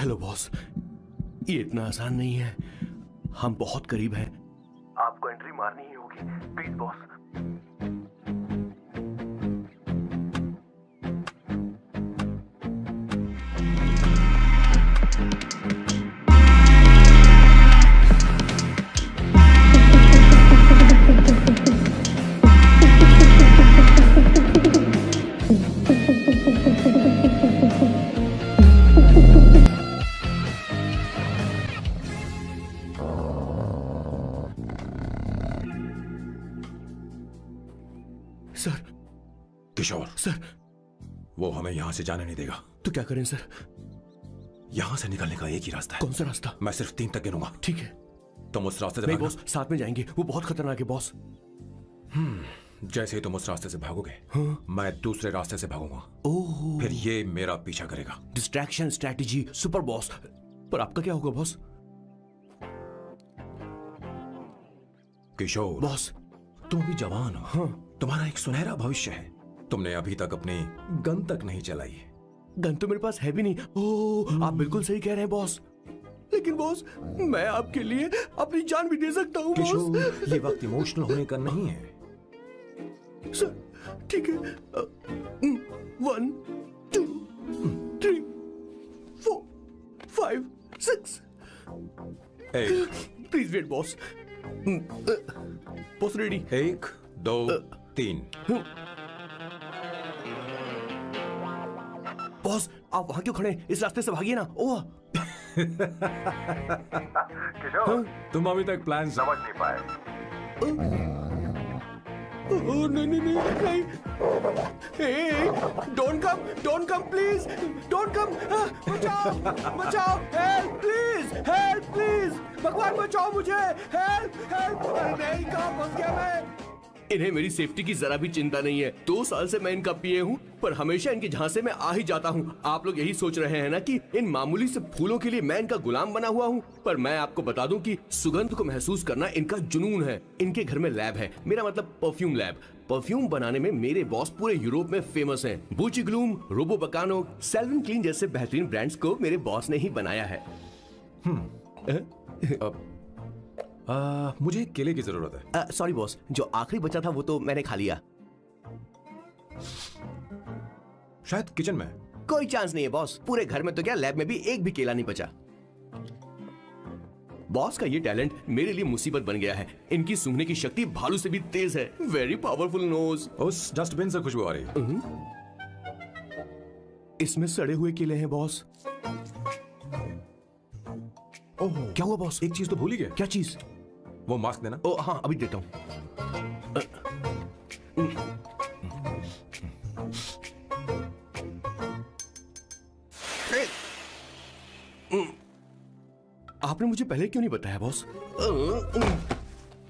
Hello boss, ये इतना आसान नहीं है। हम बहुत करीब हैं। आपको एंट्री मारनी ही होगी, please boss. Sir, Kishore, sir, वो हमें यहां से जाने नहीं देगा। तो क्या करें सर? यहां से निकलने का एक ही रास्ता है। कौन सा रास्ता? मैं सिर्फ 3 तक गिनूंगा। ठीक है। तुम उस रास्ते से नहीं भागना। बॉस, साथ में जाएंगे, वो बहुत खतरनाक है बॉस। जैसे ही तुम उस रास्ते से भागोगे, हाँ? मैं दूसरे रास्ते से भागूंगा। ओह, फिर ये मेरा पीछा करेगा। Distraction strategy super boss. पर आपका क्या होगा बॉस? किशोर, बॉस, तुम अभी जवान हो। हाँ। तुम्हारा एक सुनहरा भविष्य है। तुमने अभी तक अपनी गन तक नहीं चलाई। गन तो मेरे पास है भी नहीं। ओह, आप बिल्कुल सही कह रहे हैं बॉस। लेकिन बॉस, मैं आपके लिए अपनी जान भी दे सकता हूँ किशोर, बॉस। ये वक्त इमोशनल होने का नहीं है। सर, ठीक है। 1 2 3 4 5 6। Please wait boss. Boss ready? 1 2 3। Boss, आप वहां क्यों खड़े हैं? इस रास्ते से भागिए ना। ओह, किशोर, तुम अभी तक प्लान समझ नहीं पाए। ओह, नहीं नहीं नहीं नहीं। Don't come please, don't come. बचाओ, बचाओ, हेल्प प्लीज, भगवान बचाओ मुझे, हेल्प। अरे नहीं, कहाँ फंस गया मैं? इन्हें मेरी सेफ्टी की जरा भी चिंता नहीं है। 2 साल से मैं इनका पिए हूँ, पर हमेशा इनके झांसे में आ ही जाता हूँ। आप लोग यही सोच रहे हैं ना कि इन मामूली से फूलों के लिए मैं इनका गुलाम बना हुआ हूँ, पर मैं आपको बता दूं कि सुगंध को महसूस करना इनका जुनून है। इनके घर में लैब है, मेरा मतलब परफ्यूम लैब। परफ्यूम बनाने में मेरे बॉस पूरे यूरोप में फेमस हैं। बूची ग्लूम, रोबो बकानो, सेल्विन क्लीन जैसे बेहतरीन ब्रांड्स को मेरे बॉस ने ही बनाया है। मुझे एक केले की जरूरत है। सॉरी बॉस, जो आखिरी बचा था वो तो मैंने खा लिया। शायद किचन में। कोई चांस नहीं है बॉस, पूरे घर में तो क्या, लैब में भी एक भी केला नहीं बचा। बॉस का ये टैलेंट मेरे लिए मुसीबत बन गया है। इनकी सूंघने की शक्ति भालू से भी तेज है। Very powerful nose. उस डस्टबिन से खुशबू आ रही है। इसमें सड़े हुए केले हैं बॉस। ओह, क्या हुआ बॉस? एक चीज तो भूल ही गया। क्या चीज? वो मास्क देना। ओ हाँ, अभी देता हूँ। आपने मुझे पहले क्यों नहीं बताया बॉस?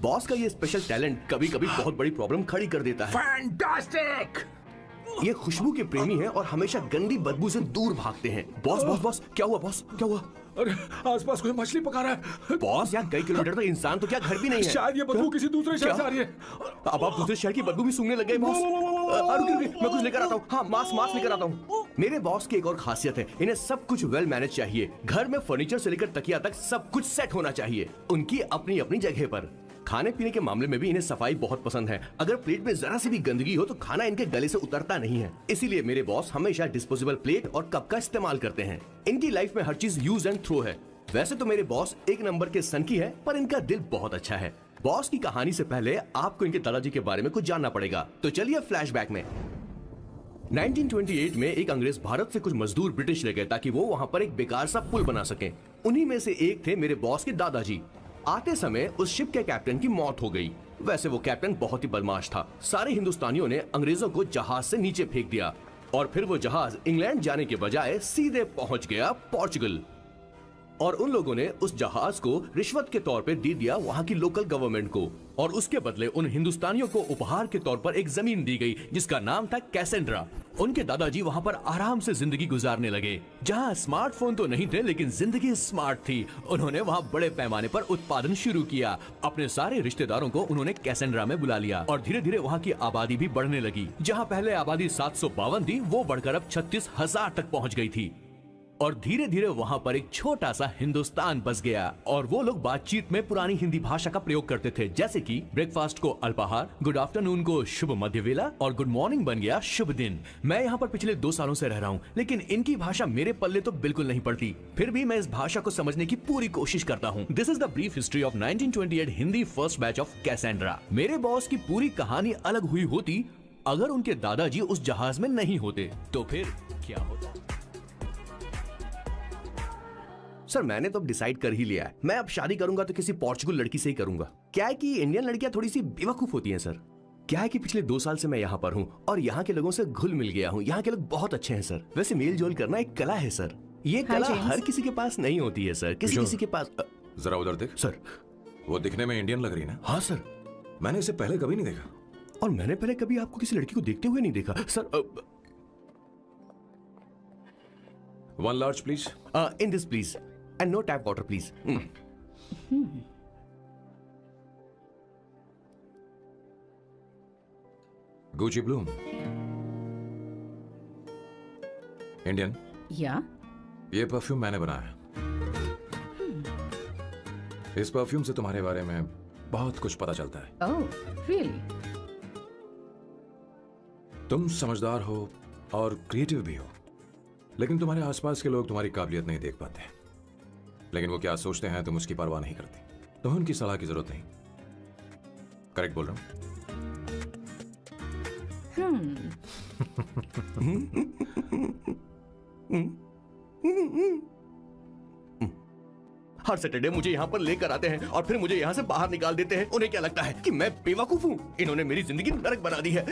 बॉस का ये स्पेशल टैलेंट कभी कभी बहुत बड़ी प्रॉब्लम खड़ी कर देता है। फैंटास्टिक! ये खुशबू के प्रेमी हैं और हमेशा गंदी बदबू से दूर भागते हैं। बॉस बॉस बॉस, क्या हुआ बॉस? क्या हुआ? अरे, आसपास कोई मछली पका रहा है। बॉस, यहाँ कई किलोमीटर तक इंसान तो क्या घर भी नहीं है। शायद ये बदबू किसी दूसरे शहर से आ रही है। अब आप दूसरे शहर की बदबू भी सूंघने लग गए बॉस। रुकिए, मैं कुछ लेकर आता हूँ। हाँ, मास्क लेकर आता हूँ। मेरे बॉस की एक और खासियत है, इन्हें सब कुछ वेल मैनेज चाहिए। घर में फर्नीचर से लेकर तकिया तक सब कुछ सेट होना चाहिए, उनकी अपनी अपनी जगह पर। खाने पीने के मामले में भी इन्हें सफाई बहुत पसंद है। अगर प्लेट में जरा सी भी गंदगी हो तो खाना इनके गले से उतरता नहीं है। इसीलिए मेरे बॉस हमेशा डिस्पोजेबल प्लेट और कप का इस्तेमाल करते हैं। इनकी लाइफ में हर चीज यूज एंड थ्रो है। वैसे तो मेरे बॉस एक नंबर के सनकी है, पर इनका दिल बहुत अच्छा है। बॉस की कहानी से पहले आपको इनके दादाजी के बारे में कुछ जानना पड़ेगा। तो चलिए फ्लैशबैक में। 1928 में एक अंग्रेज भारत से कुछ मजदूर ब्रिटिश ले गए ताकि वो वहां पर एक बेकार सा पुल बना सकें। उन्हीं में से एक थे मेरे बॉस के दादाजी। आते समय उस शिप के कैप्टन की मौत हो गई। वैसे वो कैप्टन बहुत ही बदमाश था। सारे हिंदुस्तानियों ने अंग्रेजों को जहाज से नीचे फेंक दिया और फिर वो जहाज इंग्लैंड जाने के बजाय सीधे पहुंच गया पोर्चुगल। और उन लोगों ने उस जहाज को रिश्वत के तौर पे दे दिया वहां की लोकल गवर्नमेंट को, और उसके बदले उन हिंदुस्तानियों को उपहार के तौर पर एक जमीन दी गई जिसका नाम था कैसेंड्रा। उनके दादाजी वहां पर आराम से जिंदगी गुजारने लगे, जहां स्मार्टफोन तो नहीं थे लेकिन जिंदगी स्मार्ट थी। उन्होंने वहां बड़े पैमाने पर उत्पादन शुरू किया। अपने सारे रिश्तेदारों को उन्होंने कैसेंड्रा में बुला लिया और धीरे धीरे वहां की आबादी भी बढ़ने लगी। जहां पहले आबादी 752 थी, वो बढ़कर अब 36,000 तक पहुंच गई थी। और धीरे धीरे वहाँ पर एक छोटा सा हिंदुस्तान बस गया और वो लोग बातचीत में पुरानी हिंदी भाषा का प्रयोग करते थे, जैसे कि ब्रेकफास्ट को अल्पाहार, गुड आफ्टरनून को शुभ मध्यवेला और गुड मॉर्निंग बन गया शुभ दिन। मैं यहाँ पर पिछले 2 सालों से रह रहा हूँ, लेकिन इनकी भाषा मेरे पल्ले तो बिल्कुल नहीं पड़ती। फिर भी मैं इस भाषा को समझने की पूरी कोशिश करता हूँ। This is the brief history of 1928 Hindi first batch of Cassandra. मेरे बॉस की पूरी कहानी अलग हुई होती अगर उनके दादाजी उस जहाज में नहीं होते, तो फिर क्या होता? सर मैंने तो अब डिसाइड कर ही लिया है, मैं अब शादी करूंगा तो किसी पोर्चुगल लड़की से ही करूंगा। क्या है कि इंडियन लड़कियां थोड़ी सी बेवकूफ होती हैं सर। क्या है कि पिछले 2 साल से मैं यहाँ पर हूँ और यहाँ के लोगों से घुल मिल गया हूँ। यहाँ के लोग बहुत अच्छे हैं सर। वैसे मेल जोल करना एक कला है सर। ये कला हर किसी के पास नहीं होती है सर, किसी के पास। जरा उधर देख। सर वो दिखने में इंडियन लग रही ना? हाँ सर। मैंने इसे पहले कभी नहीं देखा। और मैंने पहले कभी आपको किसी लड़की को देखते हुए नहीं देखा sir. 1 large please. In this please and no tap water please. Gucci Bloom. Indian. या ये परफ्यूम मैंने बनाया। इस परफ्यूम से तुम्हारे बारे में बहुत कुछ पता चलता है। Oh really? तुम समझदार हो और क्रिएटिव भी हो, लेकिन तुम्हारे आसपास के लोग तुम्हारी काबिलियत नहीं देख पाते। लेकिन वो क्या सोचते हैं तुम उसकी परवाह नहीं करते। तुम्हें उनकी सलाह की जरूरत नहीं। करेक्ट बोल रहा हूं? हर सैटरडे मुझे यहाँ पर लेकर आते हैं और फिर मुझे यहाँ से बाहर निकाल देते हैं। उन्हें क्या लगता है कि मैं बेवकूफ हूँ? इन्होंने मेरी जिंदगी नरक बना दी है।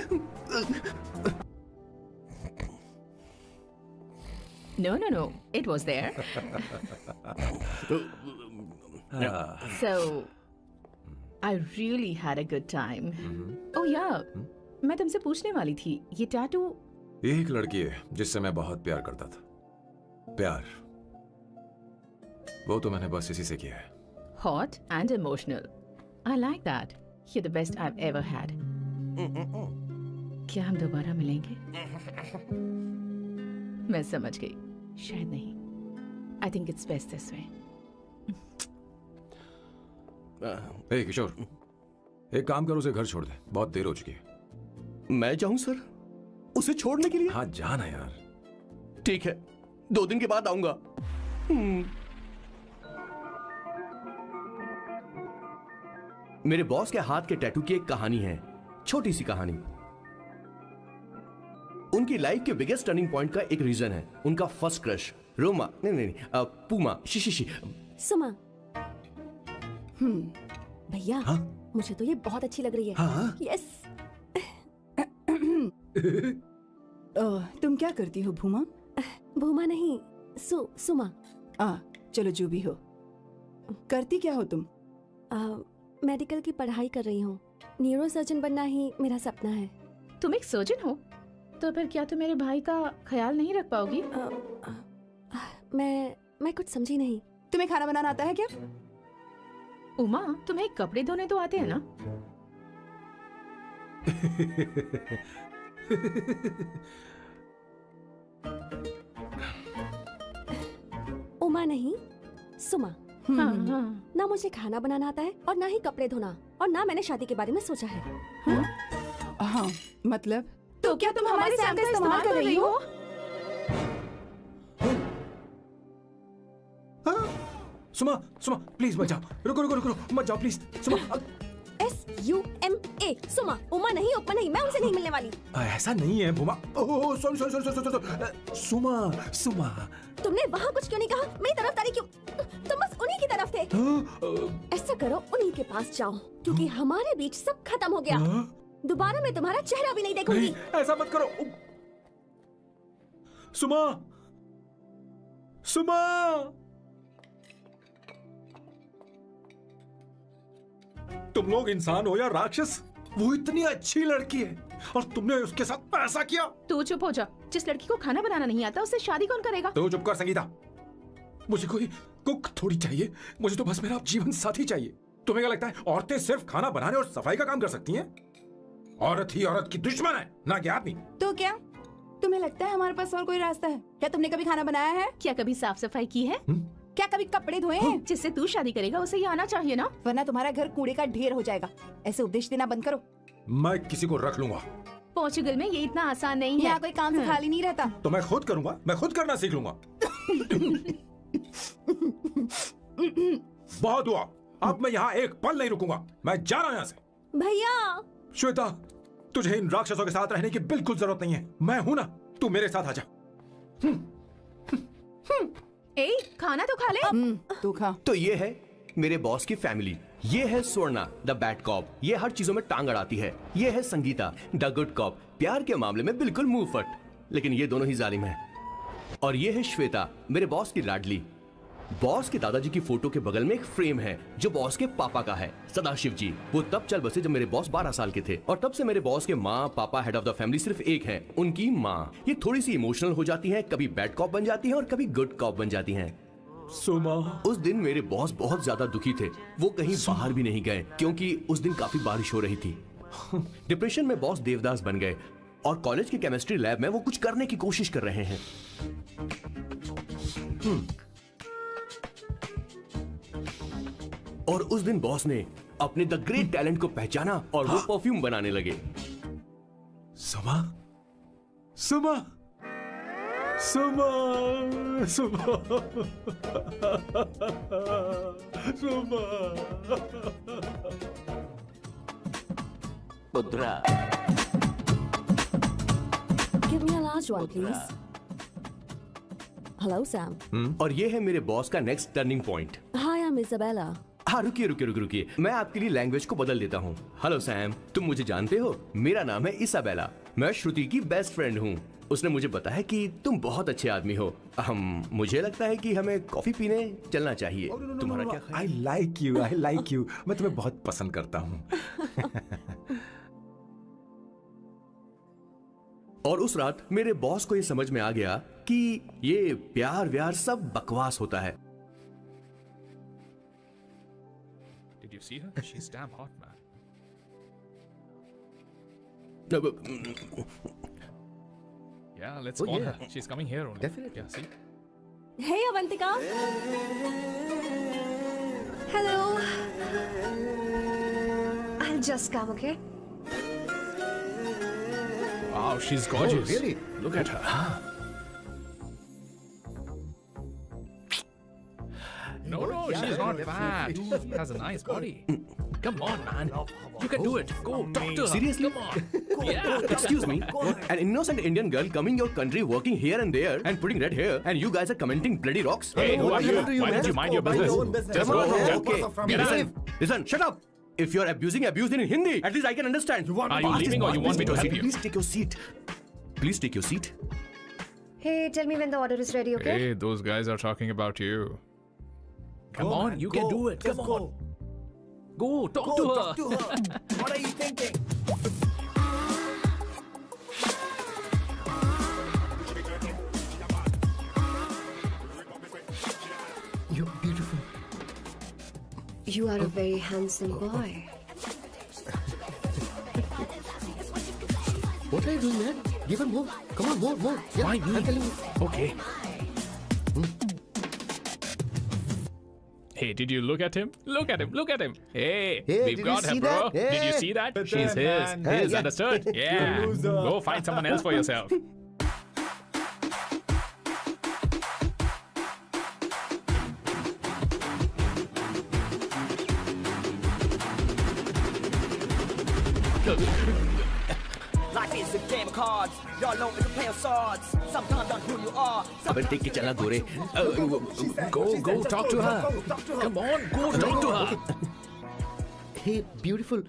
No, it was there. So I really had a good time. Oh yeah, मैं तुमसे पूछने वाली थी, ये टैटू? ये एक लड़की है जिससे मैं बहुत प्यार करता था। प्यार वो तो मैंने बस इसी से किया है। Hot and emotional. I like that. You're the best I've ever had. क्या हम दोबारा मिलेंगे? मैं समझ गई, शायद नहीं। I think it's best this way. ए किशोर, एक काम कर, उसे घर छोड़ दे, बहुत देर हो चुकी है। मैं जाऊं सर उसे छोड़ने के लिए? हाँ जाना यार। ठीक है, 2 दिन के बाद आऊंगा। मेरे बॉस के हाथ के टैटू की एक कहानी है, छोटी सी कहानी। उनकी लाइफ के बिगेस्ट टर्निंग पॉइंट का एक रीजन है उनका फर्स्ट क्रश रोमा, नहीं, पूमा, शिशिशी। सुमा। भैया, हाँ? मुझे तो ये बहुत अच्छी लग रही है। हाँ? यस। तुम क्या करती हो भूमा? भूमा नहीं, सुमा। चलो जो भी हो। करती क्या हो तुम? मेडिकल की पढ़ाई कर रही हूँ। न्यूरो सर्जन बनना ही मेरा सपना है। तुम एक सर्जन हो, तो फिर क्या तुम मेरे भाई का ख्याल नहीं रख पाओगी? मैं कुछ समझी नहीं। तुम्हें खाना बनाना आता है क्या? उमा, तुम्हें कपड़े धोने तो आते हैं ना? उमा नहीं, सुमा। हाँ। ना मुझे खाना बनाना आता है और ना ही कपड़े धोना, और ना मैंने शादी के बारे में सोचा है। हाँ, मतलब? तो क्या तुम हमारे सैम का इस्तेमाल कर रही हो? सुमा प्लीज मत जाओ। रुको मत जाओ प्लीज। सुमा। SUMA, सुमा। उमा नहीं, उपमा नहीं, मैं उनसे नहीं मिलने वाली। ऐसा नहीं है भूमा। Oh sorry. सुमा। तुमने वहाँ कुछ क्यों नहीं कहा? मेरी तरफदारी क्यों? तुम बस उन्हीं की तरफ थे। ऐसा करो, उन्हीं के पास जाओ, क्योंकि हमारे बीच सब खत्म हो गया। दोबारा मैं तुम्हारा चेहरा भी नहीं देखूंगी। ऐसा मत करो सुमा। तुम लोग इंसान हो या राक्षस? वो इतनी अच्छी लड़की है और तुमने उसके साथ ऐसा किया। तू चुप हो जा। जिस लड़की को खाना बनाना नहीं आता उससे शादी कौन करेगा? तो चुप कर संगीता। मुझे कोई कुक थोड़ी चाहिए, मुझे तो बस मेरा जीवन साथी चाहिए। तुम्हें क्या लगता है औरतें सिर्फ खाना बनाने और सफाई का काम कर सकती हैं? औरत ही औरत की दुश्मन है, ना कि आदमी। तो क्या तुम्हें लगता है हमारे पास और कोई रास्ता है? क्या तुमने कभी खाना बनाया है? क्या कभी साफ सफाई की है? क्या कभी कपड़े धोए हैं? जिससे तू शादी करेगा उसे ये आना चाहिए ना। वरना तुम्हारा घर कूड़े का ढेर हो जाएगा। ऐसे उपदेश देना बंद करो। मैं किसी को रख लूंगा पोर्चुगल में ये इतना आसान नहीं है। यहाँ कोई काम से खाली नहीं रहता। तो मैं खुद करूंगा, मैं खुद करना सीख लूंगा। बहुत हुआ, अब मैं यहाँ एक पल नहीं रुकूंगा। मैं जा रहा हूँ यहाँ से। भैया श्वेता, तुझे इन राक्षसों के साथ रहने की बिल्कुल जरूरत नहीं है। मैं हूं ना, तू मेरे साथ आ जा। ए, खाना तो खा ले। तू खा। तो ये है मेरे बॉस की फैमिली। ये है स्वर्णा द बैड कॉप, ये हर चीजों में टांग अड़ाती है। ये है संगीता द गुड कॉप, प्यार के मामले में बिल्कुल मुंह फट, लेकिन ये दोनों ही जालिम हैं। और ये है श्वेता, मेरे बॉस की लाडली। बॉस के दादाजी की फोटो के बगल में एक फ्रेम है जो बॉस के पापा का है, सदाशिव जी। वो तब चल बसे जब मेरे बॉस 12 साल के थे, और तब से मेरे बॉस के माँ पापा हेड ऑफ द फैमिली सिर्फ एक है, उनकी माँ। ये थोड़ी सी इमोशनल हो जाती हैं, कभी बैड कॉप बन जाती हैं और कभी गुड कॉप बन जाती हैं। सुमा, उस दिन मेरे बॉस बहुत ज्यादा दुखी थे। वो कहीं बाहर भी नहीं गए क्योंकि उस दिन काफी बारिश हो रही थी। डिप्रेशन में बॉस देवदास बन गए और कॉलेज के केमिस्ट्री लैब में वो कुछ करने की कोशिश कर रहे हैं। और उस दिन बॉस ने अपने द ग्रेट टैलेंट को पहचाना और वो परफ्यूम बनाने लगे। सुमा, सुमा, सुमा, सुमा, सुमा। पुत्रा, give me a large one please. Hello Sam. और ये है मेरे बॉस का next turning point. Hi, I'm Isabella. हाँ, रुकिए, मैं आपके लिए लैंग्वेज को बदल देता हूँ। हेलो सैम, तुम मुझे जानते हो? मेरा नाम है इसाबेला। मैं श्रुति की बेस्ट फ्रेंड हूँ। उसने मुझे बताया कि तुम बहुत अच्छे आदमी हो। मुझे लगता है कि हमें कॉफी पीने चलना चाहिए। तुम्हारा क्या ख्याल? I like you, I like you. मैं तुम्हें बहुत पसंद करता हूँ। और उस रात मेरे बॉस को ये समझ में आ गया कि ये प्यार व्यार सब बकवास होता है। Did you see her? She's damn hot, man. Yeah, let's call her. She's coming here only. Definitely. Yeah, see? Hey Avantika. Hello. I'll just come, okay? Wow, she's gorgeous. Oh, really? Look at her. No, she's not fat. She has a nice body. Come on, man. You can do it. Go, talk to her. Seriously? Come on. Yeah. Excuse me, an innocent Indian girl coming your country, working here and there, and putting red hair, and you guys are commenting bloody rocks? Hey, who are you? happened to you, Why man? don't you mind your business? Mind your own business. Just Come go. on, Just okay. go. Get Listen, listen, shut up. If you're abuse it in Hindi, at least I can understand. Are you leaving or you want me to help you? Please take your seat. Please take your seat. Hey, tell me when the order is ready, okay? Hey, those guys are talking about you. Come on, you can do it. Come on. Go, talk to her. What are you thinking? You're beautiful. You are a very handsome boy. What are you doing, man? Give her more. Come on, more. Yeah, Why me? I'm telling you. Okay. Hey, did you look at him? Look at him. Hey, Hey, we've did got you her, see bro. that? Did you Hey. see that? But She's then, man. his, Yeah. understood? Yeah. Go find someone else for yourself. Life is a game of cards. Y'all know it's a play of swords. Sometimes on who you are. अबे देख के चला गोरे। Go, talk to her. Come on, go talk to her. Hey, beautiful.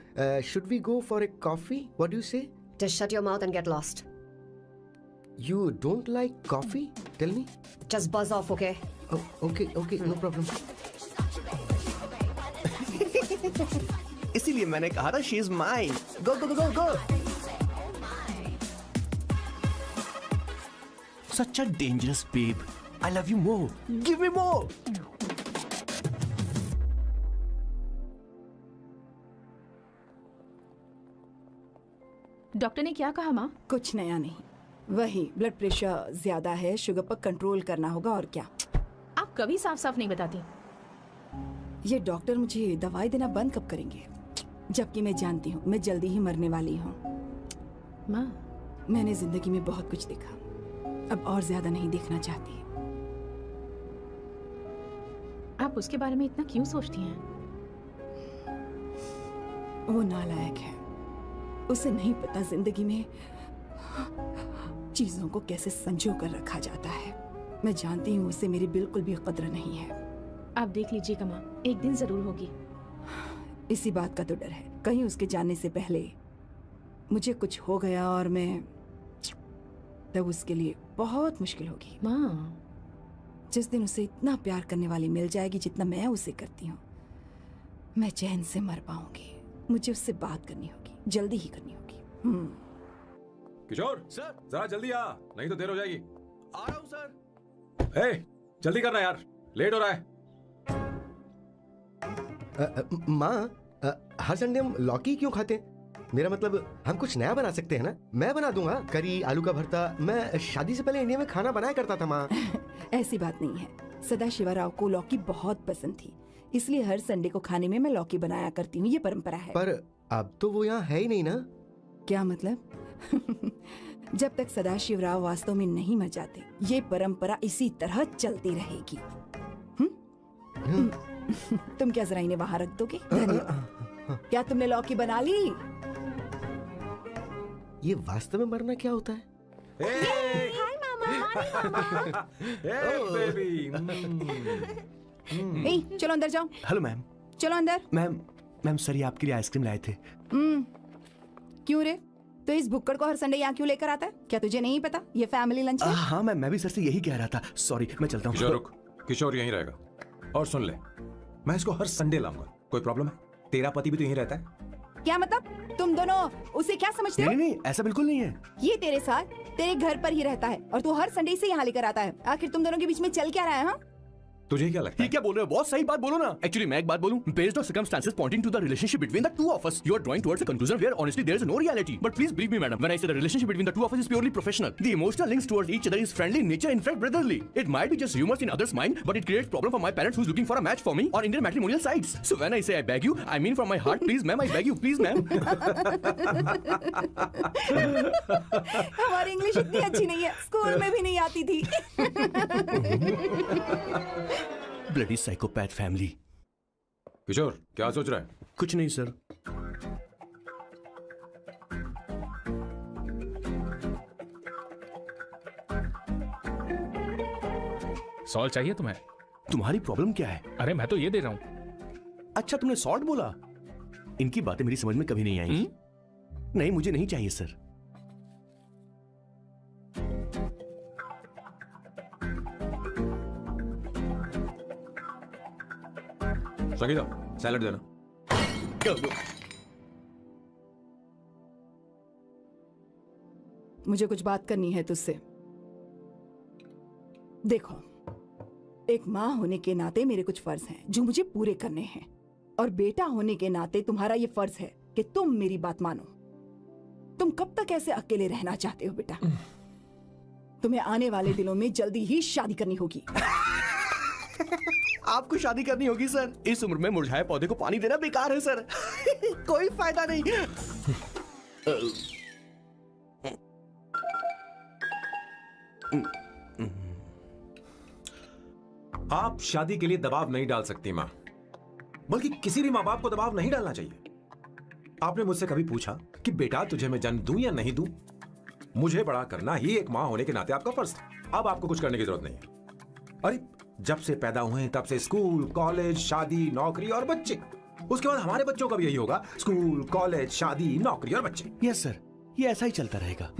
Should we go for a coffee? What do you say? Just shut your mouth and get lost. You don't like coffee? Tell me. Just buzz off, okay? Oh, okay, no problem. इसीलिए मैंने कहा था she is mine. Go go go go. Such a dangerous babe. I love you more. Give me more. Doctor ने क्या कहा माँ? कुछ नया नहीं। वही ब्लड प्रेशर ज्यादा है, शुगर पर कंट्रोल करना होगा और क्या। आप कभी साफ साफ नहीं बताती। ये डॉक्टर मुझे दवाई देना बंद कब करेंगे, जबकि मैं जानती हूँ मैं जल्दी ही मरने वाली हूँ। माँ, मैंने जिंदगी में बहुत कुछ देखा, अब और ज्यादा नहीं देखना चाहती। आप उसके बारे में इतना क्यों सोचती हैं? वो नालायक है, उसे नहीं पता जिंदगी में चीजों को कैसे संजो कर रखा जाता है। मैं जानती हूँ उसे मेरी बिल्कुल भी कद्र नहीं है। आप देख लीजिएगा माँ, एक दिन जरूर होगी। इसी बात का तो डर है, कहीं उसके जाने से पहले मुझे कुछ हो गया और मैं, तब उसके लिए बहुत मुश्किल होगी। माँ, जिस दिन उसे इतना प्यार करने वाली मिल जाएगी जितना मैं उसे करती हूँ, मैं चैन से मर पाऊंगी। मुझे उससे बात करनी होगी, जल्दी ही करनी होगी। किशोर सर, जरा जल्दी आ, नहीं तो देर हो जाएगी। आ रहा हूँ सर। ए, जल्दी करना यार, लेट हो रहा है। माँ, हर संडे हम लौकी क्यों खाते हैं? मेरा मतलब हम कुछ नया बना सकते हैं ना? मैं बना दूंगा करी, आलू का भरता। मैं शादी से पहले इंडिया में खाना बनाया करता था माँ। ऐसी बात नहीं है, सदाशिवराव को लौकी बहुत पसंद थी, इसलिए हर संडे को खाने में मैं लौकी बनाया करती हूँ। ये परंपरा है। पर अब तो वो यहाँ है ही नहीं ना। क्या मतलब? जब तक सदाशिवराव वास्तव में नहीं मर जाते, ये परंपरा इसी तरह चलती रहेगी। तुम क्या जरा इन्हें वहां रख दोगे? धन्यवाद। क्या तुमने लौकी बना ली? ये वास्तव में मरना क्या होता है? हाय मामा। बेबी। ए, चलो अंदर जाओ। Hello ma'am. चलो अंदर। मैम सर, ये आपके लिए आइसक्रीम लाए थे। क्यों रे? तो इस भुक्कड़ को हर संडे यहाँ क्यों लेकर आता है? क्या तुझे नहीं पता ये फैमिली लंच है? हाँ मैम, मैं भी सर से यही कह रहा था। सॉरी, मैं चलता हूँ। किशोर रुक, किशोर यहीं रहेगा। और सुन ले, मैं इसको हर संडे लाऊंगा। कोई प्रॉब्लम है? तेरा पति भी तो यहीं रहता है। क्या मतलब? तुम दोनों उसे क्या समझते हो? नहीं, ऐसा बिल्कुल नहीं है। ये तेरे साथ तेरे घर पर ही रहता है और तू हर संडे से यहाँ लेकर आता है। आखिर तुम दोनों के बीच में चल क्या रहा है? हाँ, तुझे क्या लगता ये है? क्या बोल रहे हो बॉस? सही बात बोलो ना। एक्चुअली मैं एक बात बोलूं, based on circumstances pointing to the relationship between the two of us, you are drawing towards a conclusion where honestly there is no reality. But please believe me, madam, when I say the relationship between the two of us is purely professional. The emotional links towards each other is friendly in nature, in fact brotherly. It might be just rumors in others' mind, but it creates problem for my parents who's looking for a match for me on Indian matrimonial sites. So when I say I beg you, I mean from my heart, please ma'am, I beg you, please ma'am. हमारी English इतनी अच्छी नहीं है, school में भी नहीं आती थी। Bloody psychopath family. किशोर क्या सोच रहा है? कुछ नहीं सर। सॉल्व चाहिए तुम्हें? तुम्हारी प्रॉब्लम क्या है? अरे मैं तो ये दे रहा हूँ। अच्छा, तुमने सॉल्ट बोला? इनकी बातें मेरी समझ में कभी नहीं आएंगी। नहीं, मुझे नहीं चाहिए सर। संगीता, सैलड देना। मुझे कुछ बात करनी है तुझसे। देखो, एक माँ होने के नाते मेरे कुछ फर्ज हैं जो मुझे पूरे करने हैं, और बेटा होने के नाते तुम्हारा ये फर्ज है कि तुम मेरी बात मानो। तुम कब तक ऐसे अकेले रहना चाहते हो बेटा? तुम्हें आने वाले दिनों में जल्दी ही शादी करनी होगी। आपको शादी करनी होगी सर? इस उम्र में मुरझाए पौधे को पानी देना बेकार है सर। कोई फायदा नहीं। आप शादी के लिए दबाव नहीं डाल सकती माँ, बल्कि किसी भी माँ बाप को दबाव नहीं डालना चाहिए। आपने मुझसे कभी पूछा कि बेटा तुझे मैं जन्म दूं या नहीं दूं? मुझे बड़ा करना ही एक माँ होने के नाते आपका फर्ज था। अब आपको कुछ करने की जरूरत नहीं है। अरे जब से पैदा हुए तब से स्कूल, कॉलेज, शादी, नौकरी और बच्चे। उसके बाद हमारे बच्चों का भी यही होगा, स्कूल, कॉलेज, शादी, नौकरी और बच्चे। यस सर, ये ऐसा ही चलता रहेगा।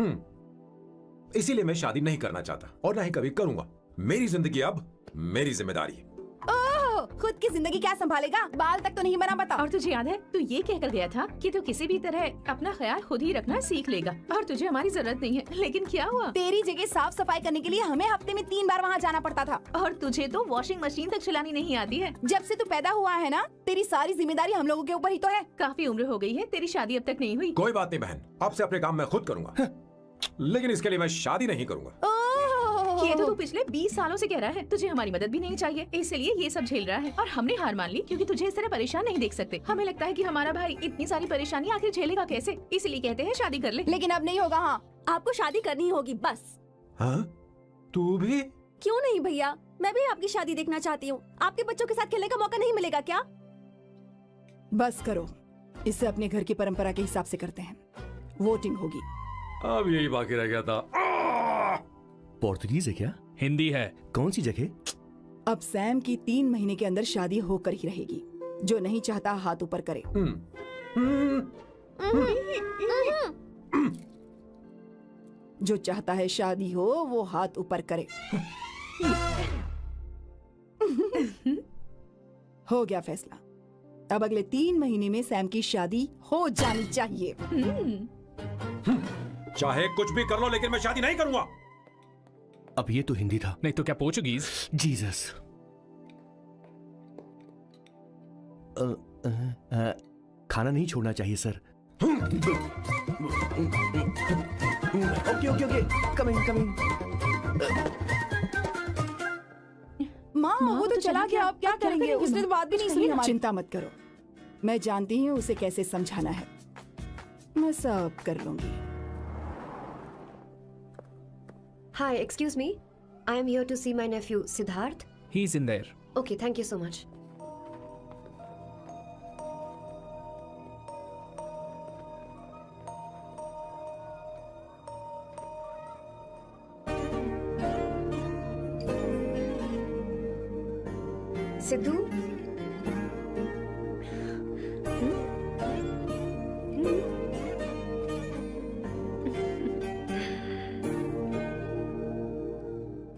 इसीलिए मैं शादी नहीं करना चाहता और ना ही कभी करूंगा। मेरी जिंदगी अब मेरी जिम्मेदारी है। ओह, खुद की जिंदगी क्या संभालेगा? बाल तक तो नहीं बना बता। और तुझे याद है तू ये कहकर गया था कि तू किसी भी तरह अपना ख्याल खुद ही रखना सीख लेगा और तुझे हमारी जरूरत नहीं है, लेकिन क्या हुआ? तेरी जगह साफ सफाई करने के लिए हमें हफ्ते में 3 बार वहाँ जाना पड़ता था। और तुझे तो वॉशिंग मशीन तक चलानी नहीं आती है। जब से तू पैदा हुआ है ना, तेरी सारी जिम्मेदारी हम लोगों के ऊपर ही तो है। काफी उम्र हो गई है, तेरी शादी अब तक नहीं हुई। कोई बात नहीं बहन, अब से अपने काम मैं खुद करूंगा। लेकिन इसके लिए मैं शादी नहीं करूंगा। ये तो तू पिछले 20 सालों से कह रहा है। तुझे हमारी मदद भी नहीं चाहिए, इसलिए ये सब झेल रहा है। और हमने हार मान ली क्योंकि तुझे इस तरह परेशान नहीं देख सकते। हमें लगता है कि हमारा भाई इतनी सारी परेशानी आखिर झेलेगा कैसे, इसलिए कहते हैं शादी कर ले। लेकिन अब नहीं होगा। हाँ, आपको शादी करनी होगी बस। हाँ? तू भी? क्यों नहीं भैया, मैं भी आपकी शादी देखना चाहती हूँ। आपके बच्चों के साथ खेलने का मौका नहीं मिलेगा क्या? बस करो, इसे अपने घर की परंपरा के हिसाब से करते हैं। वोटिंग होगी। अब यही बाकी रह गया था। पोर्तुगीज है क्या? हिंदी है। कौन सी जगह? अब सैम की 3 महीने के अंदर शादी होकर ही रहेगी। जो नहीं चाहता हाथ ऊपर करे। जो चाहता है शादी हो वो हाथ ऊपर करे। हो गया फैसला। अब अगले 3 महीने में सैम की शादी हो जानी चाहिए। चाहे कुछ भी कर लो, लेकिन मैं शादी नहीं करूंगा। अब ये तो हिंदी था। नहीं तो क्या पोर्चुगीज? जीसस। खाना नहीं छोड़ना चाहिए sir. Okay okay okay, coming coming. माँ वो तो चला गया, अब क्या करेंगे? उसने तो बात भी नहीं सुनी हमारी। चिंता मत करो, मैं जानती हूँ उसे कैसे समझाना है। मैं सब कर लूंगी। Hi, excuse me. I am here to see my nephew Siddharth. He's in there. Okay, thank you so much. Sidhu,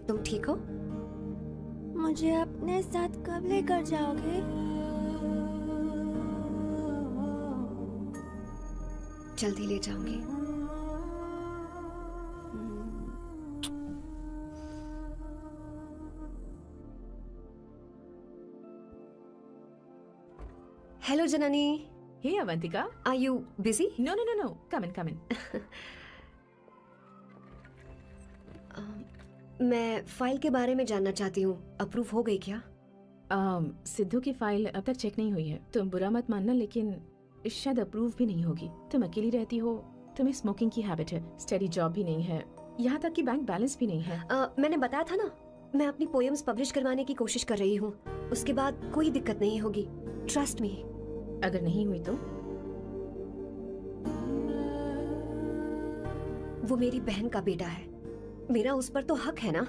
तुम ठीक हो? मुझे अपने साथ कब लेकर जाओगे? जल्दी ले जाऊंगी। Hello Janani. Hey Avantika, Are you busy? No no no no, come in come in. मैं फाइल के बारे में जानना चाहती हूँ, अप्रूव हो गई क्या? सिद्धू की फाइल अब तक चेक नहीं हुई है। तुम बुरा मत मानना, लेकिन शायद अप्रूव भी नहीं होगी। तुम अकेली रहती हो, तुम्हें स्मोकिंग की हैबिट है, स्टडी जॉब भी नहीं है, यहाँ तक कि बैंक बैलेंस भी नहीं है। मैंने बताया था ना, मैं अपनी पोएम्स पब्लिश करवाने की कोशिश कर रही हूँ। उसके बाद कोई दिक्कत नहीं होगी, ट्रस्ट मी। अगर नहीं हुई तो? वो मेरी बहन का बेटा है, मेरा उस पर तो हक है ना।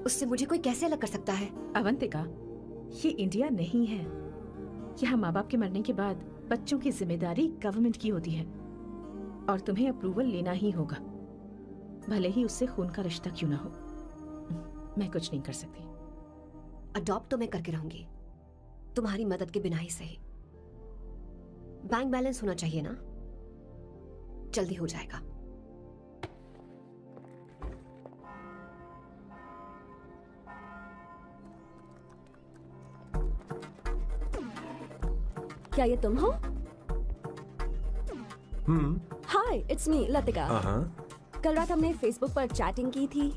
उससे मुझे कोई कैसे अलग कर सकता है? अवंतिका, ये इंडिया नहीं है। यहाँ माँ बाप के मरने के बाद बच्चों की जिम्मेदारी गवर्नमेंट की होती है और तुम्हें अप्रूवल लेना ही होगा, भले ही उससे खून का रिश्ता क्यों ना हो। मैं कुछ नहीं कर सकती। अडॉप्ट तो मैं करके रहूंगी, तुम्हारी मदद के बिना ही सही। बैंक बैलेंस होना चाहिए ना, जल्दी हो जाएगा। क्या ये तुम हो? हाय, इट्स मी लतिका। कल रात हमने फेसबुक पर चैटिंग की थी।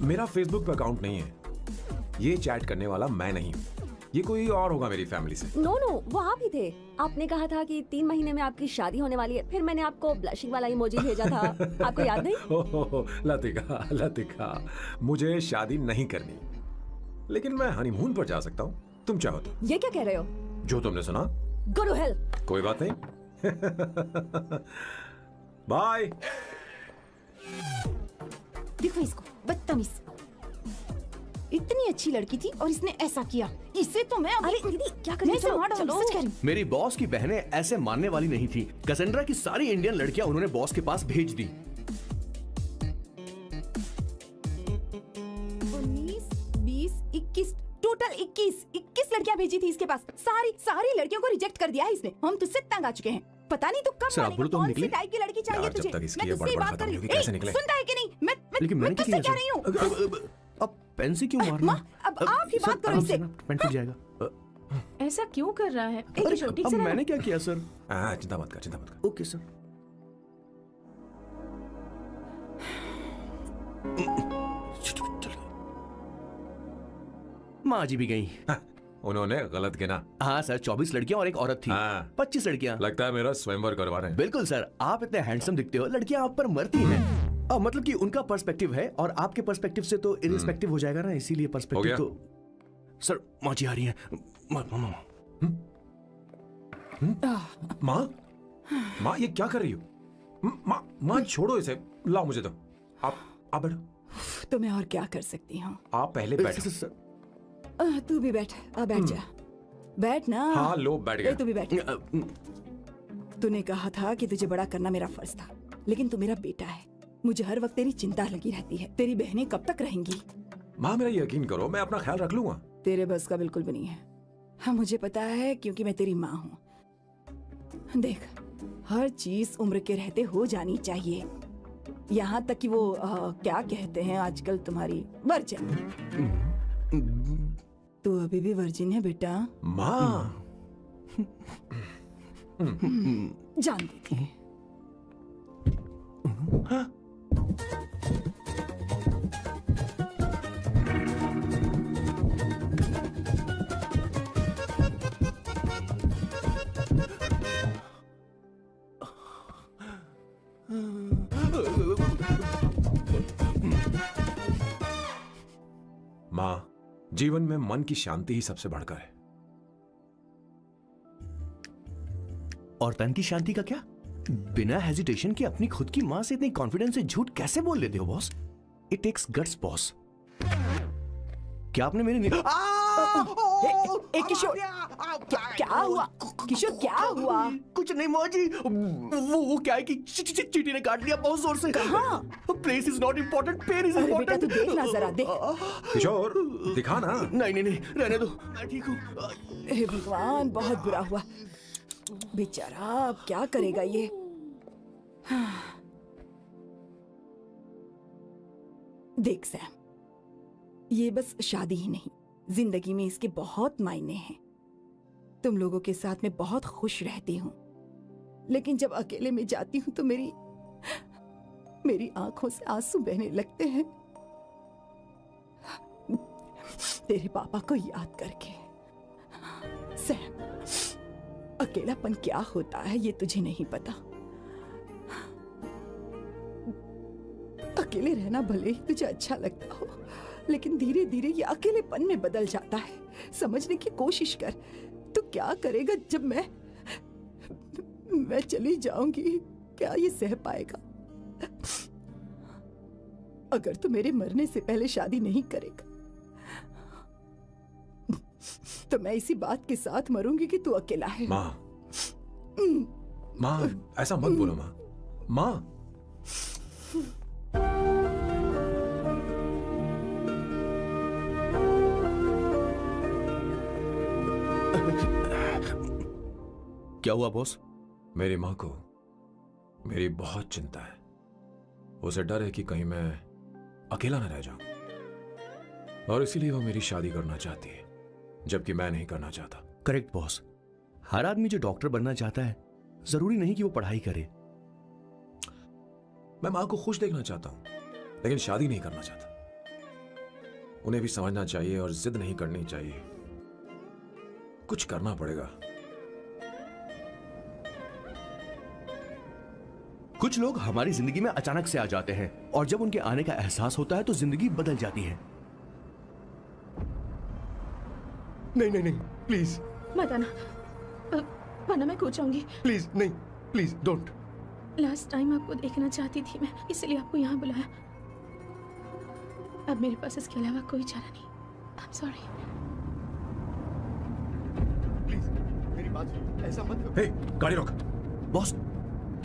मेरा फेसबुक पे अकाउंट नहीं है। ये चैट करने वाला मैं नहीं हूँ, ये कोई और होगा मेरी फैमिली से। नो नो, वो आप ही थे। आपने कहा था कि 3 महीने में आपकी शादी होने वाली है। फिर मैंने आपको ब्लशिंग वाला इमोजी भेजा था, आपको याद नहीं? ओहो, लतिका, मुझे शादी नहीं करनी, लेकिन मैं हनीमून पर जा सकता हूँ, तुम चाहो तो। ये क्या कह रहे हो? जो तुमने सुना। Go to hell. कोई बात नहीं। बाय। देखो इसको, बदतमीज। इतनी अच्छी लड़की थी और इसने ऐसा किया। इसे तो मैं अरे दीदी क्या कर रही हो? मेरी बॉस की बहनें ऐसे मानने वाली नहीं थी। कैसेंड्रा की सारी इंडियन लड़कियां उन्होंने बॉस के पास भेज दी। 19, 20, 21, टोटल 21 लड़कियां भेजी थी इसके पास। सारी लड़कियों को रिजेक्ट कर दिया है इसने। हम तुझसे तंग आ चुके हैं। पता नहीं तो कब सर, आप बोलो तो हम कौन सी निकले? टाइप की लड़की चाहिए यार, जब तुझे? तक इसकी मैं ये तुझसे ही बड़बड़ बात कर खत्म रही नहीं हूँ। होगी, कैसे ए, निकले? सुनता है कि नहीं? लेकिन मैं मैंने तुझसे कह रही हूँ। अब पेन से क्यों मारना? अब आप ही बात करो इससे। पेन टूट जाएगा। ऐसा क्यों कर रहा है? एक छोटी अब सी मैंने क्या किया सर? चिंता मत कर। Okay sir. माँ जी भी गई। उन्होंने गलत गिना। हाँ सर, 24 लड़कियां और एक औरत थी। हाँ। 25 लड़कियां। लगता है मेरा स्वयंवर करवा रहे हैं। बिल्कुल सर, आप इतने हैंडसम दिखते हो, लड़कियां आप पर मरती हैं। और मतलब कि उनका पर्सपेक्टिव है और आपके पर्सपेक्टिव से तो इरिस्पेक्टिव हो जाएगा ना, इसीलिए पर्सपेक्टिव गया? तो। सर माँ जी आ रही हैं। माँ, माँ ये क्या कर रही हो? माँ, माँ छोड़ो इसे, लाओ मुझे दो। आप बैठो। तो मैं और क्या कर सकती हूँ? आप पहले बैठो। तू भी बैठ, बैठ जा, बैठ ना। हाँ लो, बैठ गया। तू भी बैठ। तूने कहा था कि तुझे बड़ा करना मेरा फर्ज था, लेकिन तू मेरा बेटा है। मुझे हर वक्त तेरी चिंता लगी रहती है। तेरी बहनें कब तक रहेंगी? माँ मेरा यकीन करो, मैं अपना ख्याल रख लूंगा। तेरे बस का बिल्कुल भी नहीं है। हाँ मुझे पता है, क्योंकि मैं तेरी माँ हूँ। देख, हर चीज उम्र के रहते हो जानी चाहिए, यहाँ तक कि वो क्या कहते हैं आजकल तुम्हारी वर्जिन। तू अभी भी वर्जिन है बेटा? माँ जानती थी। माँ, जीवन में मन की शांति ही सबसे बढ़कर है। और तन की शांति का क्या? बिना हेजिटेशन के अपनी खुद की मां से इतनी कॉन्फिडेंस से झूठ कैसे बोल लेते हो boss? It takes guts boss. क्या आपने मेरे किशोर, क्या हुआ? किशोर क्या हुआ? कुछ नहीं माँ जी, वो क्या है कि चींटी ने काट लिया बहुत जोर से। कहाँ? Place is not important, pen is अरे बेटा इम्पोर्टेंट। तू देखना जरा, देख। किशोर दिखा ना। नहीं, रहने दो, मैं ठीक हूँ। हे भगवान, बहुत बुरा हुआ बेचारा। अब क्या करेगा ये? देख सैम, ये बस शादी ही नहीं, जिंदगी में इसके बहुत मायने हैं। तुम लोगों के साथ मैं बहुत खुश रहती हूँ, लेकिन जब अकेले में जाती हूँ तो मेरी आंखों से आंसू बहने लगते हैं, तेरे पापा को याद करके। सैम, अकेलापन क्या होता है ये तुझे नहीं पता। अकेले रहना भले ही तुझे अच्छा लगता हो, लेकिन धीरे धीरे ये अकेलेपन में बदल जाता है। समझने की कोशिश कर। तू क्या करेगा जब मैं चली जाऊंगी? क्या ये सह पाएगा? अगर तू मेरे मरने से पहले शादी नहीं करेगा तो मैं इसी बात के साथ मरूंगी कि तू अकेला है। माँ, ऐसा मत बोलो माँ। माँ, क्या हुआ बॉस? मेरी माँ को मेरी बहुत चिंता है। उसे डर है कि कहीं मैं अकेला न रह जाऊं, और इसीलिए वो मेरी शादी करना चाहती है, जबकि मैं नहीं करना चाहता। Correct boss. हर आदमी जो डॉक्टर बनना चाहता है, जरूरी नहीं कि वो पढ़ाई करे। मैं माँ को खुश देखना चाहता हूं, लेकिन शादी नहीं करना चाहता। उन्हें भी समझना चाहिए और जिद नहीं करनी चाहिए। कुछ करना पड़ेगा। कुछ लोग हमारी जिंदगी में अचानक से आ जाते हैं, और जब उनके आने का एहसास होता है तो जिंदगी बदल जाती है। नहीं, प्लीज मत आना, वरना मैं कूद जाऊंगी। प्लीज नहीं, प्लीज डोंट। लास्ट टाइम आपको देखना चाहती थी मैं, इसलिए आपको यहाँ बुलाया। अब मेरे पास इसके अलावा कोई चारा नहीं। आई एम सॉरी। प्लीज मेरी बात सुनो, ऐसा मत करो। हे, गाड़ी रोक। बॉस,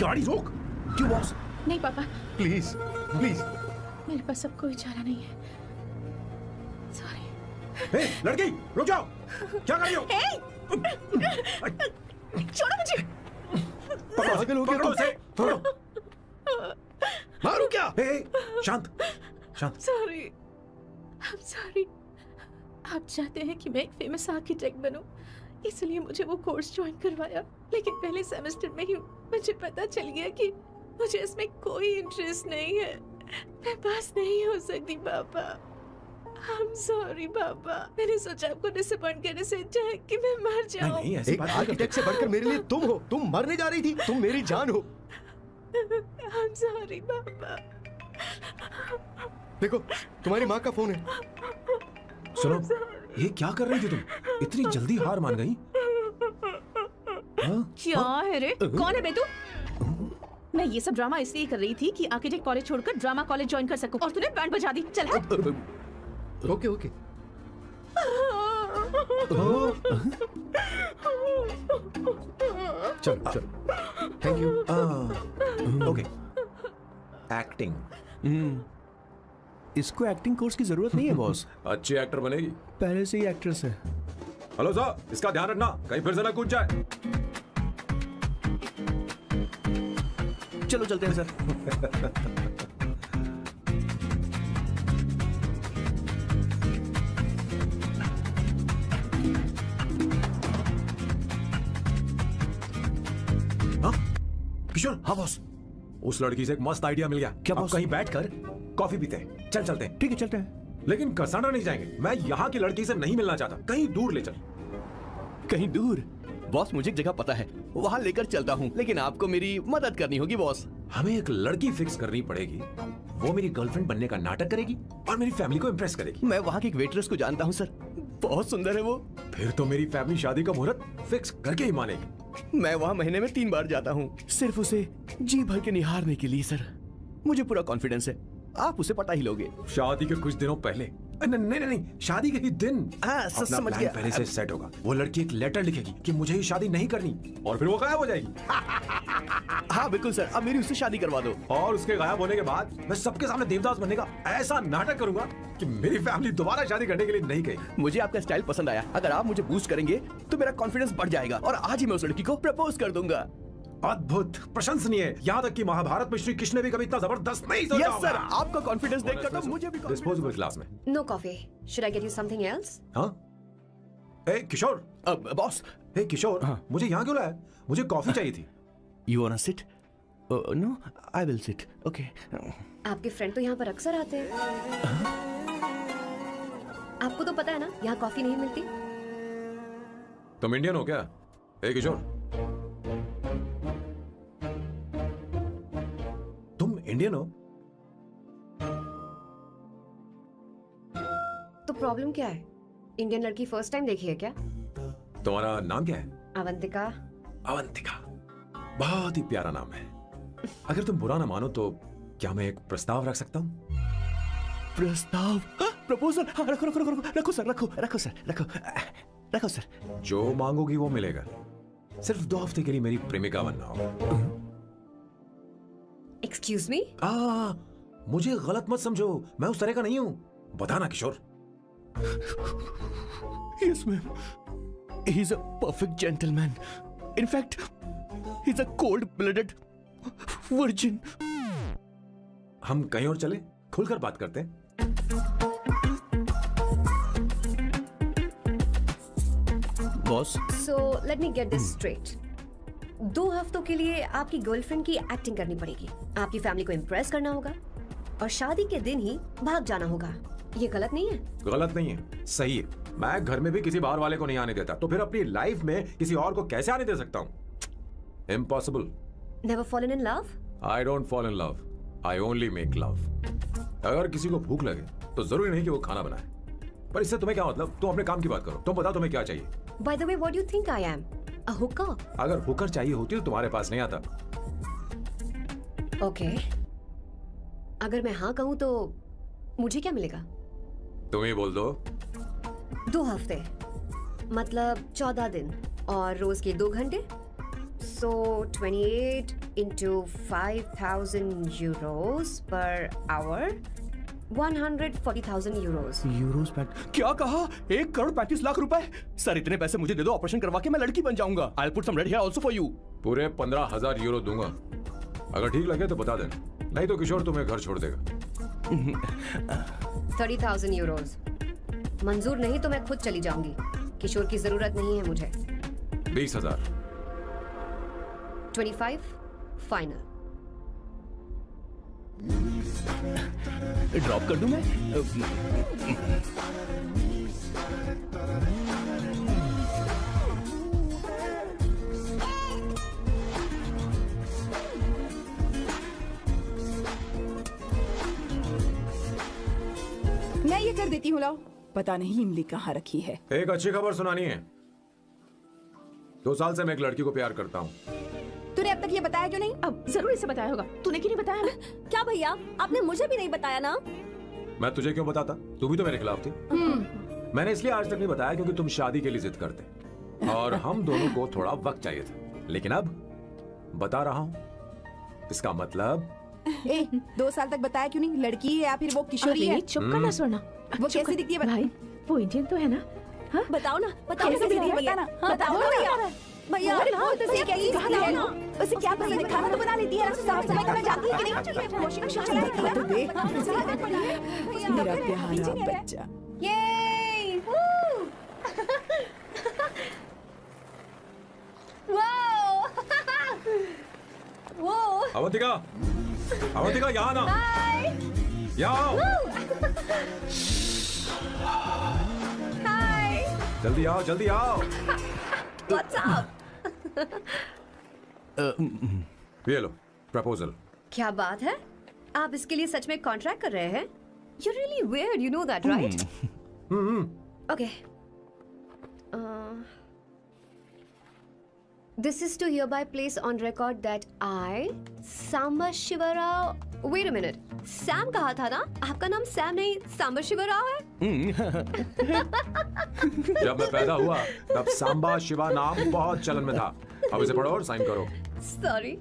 गाड़ी रोक। क्यों बॉस? नहीं पापा, प्लीज प्लीज। मेरे पास अब कोई चारा नहीं है। सॉरी। हे, लड़की रुक जाओ। क्या कर रही हो? छोड़ो मुझे। पागल हो गया पकड़ो उसे, पकड़ो। मारू क्या? हे, शांत शांत। Sorry, I am sorry. आप चाहते हैं कि मैं एक फेमस आर्किटेक्ट बनूं, इसलिए मुझे वो कोर्स ज्वाइन करवाया, लेकिन पहले सेमेस्टर में ही मुझे पता चल गया कि मुझे इसमें कोई इंटरेस्ट नहीं है। मैं पास नहीं हो सकती पापा। I'm sorry पापा, मैंने सोचा आपको डिसअपॉइंट करने से अच्छा है कि मैं मर नहीं जाऊं। नहीं ऐसी एक बात नहीं करते। आर्किटेक्ट से बढ़कर मेरे लिए तुम हो। तुम मरने जा रही थी, तुम मेरी जान हो। I'm sorry पापा। देखो, तुम्हारी माँ का फोन है। सुनो, ये क्या कर रही थी तुम? इतनी जल्दी हार मान गई? हाँ? क्या है रे? कौन है बे तू? मैं ये सब ड्रामा इसलिए कर रही थी कि आर्किटेक्ट कॉलेज छोड़कर ड्रामा कॉलेज ज्वाइन कर सकूं, और तूने बैंड बजा दी। चल हट। Okay okay. चल चल। Thank you. ओके। एक्टिंग। इसको एक्टिंग कोर्स की जरूरत नहीं है बॉस। अच्छी एक्टर बनेगी। पहले से ही एक्ट्रेस है। हेलो सर, इसका ध्यान रखना कहीं फिर से ना कूद जाए। चलो चलते हैं सर। हाँ? किशोर। हाँ बॉस, उस लड़की से एक मस्त आइडिया मिल गया। क्या अब बॉस? कहीं बैठकर कॉफी पीते हैं। चल चलते हैं। ठीक है चलते हैं। लेकिन कसाना नहीं जाएंगे। मैं यहाँ की लड़की से नहीं मिलना चाहता। कहीं दूर ले चल। कहीं दूर? बॉस मुझे एक जगह पता है, वहाँ लेकर चलता हूँ, लेकिन आपको मेरी मदद करनी होगी बॉस। हमें एक लड़की फिक्स करनी पड़ेगी। वो मेरी गर्लफ्रेंड बनने का नाटक करेगी और मेरी फैमिली को इम्प्रेस करेगी। मैं वहाँ की एक वेट्रेस को जानता हूँ सर, बहुत सुंदर है वो। फिर तो मेरी फैमिली शादी का मुहूर्त फिक्स करके ही मानेगी। मैं वहाँ महीने में 3 बार जाता हूँ, सिर्फ उसे जी भर के निहारने के लिए सर। मुझे पूरा कॉन्फिडेंस है आप उसे पटा ही लोगे। शादी के कुछ दिनों पहले। नहीं, शादी के ही दिन हाँ, अपना समझ प्लान गया। पहले से सेट होगा। वो लड़की एक लेटर लिखेगी कि मुझे ये शादी नहीं करनी, और फिर वो गायब हो जाएगी। हाँ बिल्कुल सर, अब मेरी उससे शादी करवा दो। और उसके गायब होने के बाद मैं सबके सामने देवदास बनने का ऐसा नाटक करूंगा कि मेरी फैमिली दोबारा शादी करने के लिए नहीं कहेगी। मुझे आपका स्टाइल पसंद आया। अगर आप मुझे बूस्ट करेंगे तो मेरा कॉन्फिडेंस बढ़ जाएगा और आज ही मैं उस लड़की को प्रपोज कर दूंगा। अद्भुत, प्रशंसनीय। यहाँ तक कि महाभारत में श्री कृष्ण ने भी कभी इतना जबरदस्त नहीं सोचा यस होगा। सर, आपका कॉन्फिडेंस देखकर तो मुझे भी डिस्पोजेबल ग्लास में। No coffee. Should I get you something else? हाँ? ए किशोर। बॉस। ए किशोर, हाँ। मुझे यहाँ क्यों लाया? मुझे कॉफी चाहिए थी। You want to sit? No, I will sit. Okay. आपके फ्रेंड तो यहाँ पर अक्सर आते हैं। आपको तो पता है ना यहाँ कॉफी नहीं मिलती। तुम इंडियन हो क्या? ए किशोर, तुम इंडियन हो? तो प्रॉब्लम क्या है? इंडियन लड़की फर्स्ट टाइम देखी है क्या? तुम्हारा नाम क्या है? अवंतिका। अवंतिका, बहुत ही प्यारा नाम है। अगर तुम बुरा ना मानो तो क्या मैं एक प्रस्ताव रख सकता हूँ? प्रस्ताव? प्रपोजल? हाँ, रखो रखो रखो रखो सर, रखो सर, रखो सर। जो मांगोगी वो मिलेगा। सिर्फ 2 हफ्ते के लिए मेरी प्रेमिका बनना होगा। Excuse me? मुझे गलत मत समझो, मैं उस तरह का नहीं हूँ। बताना किशोर। Yes, ma'am. He's a perfect gentleman. In fact, he's a cold-blooded virgin. हम कहीं और चले, खुलकर बात करते हैं। Boss, so let me get this straight. 2 हफ्तों के लिए आपकी गर्लफ्रेंड की एक्टिंग करनी पड़ेगी, आपकी फैमिली को इम्प्रेस करना होगा, और शादी के दिन ही भाग जाना होगा। ये गलत नहीं है? गलत नहीं है, सही है। मैं घर में भी किसी बाहर वाले को नहीं आने देता, तो फिर अपनी लाइफ में किसी और को कैसे आने दे सकता हूँ? Impossible. Never fallen in love? I don't fall in love, I only make love. अगर किसी को भूख लगे तो जरूरी नहीं कि वो खाना बनाए। पर इससे तुम्हें क्या मतलब? तुम अपने काम की बात करो। तुम बताओ तुम्हें क्या चाहिए? By the way, what do you think I am? A Hooker? अगर हुकर चाहिए होती तो तुम्हारे पास नहीं आता। ओके, अगर मैं हाँ कहूँ तो मुझे क्या मिलेगा? तुम ही बोल दो। 2 हफ्ते मतलब 14 दिन और रोज के 2 घंटे। सो 28 into 5,000 euros per hour, 140,000 euros. Euros PAT? क्या कहा? 1,35,00,000 रुपए? सर इतने पैसे मुझे दे दो, ऑपरेशन करवा के मैं लड़की बन जाऊंगा। I'll put some red hair also for you. पूरे 15,000 यूरो दूंगा। अगर ठीक लगे तो बता देना, नहीं तो किशोर तुम्हें घर छोड़ देगा। 30,000 euros मंजूर नहीं तो मैं खुद चली जाऊंगी। किशोर की जरूरत नहीं है मुझे। 20,000। 25 फाइनल। ड्रॉप कर दूं मैं? मैं ये कर देती हूँ, लाओ। पता नहीं इमली कहाँ रखी है। एक अच्छी खबर सुनानी है। 2 साल से मैं एक लड़की को प्यार करता हूँ। तूने अब तक ये बताया क्यों नहीं? अब जरूर इसे बताया होगा, तूने क्यों नहीं बताया? क्या भैया, आपने मुझे भी नहीं बताया ना? मैं तुझे क्यों बताता? तू भी तो मेरे खिलाफ थी। मैंने इसलिए आज तक नहीं बताया क्योंकि तुम शादी के लिए जिद करते और हम दोनों को थोड़ा वक्त चाहिए था। लेकिन अब बता रहा हूँ। इसका मतलब 2 साल तक बताया क्यों नहीं? लड़की है या फिर वो किशोरी है? अरे, चुप करना स्वर्णा। वो चुप कैसी कर। दिखती है? भाई वो इंडियन तो है ना? हाँ? बताओ ना, बताओ कैसे कैसी दिखती है? दिखती है? बताना। हाँ, बताओ बोलो ना भैया। भैया। भैया, अरे बोल तो सही, भैया, कैसी please दिखती है? बताओ ना। उसे क्या पसंद है? खाना तो बना लेती है, साफ सफाई करना जानती है कि नहीं? वॉशिंग मशीन चलाती है तो देख। मेरा प्यारा बच्चा। Yay! Woo! Wow! Whoa! Avantika, Avantika यहाँ ना। यहाँ आओ। Hi! जल्दी आओ, जल्दी आओ। What's up? ये लो प्रपोजल। क्या बात है? आप इसके लिए सच में कॉन्ट्रैक्ट कर रहे हैं? You're really weird, you know that, right? Okay. This is to hereby place on record that I, Samba Shiva Rao. Wait a minute. Sam कहा था ना? आपका नाम सैम नहीं सांबा शिवा राव है? जब मैं पैदा हुआ तब सांबा शिवा नाम बहुत चलन में था। अब इसे पढ़ो और साइन करो। Sorry.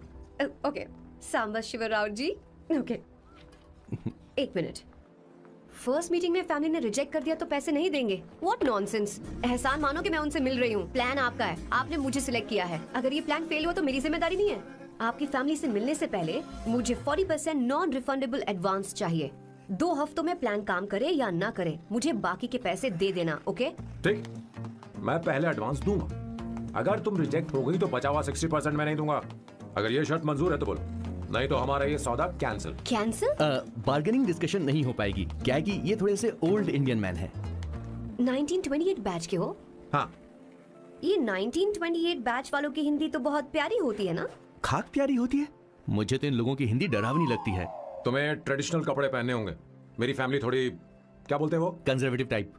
Okay. Samba Shiva Rao ji. Okay. 1 minute. First meeting में फैमिली ने रिजेक्ट कर दिया तो पैसे नहीं देंगे? What nonsense. एहसान मानो कि मैं उनसे मिल रही हूँ। प्लान आपका है, आपने मुझे सिलेक्ट किया है। अगर ये प्लान फेल हुआ तो मेरी जिम्मेदारी नहीं है। आपकी फैमिली से मिलने से पहले मुझे 40% नॉन रिफंडेबल एडवांस चाहिए। 2 हफ्तों में प्लान काम करे या ना करे, मुझे बाकी के पैसे दे देना। ओके? ठीक, मैं पहले एडवांस दूंगा। अगर तुम रिजेक्ट हो गई तो बचा हुआ 60% मैं नहीं दूंगा। अगर ये शर्त मंजूर है तो बोलो, नहीं तो हमारा ये सौदा कैंसिल। कैंसिल? बार्गेनिंग डिस्कशन नहीं हो पाएगी। क्या है कि ये थोड़े से ओल्ड इंडियन मैन है। 1928 बैच के हो? हाँ। ये 1928 बैच वालों की हिंदी तो बहुत प्यारी होती है ना? खाक प्यारी होती है। मुझे तो इन लोगों की हिंदी डरावनी लगती है। तुम्हें ट्रेडिशनल कपड़े पहनने होंगे। मेरी फैमिली थोड़ी, क्या बोलते हैं वो, कंजर्वेटिव टाइप।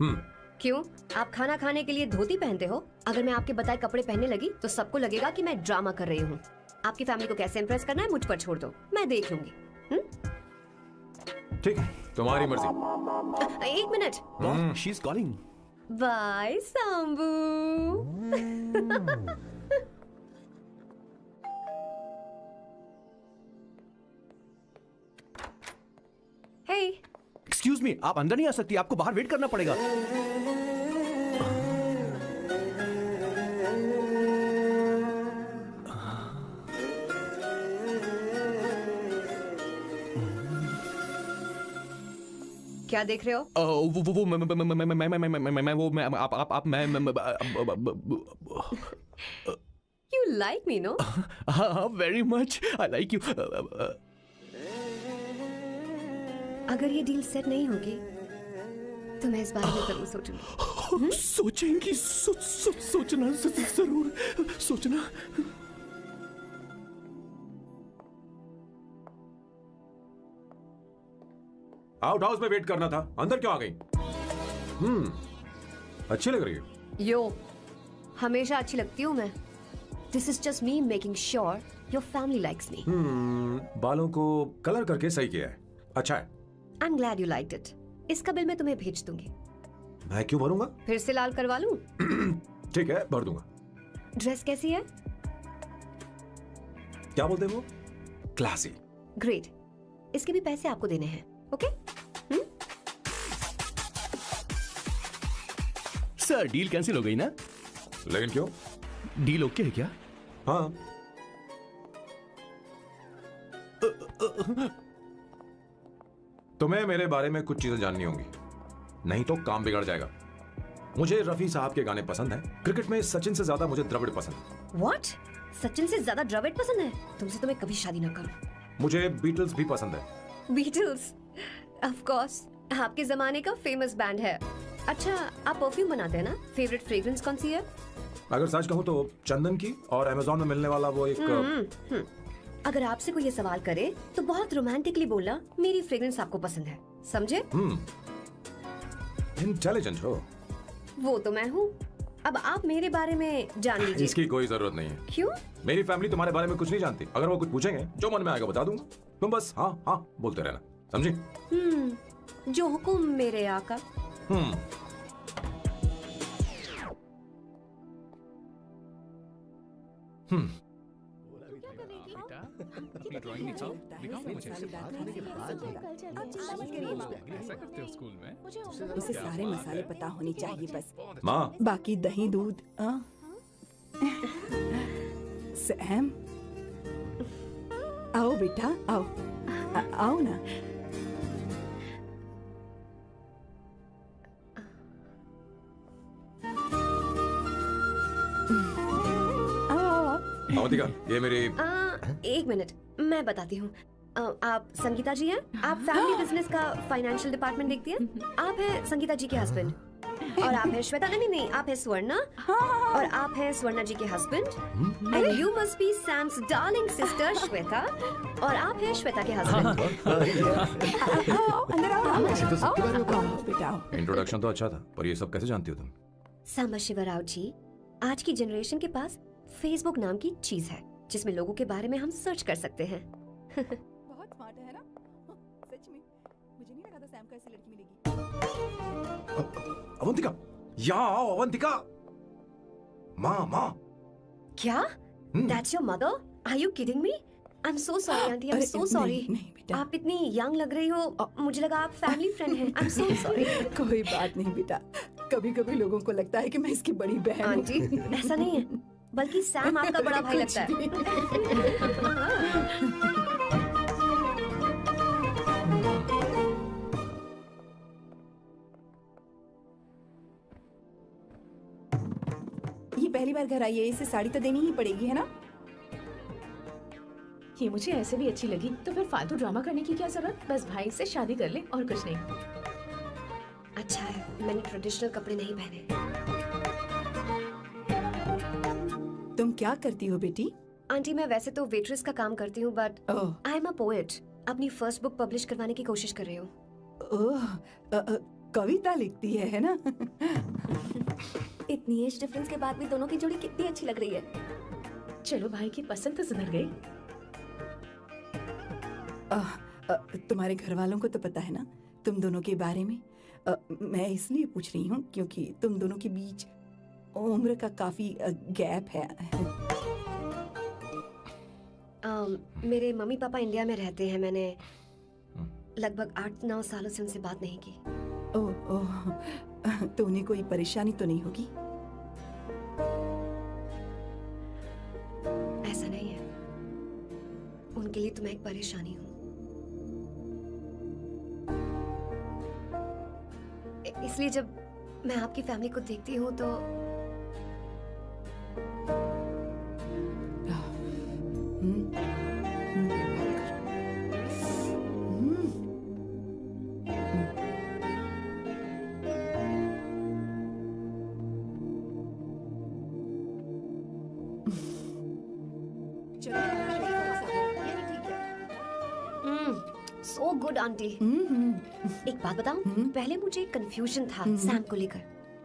क्यों? आप खाना खाने के लिए धोती पहनते हो? अगर मैं आपके बताए कपड़े पहनने लगी तो सबको लगेगा कि मैं ड्रामा कर रही हूँ। आपकी फैमिली को कैसे इंप्रेस करना है मुझ पर छोड़ दो, मैं देख लूंगी। ठीक है, तुम्हारी मर्जी। 1 minute. She is calling. Bye Sambu. Hey, excuse me, आप अंदर नहीं आ सकती, आपको बाहर वेट करना पड़ेगा। क्या देख रहे हो? वो मैं वो मैं आप मैं यू लाइक मी नो? हाँ, very much I like you. अगर ये डील सेट नहीं होगी तो मैं इस बारे में जरूर सोचूंगी। सोचेंगी, सोचना जरूर सोचना। आउट हाउस में वेट करना था, अंदर क्यों आ गई? अच्छी लग रही है। यो, हमेशा अच्छी लगती हूँ मैं। This is just me making sure your family likes me. बालों को कलर करके सही किया है, अच्छा है। I am glad you liked it. इसका बिल मैं तुम्हें भेज दूंगी। मैं क्यों भरूंगा? फिर से लाल करवा लूं? ठीक है, भर दूंगा। ड्रेस कैसी है? क्या बोलते हैं वो? क्लासी। ग्रेट। इसके भी पैसे आपको देने हैं, ओके? सर, डील कैंसिल हो गई ना? लेकिन क्यों? डील ओके है क्या? हाँ। तुम्हें मेरे बारे में कुछ चीजें जाननी होंगी, नहीं तो काम बिगड़ जाएगा। मुझे रफी साहब के गाने पसंद हैं। क्रिकेट में सचिन से ज्यादा मुझे द्रविड़ पसंद है। व्हाट? सचिन से ज्यादा द्रविड़ पसंद है? तुमसे तो मैं कभी शादी ना करूं। मुझे बीटल्स भी पसंद है। बीटल्स, ऑफ कोर्स, आपके जमाने का फेमस बैंड है। अच्छा, आप परफ्यूम बनाते हैं ना? फेवरेट फ्रेग्रेंस कौन सी है? अगर सच कहूँ तो चंदन की, और अमेजोन में मिलने वाला वो एक अगर आपसे कोई ये सवाल करे तो बहुत रोमांटिकली बोलना मेरी फ्रेग्रेंस आपको पसंद है, समझे? इंटेलिजेंट हो। वो तो मैं हूँ। अब आप मेरे बारे में जान लीजिए। इसकी कोई जरूरत नहीं है। क्यों? मेरी फैमिली तुम्हारे बारे में कुछ नहीं जानती। अगर वो कुछ पूछेंगे, जो मन में आएगा बता दूंगा। तुम बस हाँ हाँ बोलते रहना, समझी? जो हुकुम मेरे आका। अपनी ड्राइंग निकालो, दिखाओ मुझे। ऐसा करते हो स्कूल में? उसे सारे मसाले पता होने चाहिए बस। माँ, बाकी दही दूध सैम, आओ बेटा आओ। आओ ना। अवंतिका, ये मेरी एक मिनट, मैं बताती हूँ। आप संगीता जी हैं? आप फैमिली बिजनेस का फाइनेंशियल डिपार्टमेंट देखती हैं? आप हैं संगीता जी के हस्बैंड। और आप हैं श्वेता। नहीं नहीं, आप हैं स्वर्णा। और आप हैं स्वर्णा जी के husband. And you must be Sam's darling sister Shweta. और आप हैं श्वेता के हस्बैंड। आओ अंदर आओ बेटा आओ। इंट्रोडक्शन तो अच्छा था, पर ये सब कैसे जानती हो तुम? सांबा शिवराव जी, आज की जनरेशन के पास फेसबुक नाम की चीज है जिसमें लोगों के बारे में हम सर्च कर सकते हैं। बहुत स्मार्ट है ना? सच में मुझे नहीं लगा था सैम को ऐसी लड़की मिलेगी। अवंतिका, यहाँ आओ अवंतिका। माँ माँ। क्या? That's your mother? Are you kidding me? I'm so sorry, auntie. I'm so sorry. नहीं बेटा, आप इतनी यंग लग रही हो, मुझे लगा आप फैमिली फ्रेंड हैं। I'm so sorry. कोई बात नहीं बेटा। कभी कभी लोगों को लगता है कि मैं इसकी बड़ी बहन हूँ। आंटी, ऐसा नहीं है, बल्कि सैम आपका बड़ा भाई लगता है। ये पहली बार घर आई है, इसे साड़ी तो देनी ही पड़ेगी, है ना? ये मुझे ऐसे भी अच्छी लगी, तो फिर फालतू ड्रामा करने की क्या जरूरत? बस भाई से शादी कर ले और कुछ नहीं। अच्छा है, मैंने ट्रेडिशनल कपड़े नहीं पहने। तुम क्या करती हो बेटी? आंटी, मैं वैसे तो वेट्रेस का काम करती हूँ, but oh I am a poet. अपनी फर्स्ट बुक पब्लिश करवाने की कोशिश कर रही हूँ। ओह, कविता लिखती है ना? इतनी एज डिफरेंस के बाद भी दोनों की जोड़ी कितनी अच्छी लग रही है। चलो, भाई की पसंद तो सुधर गई। तुम्हारे घर वालों को तो पता है ना तुम दोनों के बारे में? मैं इसलिए पूछ रही हूँ क्योंकि तुम दोनों के बीच उम्र का काफी गैप है। मेरे मम्मी पापा इंडिया में रहते हैं। मैंने लगभग 8-9 सालों से उनसे बात नहीं की। ओह ओह, तो उन्हें कोई परेशानी तो नहीं होगी? ऐसा नहीं है, उनके लिए तो मैं एक परेशानी हूँ। इसलिए जब मैं आपकी फैमिली को देखती हूँ तो सो गुड आंटी। एक बात बताऊं, पहले मुझे कंफ्यूजन था सैम को लेकर,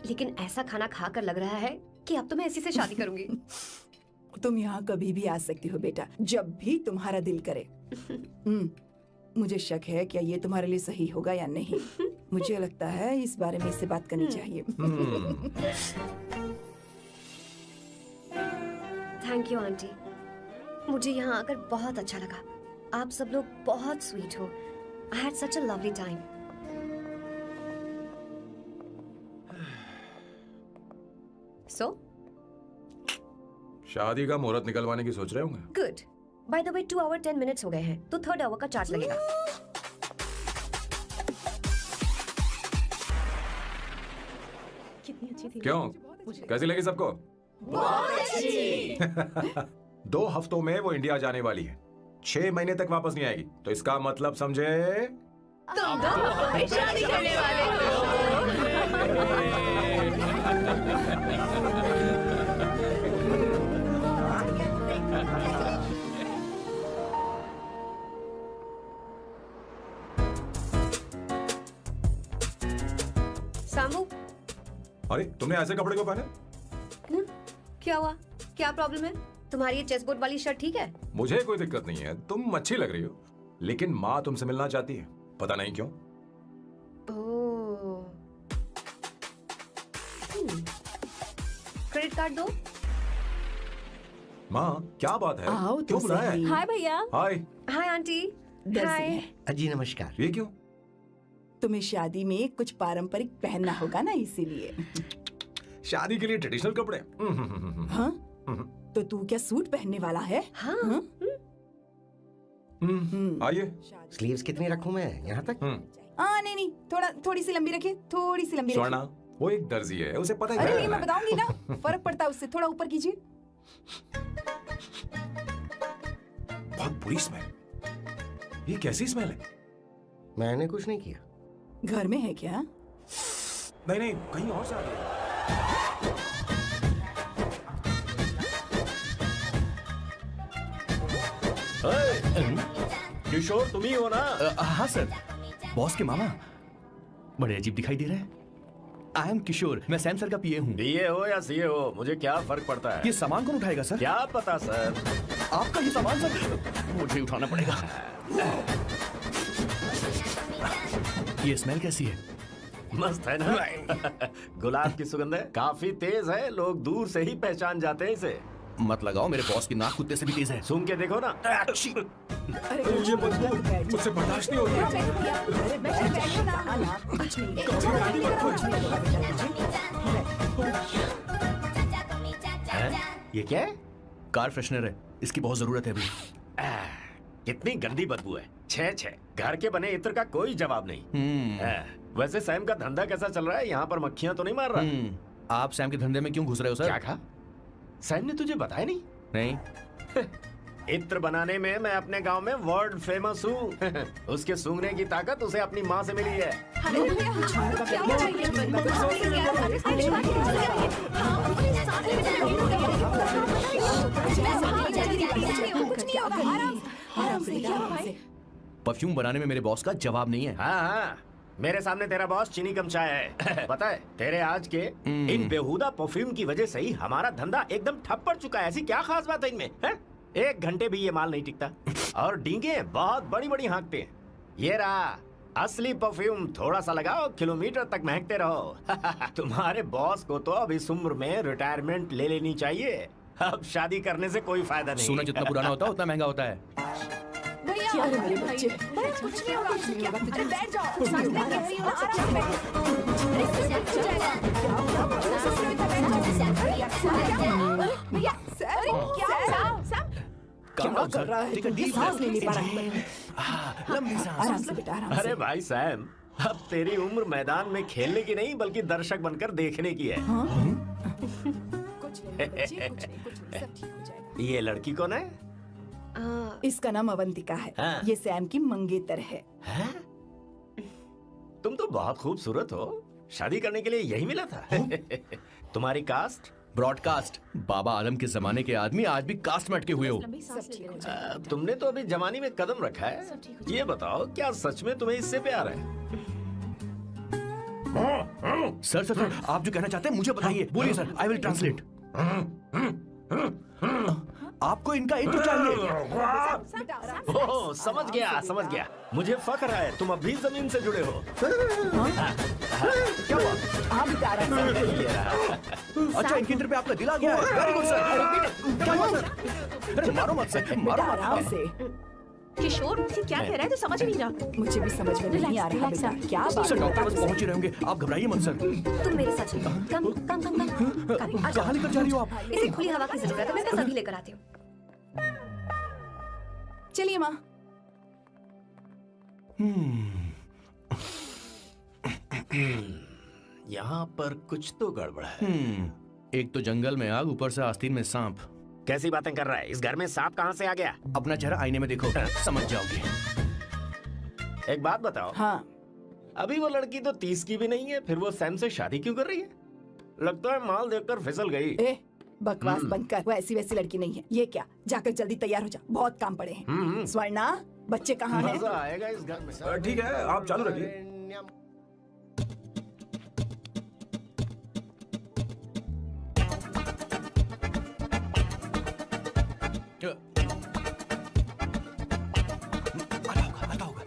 लेकिन ऐसा खाना खाकर लग रहा है कि अब तो मैं इसी से शादी करूंगी। तुम यहाँ कभी भी आ सकती हो बेटा, जब भी तुम्हारा दिल करे। मुझे शक है क्या ये तुम्हारे लिए सही होगा या नहीं। मुझे लगता है इस बारे में इससे बात करनी चाहिए। थैंक यू आंटी, मुझे यहाँ आकर बहुत अच्छा लगा। आप सब लोग बहुत स्वीट हो। I had such a lovely time. So? शादी का मुहूर्त निकलवाने की सोच रहे होंगे? Good. By the way, 2 hour 10 minutes हो गए हैं, तो 3rd hour का चार्ज लगेगा। कितनी अच्छी थी। क्यों? कैसी लगी सबको? बहुत अच्छी। 2 हफ्तों में वो इंडिया जाने वाली है। 6 महीने तक वापस नहीं आएगी, तो इसका मतलब समझे? तुम दोनों शादी करने वाले हो। सामू, अरे तुमने ऐसे कपड़े क्यों पहने? क्या हुआ? क्या प्रॉब्लम है? तुम्हारी ये चेस्ट बोर्ड वाली शर्ट ठीक है? मुझे कोई दिक्कत नहीं है, तुम अच्छी लग रही हो, लेकिन माँ तुमसे मिलना चाहती है, पता नहीं क्यों। क्रेडिट कार्ड दो। माँ क्या बात है? आओ तो क्यों बुलाया है? सही। हाय भैया। हाय। Hi aunty. दर्जी हाय। है। जी नमस्कार। ये क्यों? तुम्हें शादी में कुछ पारंपरिक पहनना होगा ना, इसीलिए। शादी के लिए ट्रेडिशनल कपड़े? हाँ? तो तू क्या सूट पहनने वाला है? हाँ। हाँ? आइए। स्लीव्स कितनी रखूं मैं? यहाँ तक? नहीं नहीं, थोड़ी सी लंबी रखिए, थोड़ी सी लंबी स्वर्णा, रखिए। वो एक दर्जी है, उसे पता ही अरे क्या नहीं, मैं करना है। बताऊंगी ना, फर्क पड़ता है उससे। थोड़ा ऊपर कीजिए। बहुत बुरी स्मेल। ये कैसी स्मेल है? मैंने कुछ नहीं किया। घर में है क्या? नहीं नहीं, कहीं और से आ रही है। किशोर तुम ही हो ना? हाँ सर, बॉस के मामा बड़े अजीब दिखाई दे रहे हैं। आई एम किशोर, मैं सैम सर का पीए हूँ। बीए हो या सीए हो, मुझे क्या फर्क पड़ता है? ये सामान कौन उठाएगा सर? क्या पता सर। आपका ये सामान सर मुझे उठाना पड़ेगा। ये स्मेल कैसी है? मस्त है ना? गुलाब की सुगंध है, काफी तेज है, लोग दूर से ही पहचान जाते हैं इसे। मत लगाओ, मेरे बॉस की नाक कुत्ते से भी तेज है। सूंघ के देखो ना। अरे ये बदबू मुझसे बर्दाश्त नहीं होती। अरे बैठो ना, हाँ ना, कुछ नहीं। ये क्या है? कार फ्रेशनर है, इसकी बहुत जरूरत है अभी। कितनी गंदी बदबू है। छे छे, घर के बने इत्र का कोई जवाब नहीं। वैसे सैम का धंधा कैसा चल रहा है? यहाँ पर मक्खियाँ तो नहीं मार रहा? आप सैम के धंधे में क्यों घुस रहे हो सर? क्या कहा? सैम ने तुझे बताया नहीं? नहीं। इत्र बनाने में मैं अपने गांव में वर्ल्ड फेमस हूँ। उसके सूंघने की ताकत उसे अपनी माँ से मिली है। परफ्यूम बनाने में मेरे बॉस का जवाब नहीं है। हाँ हाँ, मेरे सामने तेरा बॉस चीनी कम चाय है। पता है, तेरे आज के इन बेहुदा परफ्यूम की वजह से ही हमारा धंधा एकदम ठप पड़ चुका है। ऐसी क्या खास बात है इनमें? है? 1 घंटे भी ये माल नहीं टिकता और डींगे बहुत बड़ी बड़ी हाँकते हैं। ये रहा असली परफ्यूम, थोड़ा सा लगाओ, किलोमीटर तक महकते रहो। तुम्हारे बॉस को तो अब इस उम्र में रिटायरमेंट ले लेनी चाहिए। अब शादी करने से कोई फायदा नहीं। सोना जितना पुराना होता है उतना महंगा होता है। क्या है मेरे बच्चे? कुछ नहीं होगा, कुछ नहीं होगा। अरे बैठ जाओ। सांस ले रही हो, आराम से बैठो। भैया, क्या कर रहा है? तू सांस ले नहीं पा रहा है। लंबी सांस। आराम से बेटा, आराम से। अरे भाई सैम, अब तेरी उम्र मैदान में खेलने की नहीं बल्कि दर्शक बनकर देखने की है। कुछ नहीं बच्चे, कुछ नहीं, सब ठीक हो जाएगा। ये लड़की कौन है? इसका नाम अवंतिका है। हाँ। ये सैम की मंगेतर है। हैं? तुम तो बहुत खूबसूरत हो, शादी करने के लिए यही मिला था। तुम्हारी कास्ट? ब्रॉडकास्ट। बाबा आदम के जमाने के आदमी आज भी कास्ट में अटके हुए हो। सब ठीक हो जाएगा। तुमने तो अभी जवानी में कदम रखा है। ये बताओ, क्या सच में तुम्हें इससे प्यार है? सर सर सर, आप जो कहना चाहते हैं मुझे बताइए। बोलिए सर, आई विल ट्रांसलेट। आपको इनका इंट्रो चाहिए। ओह, समझ गया समझ गया। मुझे फख्र है तुम अभी जमीन से जुड़े हो। क्या हुआ? हाँ बेटा, आराम से। ये रहा। अच्छा, इनके इंटर पे आपका दिल आ गया है। Very good sir. क्या हुआ सर? अरे मारो मत सर, मारो बेटा, मत। आराम से। किशोर, ये क्या कह रहा है? तो समझ ही नहीं रहा। मुझे भी समझ में नहीं आ रहा बेटा, क्या बात सर है? डॉक्टर बस पहुंच ही रहे होंगे, आप घबराइए मत सर। तुम मेरे साथ चलो। कम कम कम कम। कहाँ लेकर जा रही हो आप? इसे खुली हवा की जरूरत है, मैं इसका सभी लेकर आती हूँ। चलिए माँ। यहाँ पर कुछ तो गड़बड़ है। एक तो जंगल में आग, ऊपर से आस्तीन में सांप। कैसी बातें कर रहा है? इस घर में सांप कहाँ से आ गया? अपना चेहरा आईने में देखो, समझ जाओगे। एक बात बताओ, हाँ अभी वो लड़की तो 30 की भी नहीं है, फिर वो सैम से शादी क्यों कर रही है? लगता है माल देखकर फिसल गई। ए बकवास बंद कर, वो ऐसी वैसी लड़की नहीं है। ये क्या, जाकर जल्दी तैयार हो जा, बहुत काम पड़े हैं। स्वर्णा, बच्चे कहाँ हैं? मजा आएगा इस घर में। ठीक है, आप चालू रखिए। आता होगा।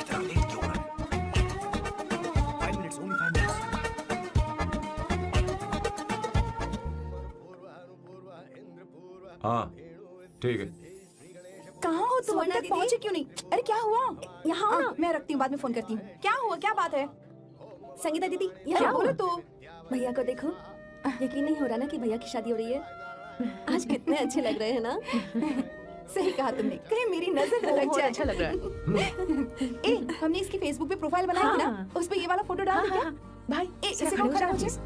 इतना लेट क्यों हो रहा है? 5 minutes, only 5 minutes. हाँ ठीक है। कहाँ हो तुम? अभी तक दीदी। पहुँचे क्यों नहीं? अरे क्या हुआ? यहाँ आओ ना। मैं रखती हूँ, बाद में फोन करती हूँ। क्या हुआ, क्या बात है? संगीता दीदी क्या यहाँ बोलो आओ। तो? भैया को देखो, यकीन नहीं हो रहा ना कि भैया की शादी हो रही है। आज कितने अच्छे लग रहे हैं ना। सही कहा तुमने, कहीं मेरी नजर न लग बहुत जाए। अच्छा लग रहा है। ए, हमने इसकी फेसबुक पे प्रोफाइल बनाई है ना, हाँ। उस पे ये वाला फोटो डाल क्या? भाई ए, जरा इसे खड़े हो खड़ा जाओ हो जी। जाओ।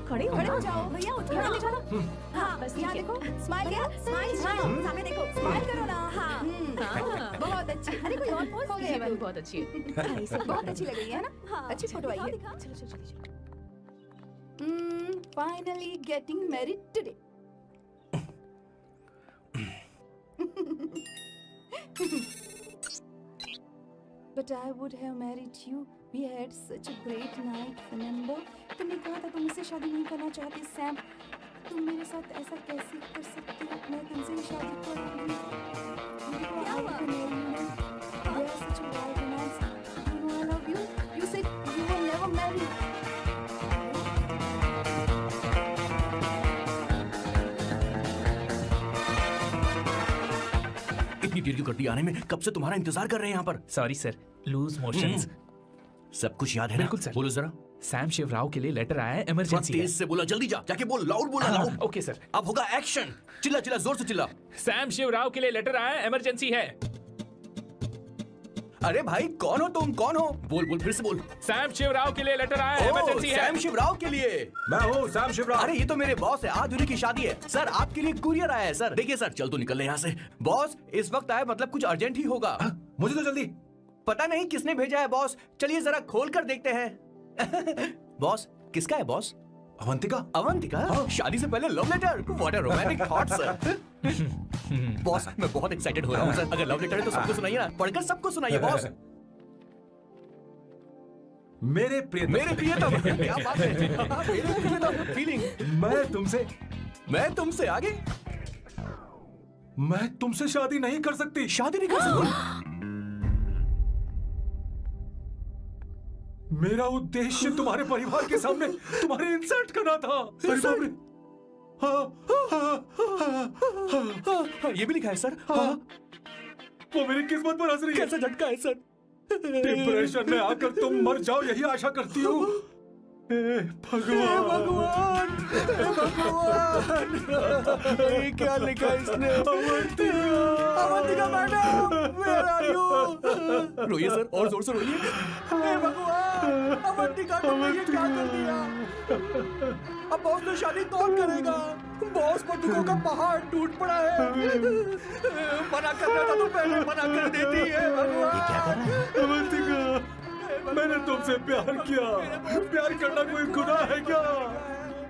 खड़े हो खड़े हो जाओ। जाओ भैया, उठो यहाँ देखो देखो ना। हाँ बस यहाँ ठीक है। देखो, स्माइल भैया, स्माइल स्माइल, सामने देखो। स्माइल करो ना। हाँ। हाँ। बहुत अच्छी। अरे कोई और पोज हो दे। गई वाली बहुत अच्छी है। बहुत अच्छी लग रही है ना? हाँ। अच्छी फोटो आई है। दिखा। चलो चलो चलो। Finally getting married today. But I would have married you. We had such a great night. Remember? तुमने कहा था तुम मुझसे शादी नहीं करना चाहती सैम। तुम मेरे साथ ऐसा कैसे कर सकती हो? मैं तुमसे ही शादी करूंगी। क्या हुआ? We are such a wild romance. You know I love you. You said you will never marry. इतनी देर क्यों कर दी आने में? कब से तुम्हारा इंतजार कर रहे हैं यहाँ पर। Sorry sir, loose motions. सब कुछ याद है ना? बिल्कुल सर। बोलो जरा। सैम शिवराव के लिए लेटर आया है, थोड़ा इमरजेंसी तेज से बोला, जल्दी जा, जाके बोल, लाउड बोला, लाउड। Okay sir. अब होगा एक्शन। चिल्ला चिल्ला, जोर से चिल्ला। सैम शिवराव के लिए लेटर आया है, इमरजेंसी है। अरे भाई कौन हो तुम, कौन हो? बोल बोल, फिर से बोल। सैम शिवराव के लिए लेटर आया है, ओह, इमरजेंसी है। सैम शिवराव के लिए। मैं हूँ सैम शिवराव। अरे ये तो मेरे बॉस है, आज उन्हीं की शादी है। सर आपके लिए कुरियर आया है सर। देखिए सर, चल तो निकल ले यहाँ से। बॉस इस वक्त आए, मतलब कुछ अर्जेंट ही होगा। मुझे तो जल्दी। पता नहीं किसने भेजा है बॉस, चलिए जरा खोल कर देखते हैं। बॉस किसका है बॉस? अवंतिका। अवंतिका? शादी से पहले love letter? What a romantic thought sir. Boss मैं बहुत एक्साइटेड हो रहा हूँ सर। अगर लव लेटर है तो सबको सुनाइए ना, पढ़कर सबको सुनाइए बॉस। मेरे प्रियतम। मेरे प्रियतम, क्या बात है। मेरे प्रियतम, फीलिंग। मैं तुमसे आगे। मैं तुमसे शादी नहीं कर सकती। शादी नहीं कर सकती? मेरा उद्देश्य तुम्हारे परिवार के सामने तुम्हारे इंसल्ट करना था। अरे बाप रे। हाँ, ये भी लिखा है सर। हाँ। वो मेरी किस्मत पर हंस रही है। कैसा झटका है सर। डिप्रेशन में आकर तुम मर जाओ, यही आशा करती हूँ। भगवान, ये क्या लिखा है इसने? Avantika madam, where are you? रोइए सर, और जोर से रोइए। हे भगवान, अवंतिका तुमने ये क्या कर दिया? अब बॉस से शादी कौन करेगा? बॉस पर दुखों का पहाड़ टूट पड़ा है। मना करना था तो पहले मना कर देती है। भगवान, अवंतिका, मैंने तुमसे प्यार किया। प्यार करना कोई गुनाह है क्या?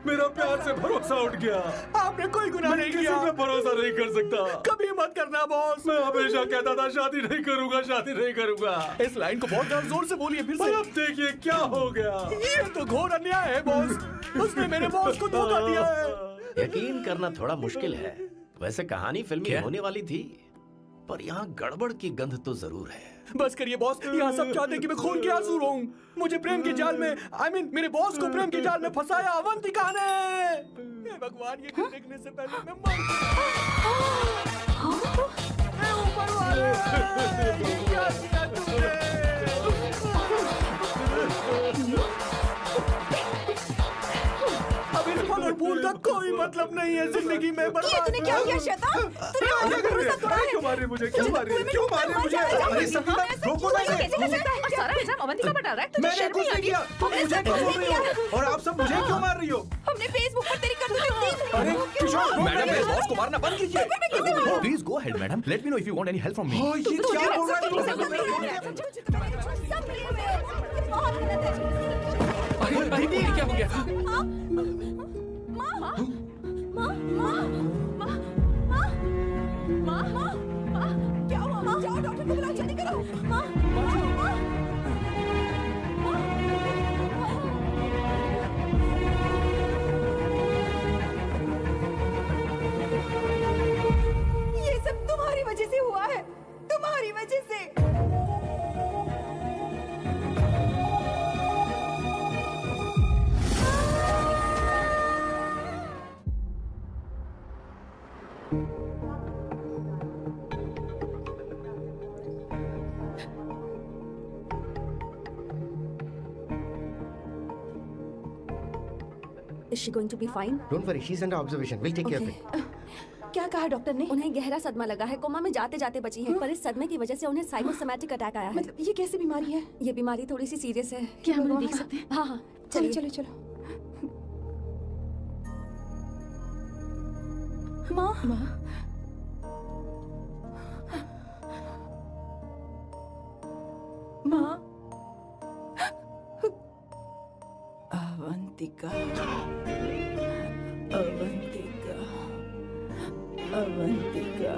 मेरा प्यार से भरोसा उठ गया। आपने कोई गुनाह नहीं किसी किया। पे भरोसा नहीं कर सकता। कभी मत करना बॉस। मैं हमेशा कहता था शादी नहीं करूंगा, शादी नहीं करूंगा। इस लाइन को बहुत ज्यादा जोर से बोलिए फिर पर से। अब देखिए क्या हो गया। ये तो घोर अन्याय है बॉस। उसने मेरे बॉस को धोखा दिया है। यकीन करना थोड़ा मुश्किल है। वैसे कहानी फिल्मी क्या? होने वाली थी, पर यहाँ गड़बड़ की गंध तो जरूर है। बस करिए बॉस, यहाँ सब चाहते हैं कि मैं खून के आंसू रोऊं। मुझे प्रेम के जाल में, मेरे बॉस को प्रेम के जाल में फंसाया अवंतिका ने। हे भगवान, ये देखने से पहले मैं मर हे ऊपर वाले, ये क्या किया तुमने? अब इस खून और फूल का कोई मतलब नहीं है जिंदगी में। ये तूने क्या किया शैतान? तूने हमारा भरोसा तोड़ा है। क्यों मार रही मुझे? क्यों मार रही? क्यों मार रही मुझे? अरे सकीना, रोको मुझे। और सारा इल्जाम अवंतिका पर डाल रहा है। तुझे मैंने शर्म कुछ नहीं नहीं आती? किया। तुम मुझे क्यों बोल रही हो? और आप सब मुझे क्यों मार रही हो? हमने फेसबुक पर तेरी करतूतें देख ली। अरे किशोर, मैडम, मेरे बॉस को मारना बंद कीजिए। Please go ahead madam, let me know if you want any help from me. ये क्या बोल रहा है तू? सब मिले हुए हैं। ये बहुत गलत है। अरे दीदी, क्या हो गया? माँ माँ माँ माँ माँ माँ माँ माँ क्या हुआ? माँ जाओ डॉक्टर को बुलाओ, जल्दी करो। माँ माँ ये सब तुम्हारी वजह से हुआ है, तुम्हारी वजह से। Is she going to be fine? Don't worry, she's under observation. We'll take care of it. क्या कहा डॉक्टर ने? उन्हें गहरा सदमा लगा है, कोमा में जाते जाते बची है, पर इस सदमे की वजह से उन्हें साइकोसोमैटिक अटैक आया है। मतलब ये कैसी बीमारी है? ये बीमारी थोड़ी सी सीरियस है। क्या हम उन्हें देख सकते हैं? हाँ हाँ चलो चलिए। चलो चलो। माँ माँ, माँ अवंतिका अवंतिका अवंतिका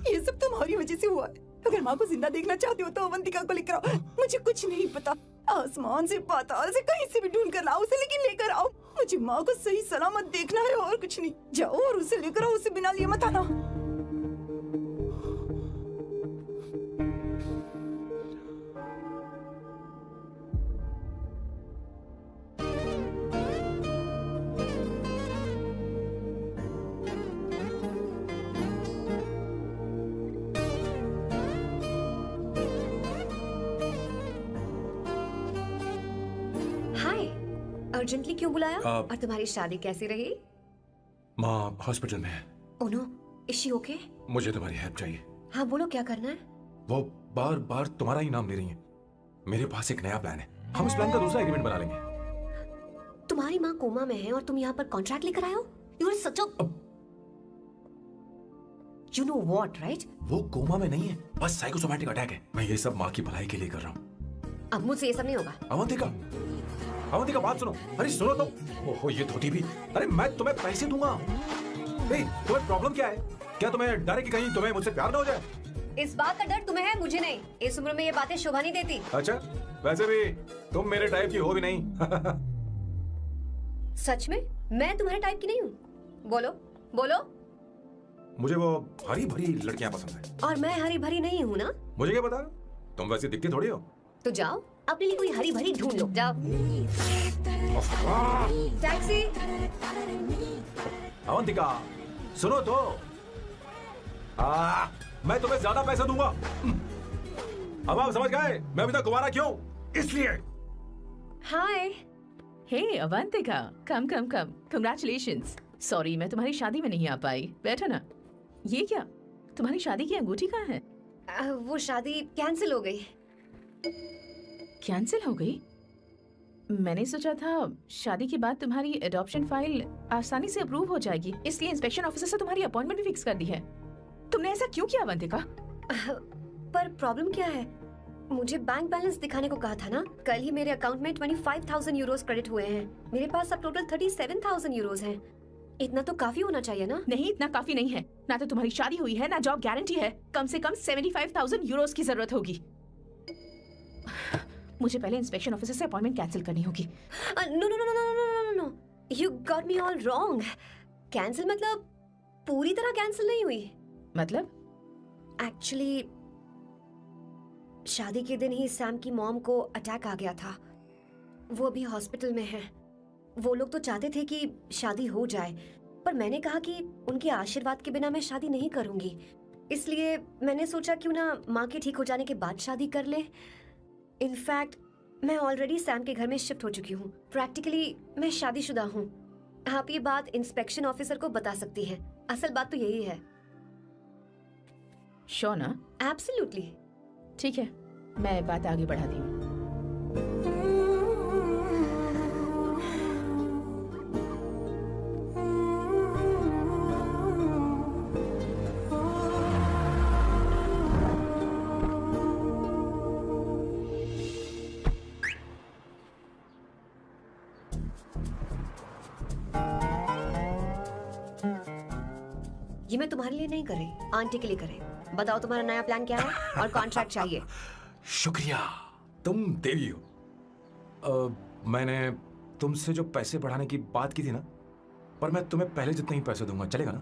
ये सब तुम्हारी वजह से हुआ है। अगर माँ को जिंदा देखना चाहते हो तो अवंतिका को लेकर आओ। मुझे कुछ नहीं पता, आसमान से पाताल से कहीं से भी ढूंढ कर लाओ उसे, लेकिन लेकर आओ। मुझे माँ को सही सलामत देखना है और कुछ नहीं। जाओ और उसे लेकर आओ, उसे बिना लिए मत आना। हाय, अर्जेंटली क्यों बुलाया? आप- और तुम्हारी शादी कैसी रही? माँ हॉस्पिटल में है। Oh no, is she okay? मुझे तुम्हारी हेल्प चाहिए। हाँ बोलो, क्या करना है? वो बार बार तुम्हारा ही नाम ले रही है। मेरे पास एक नया प्लान है, हम इस प्लान का दूसरा एग्रीमेंट बना लेंगे। तुम्हारी माँ कोमा में है और तुम यहाँ पर कॉन्ट्रैक्ट लेकर आए हो? You are such a you know what, right? वो कोमा में नहीं है, बस साइकोसोमैटिक अटैक है। मैं ये सब माँ की भलाई के लिए कर रहा हूँ। अब मुझसे ये सब नहीं होगा। अवंतिका, अवंतिका बात सुनो। अरे सुनो तो। ओहो ये धोती भी। अरे मैं तुम्हें पैसे दूंगा। तुम्हें प्रॉब्लम क्या है? क्या तुम्हें डर है कि कहीं तुम्हें मुझसे प्यार ना हो जाए? इस बात का डर तुम्हें है, मुझे नहीं। इस उम्र में ये बातें शोभा नहीं देती। अच्छा, वैसे भी तुम मेरे टाइप की हो भी नहीं। सच में मैं तुम्हारे टाइप की नहीं हूँ। बोलो बोलो। मुझे वो हरी भरी लड़कियां पसंद है। और मैं हरी भरी नहीं हूँ ना? मुझे क्या पता, तुम वैसे दिखती थोड़ी हो। तो जाओ अपने लिए कोई हरी भरी ढूंढ लो, जाओ। टैक्सी। अवंतिका सुनो तो। मैं तुम्हें ज्यादा पैसा दूंगा। अब आप समझ गए मैं अभी तक कुंवारा क्यों? इसलिए। हाय। हे अवंतिका, कम कम कम, कंग्रेचुलेशंस। सॉरी मैं तुम्हारी शादी में नहीं आ पाई। बैठो ना। ये क्या, तुम्हारी शादी की अंगूठी कहाँ है? वो शादी कैंसिल हो गई। कैंसिल हो गई? मैंने सोचा था शादी के बाद तुम्हारी एडॉप्शन फाइल आसानी से अप्रूव हो जाएगी, इसलिए इंस्पेक्शन ऑफिसर से तुम्हारी अपॉइंटमेंट भी फिक्स कर दी है। तुमने ऐसा क्यों किया अवंतिका? पर प्रॉब्लम क्या है? मुझे बैंक बैलेंस दिखाने को कहा था ना। कल ही मेरे अकाउंट में 25,000 यूरोस क्रेडिट हुए हैं। मेरे पास अब टोटल 37,000 यूरोस हैं। इतना तो काफी होना चाहिए ना? नहीं, इतना काफी नहीं है। ना तो तुम्हारी शादी हुई है, ना जॉब गारंटी है। कम से कम 75,000 यूरोस की जरूरत होगी। मुझे पहले इंस्पेक्शन ऑफिसर से अपॉइंटमेंट कैंसिल करनी होगी। No no no no no no no no, you got me all wrong. Cancel मतलब पूरी तरह कैंसिल नहीं हुई। मतलब? एक्चुअली शादी के दिन ही सैम की मॉम को अटैक आ गया था। वो अभी हॉस्पिटल में है। वो लोग तो चाहते थे कि शादी हो जाए, पर मैंने कहा कि उनके आशीर्वाद के बिना मैं शादी नहीं करूंगी। इसलिए मैंने सोचा क्यों ना माँ के ठीक हो जाने के बाद शादी कर ले। इनफैक्ट मैं ऑलरेडी सैम के घर में शिफ्ट हो चुकी हूँ। प्रैक्टिकली मैं शादीशुदा हूँ। आप ये बात इंस्पेक्शन ऑफिसर को बता सकती हैं। असल बात तो यही है। श्योर ना? एब्सोल्युटली। ठीक है, मैं बात आगे बढ़ाती हूँ। ये मैं तुम्हारे लिए नहीं कर रही, आंटी के लिए कर रही। बताओ तुम्हारा नया प्लान क्या है और कॉन्ट्रैक्ट चाहिए। शुक्रिया, तुम देवी हो। मैंने तुमसे जो पैसे बढ़ाने की बात की थी ना, पर मैं तुम्हें पहले जितने ही पैसे दूंगा, चलेगा ना?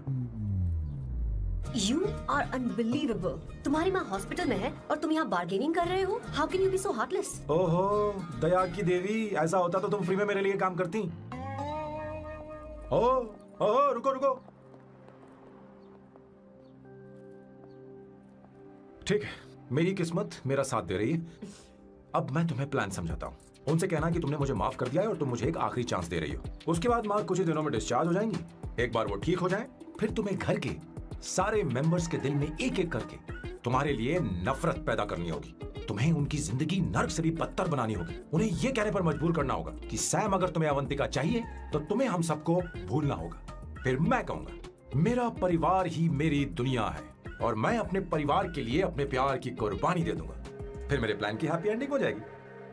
You are unbelievable। तुम्हारी माँ हॉस्पिटल में है और तुम यहाँ बार्गेनिंग कर रहे हो। How can you be so heartless? ओहो दया की देवी, ऐसा होता तो तुम फ्री में मेरे लिए काम करती। ओहो रुको रुको। ठीक है, मेरी किस्मत मेरा साथ दे रही है। अब मैं तुम्हें प्लान समझाता हूँ। उनसे कहना कि तुमने मुझे माफ कर दिया है और तुम मुझे एक आखिरी चांस दे रही हो। उसके बाद माँ कुछ ही दिनों में डिस्चार्ज हो जाएंगी। एक बार वो ठीक हो जाए, फिर तुम्हें घर के सारे मेंबर्स के दिल में एक एक करके तुम्हारे लिए नफरत पैदा करनी होगी। तुम्हें उनकी जिंदगी नर्क से भी बदतर बनानी होगी। उन्हें यह कहने पर मजबूर करना होगा कि सैम अगर तुम्हें अवंतिका चाहिए तो तुम्हें हम सबको भूलना होगा। फिर मैं कहूंगा मेरा परिवार ही मेरी दुनिया है और मैं अपने परिवार के लिए अपने प्यार की कुर्बानी दे दूंगा। फिर मेरे प्लान की हैप्पी एंडिंग हो जाएगी।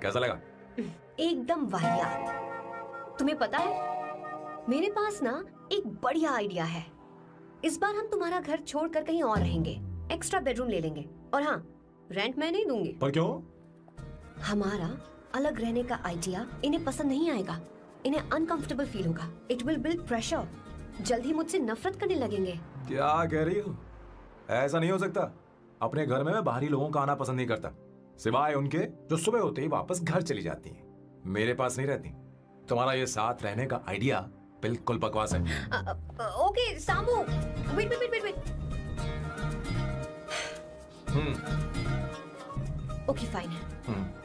कैसा लगा? एकदम वाहियात। तुम्हें पता है मेरे पास ना एक बढ़िया आइडिया है। इस बार हम तुम्हारा घर छोड़कर कहीं और रहेंगे, एक्स्ट्रा बेडरूम ले लेंगे। और हाँ, रेंट मैं नहीं दूंगी। पर क्यों? हमारा अलग रहने का आइडिया इन्हें पसंद नहीं आएगा। इन्हें अनकंफर्टेबल फील होगा। It will build pressure. जल्द ही मुझसे नफरत करने लगेंगे। क्या कह रही हो? ऐसा नहीं हो सकता। अपने घर में मैं बाहरी लोगों का आना पसंद नहीं करता, सिवाय उनके जो सुबह होते ही वापस घर चली जाती हैं। मेरे पास नहीं रहती। तुम्हारा ये साथ रहने का आइडिया बिल्कुल बकवास है। Okay Samu, wait wait wait wait. Okay fine.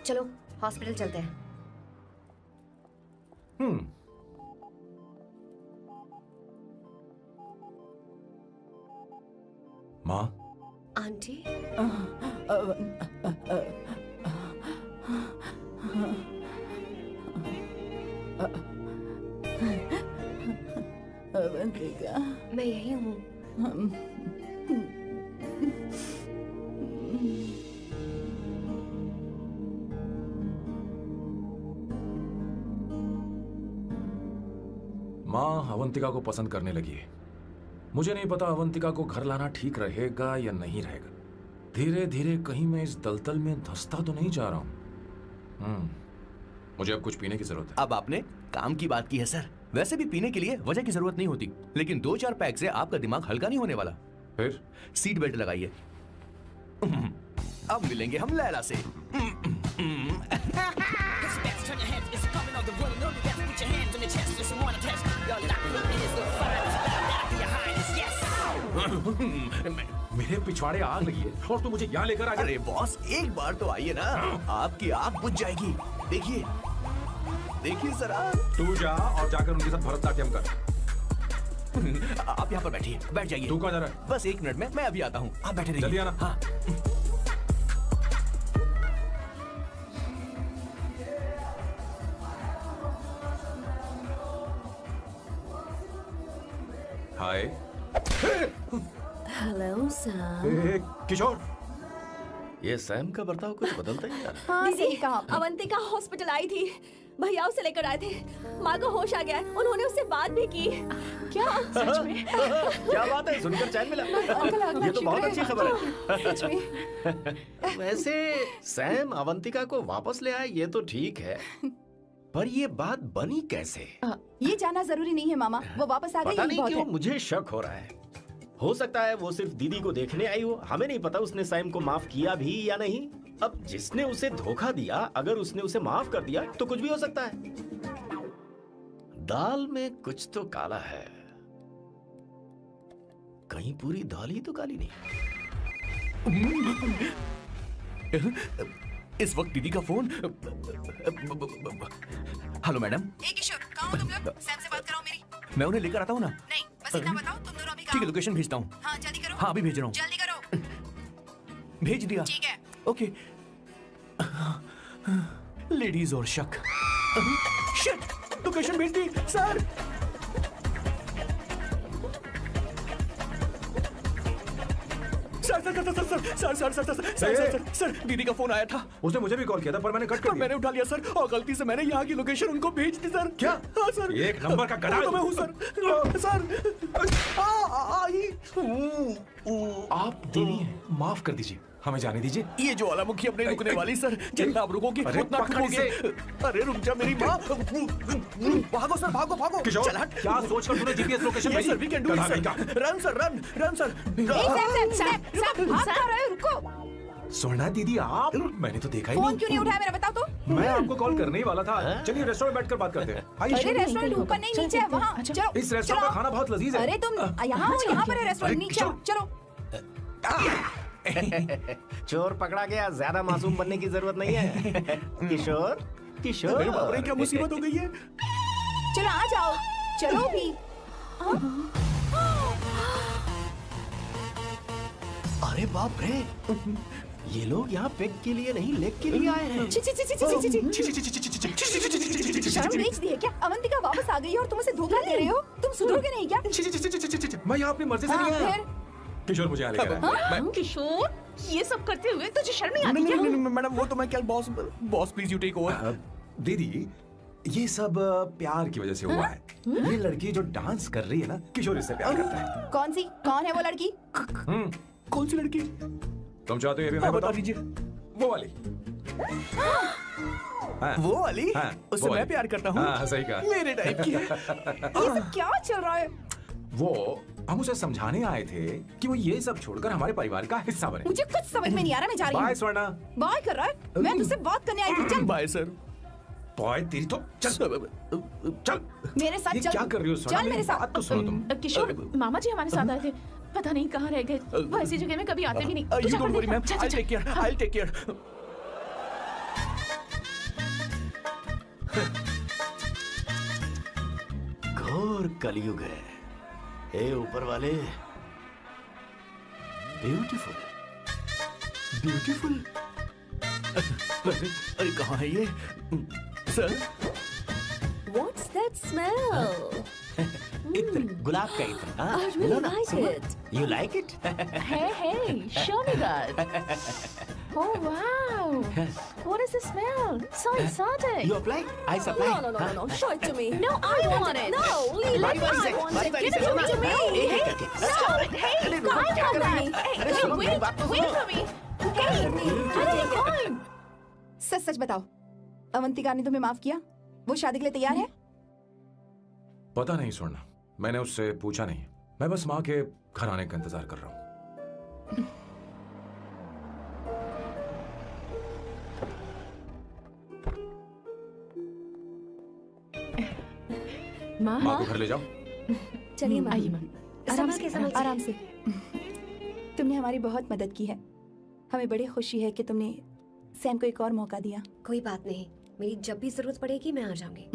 चलो हॉस्पिटल चलते हैं। माँ, आंटी, अवंतिका, मैं यही हूँ। माँ अवंतिका को पसंद करने लगी है। मुझे नहीं पता अवंतिका को घर लाना ठीक रहेगा या नहीं रहेगा। धीरे धीरे कहीं मैं इस दलदल में धंसता तो नहीं जा रहा हूँ। मुझे अब कुछ पीने की जरूरत है। अब आपने काम की बात की है सर। वैसे भी पीने के लिए वजह की जरूरत नहीं होती, लेकिन 2-4 पैक से आपका दिमाग हल्का नहीं होने वाला। फिर सीट बेल्ट लगाइए। अब मिलेंगे हम लैला से। Turn your head, it's coming on the road. Know that. Put your hands on your chest, listen, wanna test. Your lock is the finest. That'll be your highness, yes. मेरे पिछवाड़े आग लगी है और तू मुझे यहाँ लेकर आ गया। अरे बॉस, एक बार तो आइए ना, आपकी आग बुझ जाएगी। देखिए देखिए जरा। तू जा और जाकर उनके साथ भरतनाट्यम कर। आप यहाँ पर बैठिए, बैठ जाइए। तू कहाँ जा रहा है? बस 1 मिनट में मैं अभी आता हूँ, आप बैठे रहिए। जल्दी आना। हाँ। हाय। Hello Sam. किशोर, ये सैम का बर्ताव कुछ बदलता ही यार। हाँ सही कहा। अवंतिका हॉस्पिटल आई थी, भैया उसे लेकर आए थे। माँ को होश आ गया है, उन्होंने उससे बात भी की। क्या सच में? क्या बात है, सुनकर चैन मिला। ये तो बहुत अच्छी खबर है। सच में। वैसे सैम अवंतिका को वापस ले आए ये तो ठीक है, पर ये बात बनी कैसे? ये जानना जरूरी नहीं है मामा, वो वापस आ गई पता यही नहीं बहुत क्यों है। मुझे शक हो रहा है। हो सकता है वो सिर्फ दीदी को देखने आई हो। हमें नहीं पता उसने सैम को माफ किया भी या नहीं। अब जिसने उसे धोखा दिया अगर उसने उसे माफ कर दिया तो कुछ भी हो सकता है। दाल में कुछ तो काला है, कहीं पूरी दाल ही तो काली नहीं। इस वक्त दीदी का फोन। Hello madam. किशोर, कहाँ हो तुम लोग? सैम से बात कराओ मेरी। मैं उन्हें लेकर आता हूँ ना। नहीं, बस इतना बताओ तुम दोनों अभी ठीक है, लोकेशन भेजता हूँ। हाँ, जल्दी करो। हाँ, अभी भेज रहा हूँ। जल्दी करो। भेज दिया। ठीक है। ओके। लेडीज और शक। शिट, लोकेशन भेज दी सर। सर, दीदी का फोन आया था। उसने मुझे भी कॉल किया था पर मैंने कट कर दिया। मैंने उठा लिया सर, और गलती से मैंने यहाँ की लोकेशन उनको भेज दी सर। क्या? हाँ सर। एक नंबर का गधा। तो मैं हूँ सर। आप दीदी हैं, माफ कर दीजिए, हमें जाने दीजिए। ये जो ज्वालामुखी अपने रुकने वाली सर, जितना आप रुकोगे अरे उतना पकड़ ठुकोगे। अरे रुक जा मेरी माँ। भागो सर, भागो भागो। किशोर, चल हट। क्या सोचकर तूने जीपीएस लोकेशन Yes, भेजी? sir, we can do it, गधा sir. कहीं का। Run, sir, run, run, sir. Sam, भाग कहाँ रहे हो? रुको। स्वर्णा दीदी आप, मैंने तो देखा ही फोन नहीं। क्यों नहीं उठाया मेरा, बताओ तो। मैं आपको कॉल करने ही वाला था। चलिए रेस्टोरेंट बैठकर बात करते हैं। आइए। अरे रेस्टोरेंट ऊपर नहीं, नीचे है, वहाँ। चलो। इस रेस्टोरेंट का खाना बहुत लजीज है। अरे तुम यहाँ हो, यहाँ पर है रेस्टोरेंट, अरे नीचे आओ, चलो। चोर पकड़ा गया, ज्यादा मासूम बनने की जरूरत नहीं है। किशोर, किशोर। अरे बाप रे, क्या मुसीबत हो गई है। चलो आ जाओ, चलो भी। अरे बाप रे, ये लोग यहाँ पेग के लिए नहीं लेग के लिए आए हैं। ची ची ची ची ची ची। शर्म बेच दी है क्या? अवंतिका वापस आ गई है और तुम उसे धोखा दे रहे हो? तुम सुधरोगे नहीं क्या? मैं यहाँ अपनी मर्जी से नहीं आया। किशोर मुझे यहाँ लेकर आया। किशोर, ये सब करते हुए तुझे शर्म नहीं आती नहीं, क्या? नहीं, मैडम, वो तो मैं क्या boss please you take over. दीदी, ये सब प्यार की वजह से हुआ है। ये लड़की जो डांस कर रही है ना, किशोर इससे प्यार करता है। कौन सी? कौन है वो लड़की? कौन सी लड़की? तुम चाहते हो ये भी मैं हाँ, बता बताऊं? दीजिए। वो वाली। हाँ, वो वाली? हाँ, उससे वो मैं वाली। प्यार करता हूँ। हाँ, सही कहा। मेरे टाइप की है। ये सब क्या चल रहा है? वो हम उसे समझाने आए थे कि वो ये सब छोड़कर हमारे परिवार का हिस्सा बने। मुझे कुछ समझ में नहीं आ रहा, मैं जा रही हूँ। बाय स्वर्णा। बाय कर रहा है? मैं तुझसे बात करने आई थी, चल। Bye sir. बॉय तेरी तो चल मेरे साथ ये चल। क्या कर रही हो स्वर्णा? चल मेरे साथ। बात तो सुनो तुम। किशोर, मामा जी हमारे साथ आए थे, पता नहीं कहाँ रह गए। वो ऐसी जगह में कभी आते भी नहीं। तू यू जा डोंट कर वरी देख। मैम, चल, आई चल, टेक केयर, हाँ। I take care. घोर कलयुग है। हे ऊपर वाले, ब्यूटीफुल, ब्यूटीफुल। अरे कहाँ है ये सर? What's that smell? इत्र, गुलाब का इत्र। हाँ, I really लो ना, like सुनो। it. You like it? Hey, show me that. Oh wow, what is the smell? So exotic. You apply? I supply. No. Show it to me. No, I want it. No, leave बारी it. बारी से, I want बारी it. बारी Give से, it to me. एक एक करके। No, hey, अरे रुको, I क्या want कर that. रही है? Hey, अरे सुनो, मेरी बात तो wait सुनो। for me. Hey, I need coin. सच सच बताओ, अवंतिका ने तुम्हें माफ किया? वो शादी के लिए तैयार है? पता नहीं स्वर्णा, मैंने उससे पूछा नहीं। मैं बस माँ के घर आने का इंतजार कर रहा हूँ। माँ, माँ को घर ले जाओ। चलिए माँ। आइए माँ। आराम संभल के, से, संभल के। आराम से। तुमने हमारी बहुत मदद की है। हमें बड़ी खुशी है कि तुमने सैम को एक और मौका दिया। कोई बात नहीं, मेरी जब भी जरूरत पड़ेगी मैं आ जाऊंगी।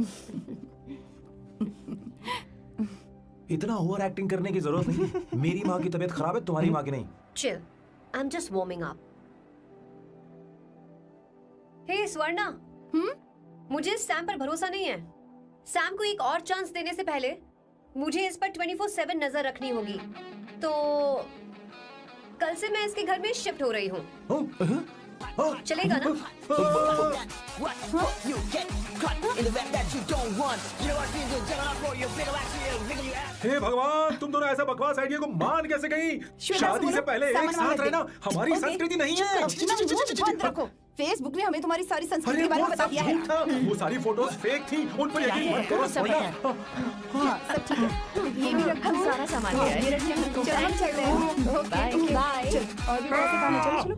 इतना ओवर एक्टिंग करने की जरूरत नहीं। मेरी माँ की तबीयत खराब है, तुम्हारी माँ की नहीं। Chill, I am just warming up. Hey Swarna, मुझे सैम पर भरोसा नहीं है। सैम को एक और चांस देने से पहले मुझे इस पर 24/7 नजर रखनी होगी। तो कल से मैं इसके घर में शिफ्ट हो रही हूँ। चलेगा ना? You get caught in the web that you don't want. You know what things are going on for your bigger action, bigger you act. हे भगवान, तुम दोनों ऐसा बकवास आइडिया को मान कैसे गई? श्वेता, शादी से सुनो, पहले एक सामान साथ वाले रहना दे। हमारी ओके, संस्कृति नहीं चुप है। करो, बंद रखो। फेसबुक ने हमें तुम्हारी सारी संस्कृति अरे के बारे वो में बता सब दिया है। झूठ था, वो सारी फोटोज फेक थी, उन पर यकीन मत करो सब स्वर्णा। है। हाँ, सब ठीक है। ये भी रखो। हम सारा सामान हाँ, ले आए। ये रखिए। चलो हम चलते हैं। Okay, Bye. बाय। चलो, और भी बहुत से काम है, चलो चलो।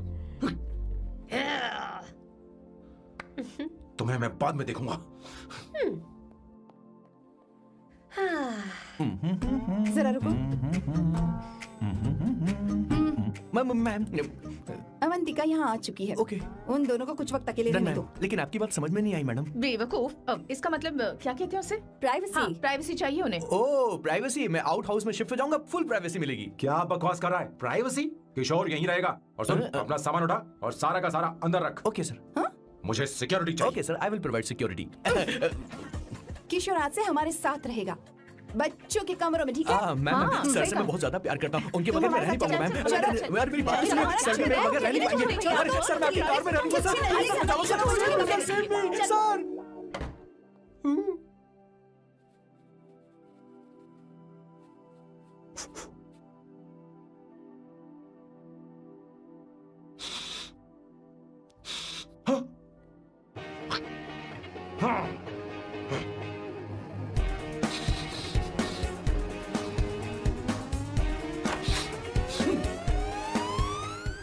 तुम्हें मैं बाद में देखूंगा। जरा रुको। मैम अवंतिका यहाँ आ चुकी है। ओके उन दोनों को कुछ वक्त अकेले रहने दो। लेकिन आपकी बात समझ में नहीं आई मैडम। बेवकूफ, अब इसका मतलब क्या कहते हैं उसे? प्राइवेसी। हाँ, प्राइवेसी चाहिए उन्हें। ओह प्राइवेसी, मैं आउट हाउस में शिफ्ट हो जाऊंगा, फुल प्राइवेसी मिलेगी। क्या बकवास कर रहा है? प्राइवेसी? किशोर यहीं रहेगा। और सुन, अपना सामान उठा और सारा का सारा अंदर रख। Okay sir. मुझे सिक्योरिटी चाहिए। Okay sir, I will provide security. Kishore आज से हमारे साथ रहेगा, बच्चों के कमरों में, ठीक है? मैम हाँ, सर सही से कहा। मैं बहुत ज्यादा प्यार करता हूँ, उनके तुम बगैर मैं हमारे रह नहीं साथ पाऊंगा मैम। चलो, चलो, चलो। यार मेरी बात सुनिए, सर मेरे बगैर रह नहीं पाएंगे। अरे सर मैं आपकी कार में रहूंगा सर। बचाओ sir, sir.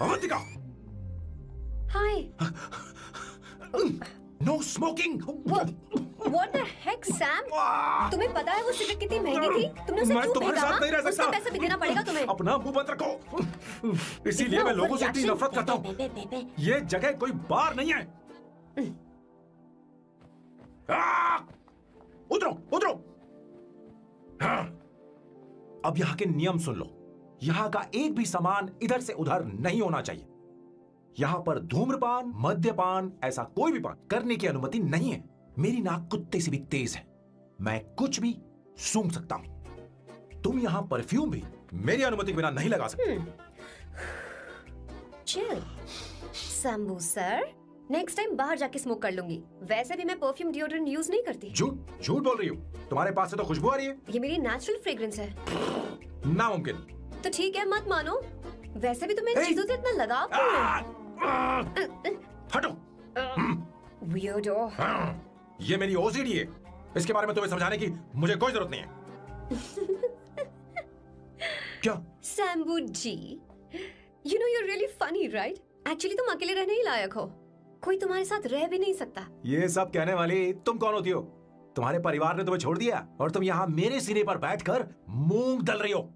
Avantika, hi. No smoking. What the heck Sam? तुम्हें पता है वो सिगरेट कितनी महंगी थी? तुमने उसे मैं क्यों तुम्हारे खरीदा? साथ नहीं रह सकता। उसका पैसा भी देना पड़ेगा तुम्हें। अपना मुंह बंद रखो। इसीलिए मैं लोगों से इतनी नफरत करता हूँ। ये जगह कोई बार नहीं है। उतरो उतरो। अब यहाँ के नियम सुन लो। यहाँ का एक भी सामान इधर से उधर नहीं होना चाहिए। यहाँ पर धूम्रपान, मद्यपान, ऐसा कोई भी पान करने की अनुमति नहीं है। मेरी नाक कुत्ते से भी तेज है, मैं कुछ भी सूंघ सकता हूं। तुम यहाँ परफ्यूम भी मेरी अनुमति के बिना नहीं लगा सकते। Chill Shambhu sir, next time बाहर जाके स्मोक कर लूंगी। वैसे भी मैं परफ्यूम डिओड्रेंट यूज नहीं करती। झूठ झूठ बोल रही हो। तुम्हारे पास से तो खुशबू आ रही है। ये मेरी नेचुरल फ्रेग्रेंस है। नामुमकिन। तो ठीक है, मत मानो। वैसे भी तुम्हें इन चीजों से इतना लगाव क्यों है? हटो। Weirdo। ये मेरी ओसीडी है। इसके बारे में तुम्हें समझाने की मुझे कोई जरूरत नहीं है। क्या? शंभू जी, you know you're really funny, right? Actually तुम अकेले रहने ही लायक हो। कोई तुम्हारे साथ रह भी नहीं सकता। ये सब कहने वाली तुम कौन होती हो? तुम्हारे परिवार ने तुम्हें छोड़ दिया और तुम यहाँ मेरे सिरे पर बैठकर मूंग दल रही हो।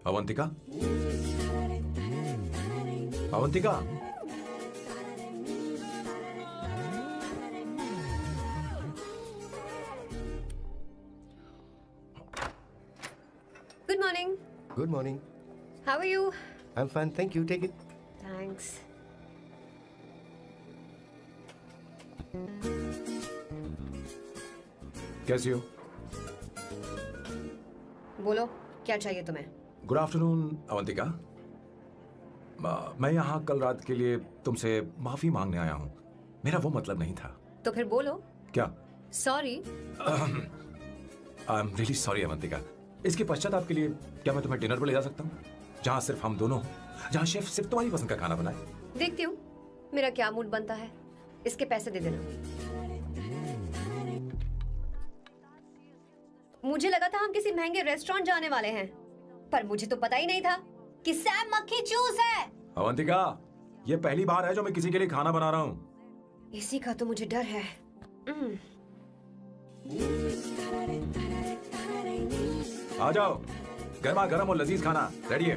Avantika, Avantika, Good morning. Good morning. How are you? I am fine, thank you, take it. Thanks. कैसी हो? बोलो, क्या चाहिए तुम्हें? Good afternoon Avantika. मैं यहाँ कल रात के लिए तुमसे माफी मांगने आया हूँ। मेरा वो मतलब नहीं था। तो फिर बोलो। क्या? Sorry. I am really sorry Avantika. इसके पश्चाताप के लिए क्या मैं तुम्हें डिनर पर ले जा सकता हूँ, जहाँ सिर्फ हम दोनों हों, जहाँ शेफ सिर्फ तुम्हारी पसंद का खाना बनाए? देखती हूँ मेरा क्या मूड बनता है। इसके पैसे दे देना। मुझे लगा था हम किसी महंगे रेस्टोरेंट जाने वाले हैं, पर मुझे तो पता ही नहीं था कि सैम मक्खी चूस है। अवंतिका, ये पहली बार है जो मैं किसी के लिए खाना बना रहा हूँ। इसी का तो मुझे डर है। आ जाओ, गर्मा गर्म और लजीज खाना रेडी है।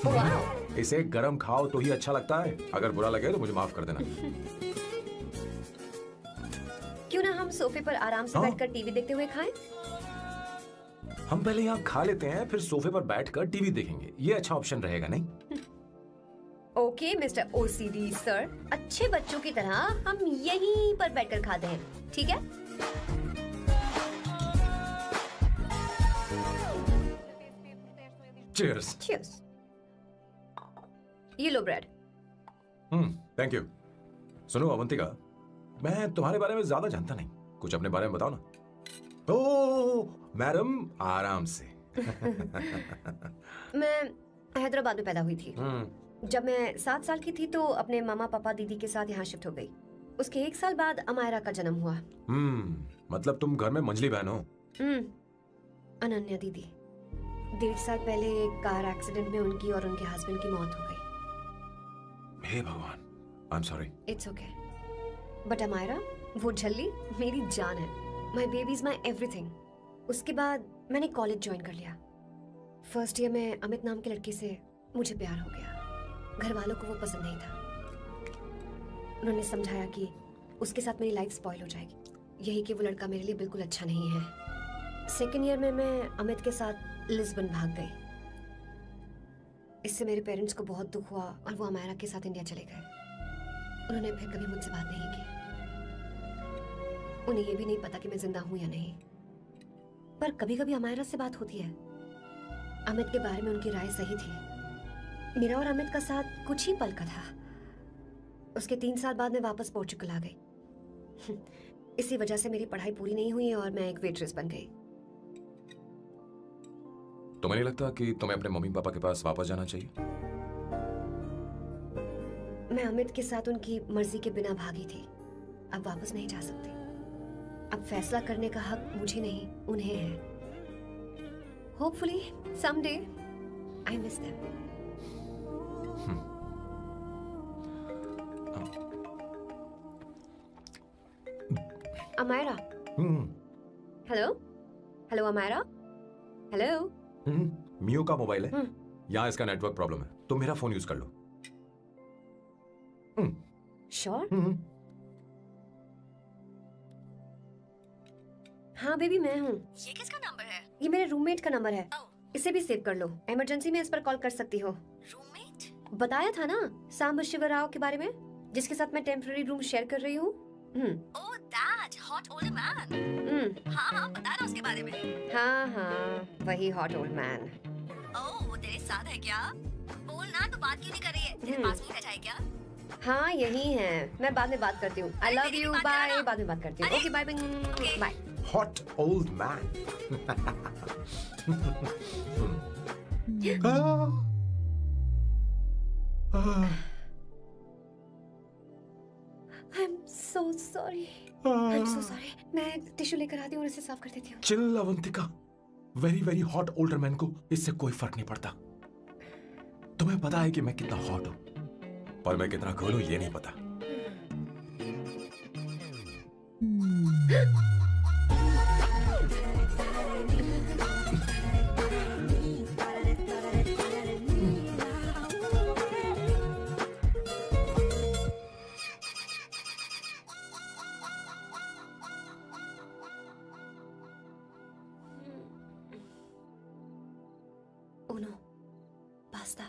वाह। इसे गरम खाओ तो ही अच्छा लगता है। अगर बुरा लगे तो मुझे माफ कर देना। क्यों ना हम सोफे पर आराम से हाँ। बैठकर टीवी देखते हुए खाएं? हम पहले यहाँ खा लेते हैं, फिर सोफे पर बैठकर टीवी देखेंगे। ये अच्छा ऑप्शन रहेगा, नहीं? ओके मिस्टर ओसीडी सर, अच्छे बच्चों की तरह हम यहीं पर बैठकर खाते हैं, ठीक है? चीयर्स। Cheers. ये लो ब्रेड। Thank you. सुनो अवंतिका, मैं तुम्हारे बारे में ज्यादा जानता नहीं, कुछ अपने बारे में बताओ ना। ओह मैडम, आराम से। मैं हैदराबाद में पैदा हुई थी। जब मैं 7 साल की थी तो अपने मामा पापा दीदी के साथ यहाँ शिफ्ट हो गई। उसके 1 साल बाद अमायरा का जन्म हुआ। मतलब तुम घर में मंझली बहन हो? अनन्या दीदी। 1.5 साल पहले एक कार एक्सीडेंट में उनकी और उनके हस्बैंड की मौत हो गई। हे भगवान, I am sorry. It's okay. But Amaira, वो झल्ली मेरी जान है। My baby is my everything. उसके बाद मैंने कॉलेज ज्वाइन कर लिया। फर्स्ट ईयर में अमित नाम के लड़के से मुझे प्यार हो गया। घर वालों को वो पसंद नहीं था। उन्होंने समझाया कि उसके साथ मेरी लाइफ स्पॉइल हो जाएगी, यही कि वो लड़का मेरे लिए बिल्कुल अच्छा नहीं है। सेकेंड ईयर में मैं अमित के साथ लिस्बन भाग गई। इससे मेरे पेरेंट्स को बहुत दुख हुआ और वो अमायरा के साथ इंडिया चले गए। उन्होंने फिर कभी मुझसे बात नहीं की। उन्हें ये भी नहीं पता कि मैं जिंदा हूं या नहीं। पर कभी कभी अमायरा से बात होती है। अमित के बारे में उनकी राय सही थी। मेरा और अमित का साथ कुछ ही पल का था। उसके 3 साल बाद मैं वापस पोर्चुगल आ गई। इसी वजह से मेरी पढ़ाई पूरी नहीं हुई और मैं एक वेट्रेस बन गई। तुम्हें नहीं लगता कि तुम्हें अपने मम्मी पापा के पास वापस जाना चाहिए? मैं अमित के साथ उनकी मर्जी के बिना भागी थी। अब वापस नहीं जा सकती। अब फैसला करने का हक मुझे नहीं, उन्हें है। Hopefully someday I miss them. Amayra. Hello hello Amayra. Hello. मियो का मोबाइल है। यहाँ इसका नेटवर्क प्रॉब्लम है, तुम मेरा फोन यूज कर लो। श्योर? हाँ बेबी, मैं हूँ। ये किसका नंबर है? ये मेरे रूममेट का नंबर है। इसे भी सेव कर लो। इमरजेंसी में इस पर कॉल कर सकती हो। रूममेट? बताया था ना सांब शिवराव के बारे में, जिसके साथ मैं टेम्पररी रूम शेयर कर रही हूँ। Oh that hot old man. हाँ बता रहा उसके बारे में। हाँ वही हॉट ओल्ड मैन। ओह वो तेरे साथ है क्या? बोल ना, तो बात क्यों नहीं कर रही है? तेरे पास नहीं बैठा है क्या? हाँ यही है। मैं बाद में बात करती हूँ। I love you, bye. बाद में बात करती हूँ। Okay bye bye. Hot old man. I'm so sorry. I'm so sorry. मैं टिश्यू लेकर आती हूँ और इसे साफ कर देती हूँ। Chill Avantika, very very hot older man को इससे कोई फर्क नहीं पड़ता। तुम्हें पता है कि मैं कितना हॉट हूँ, पर मैं कितना कूल हूँ ये नहीं पता। Uno, pasta.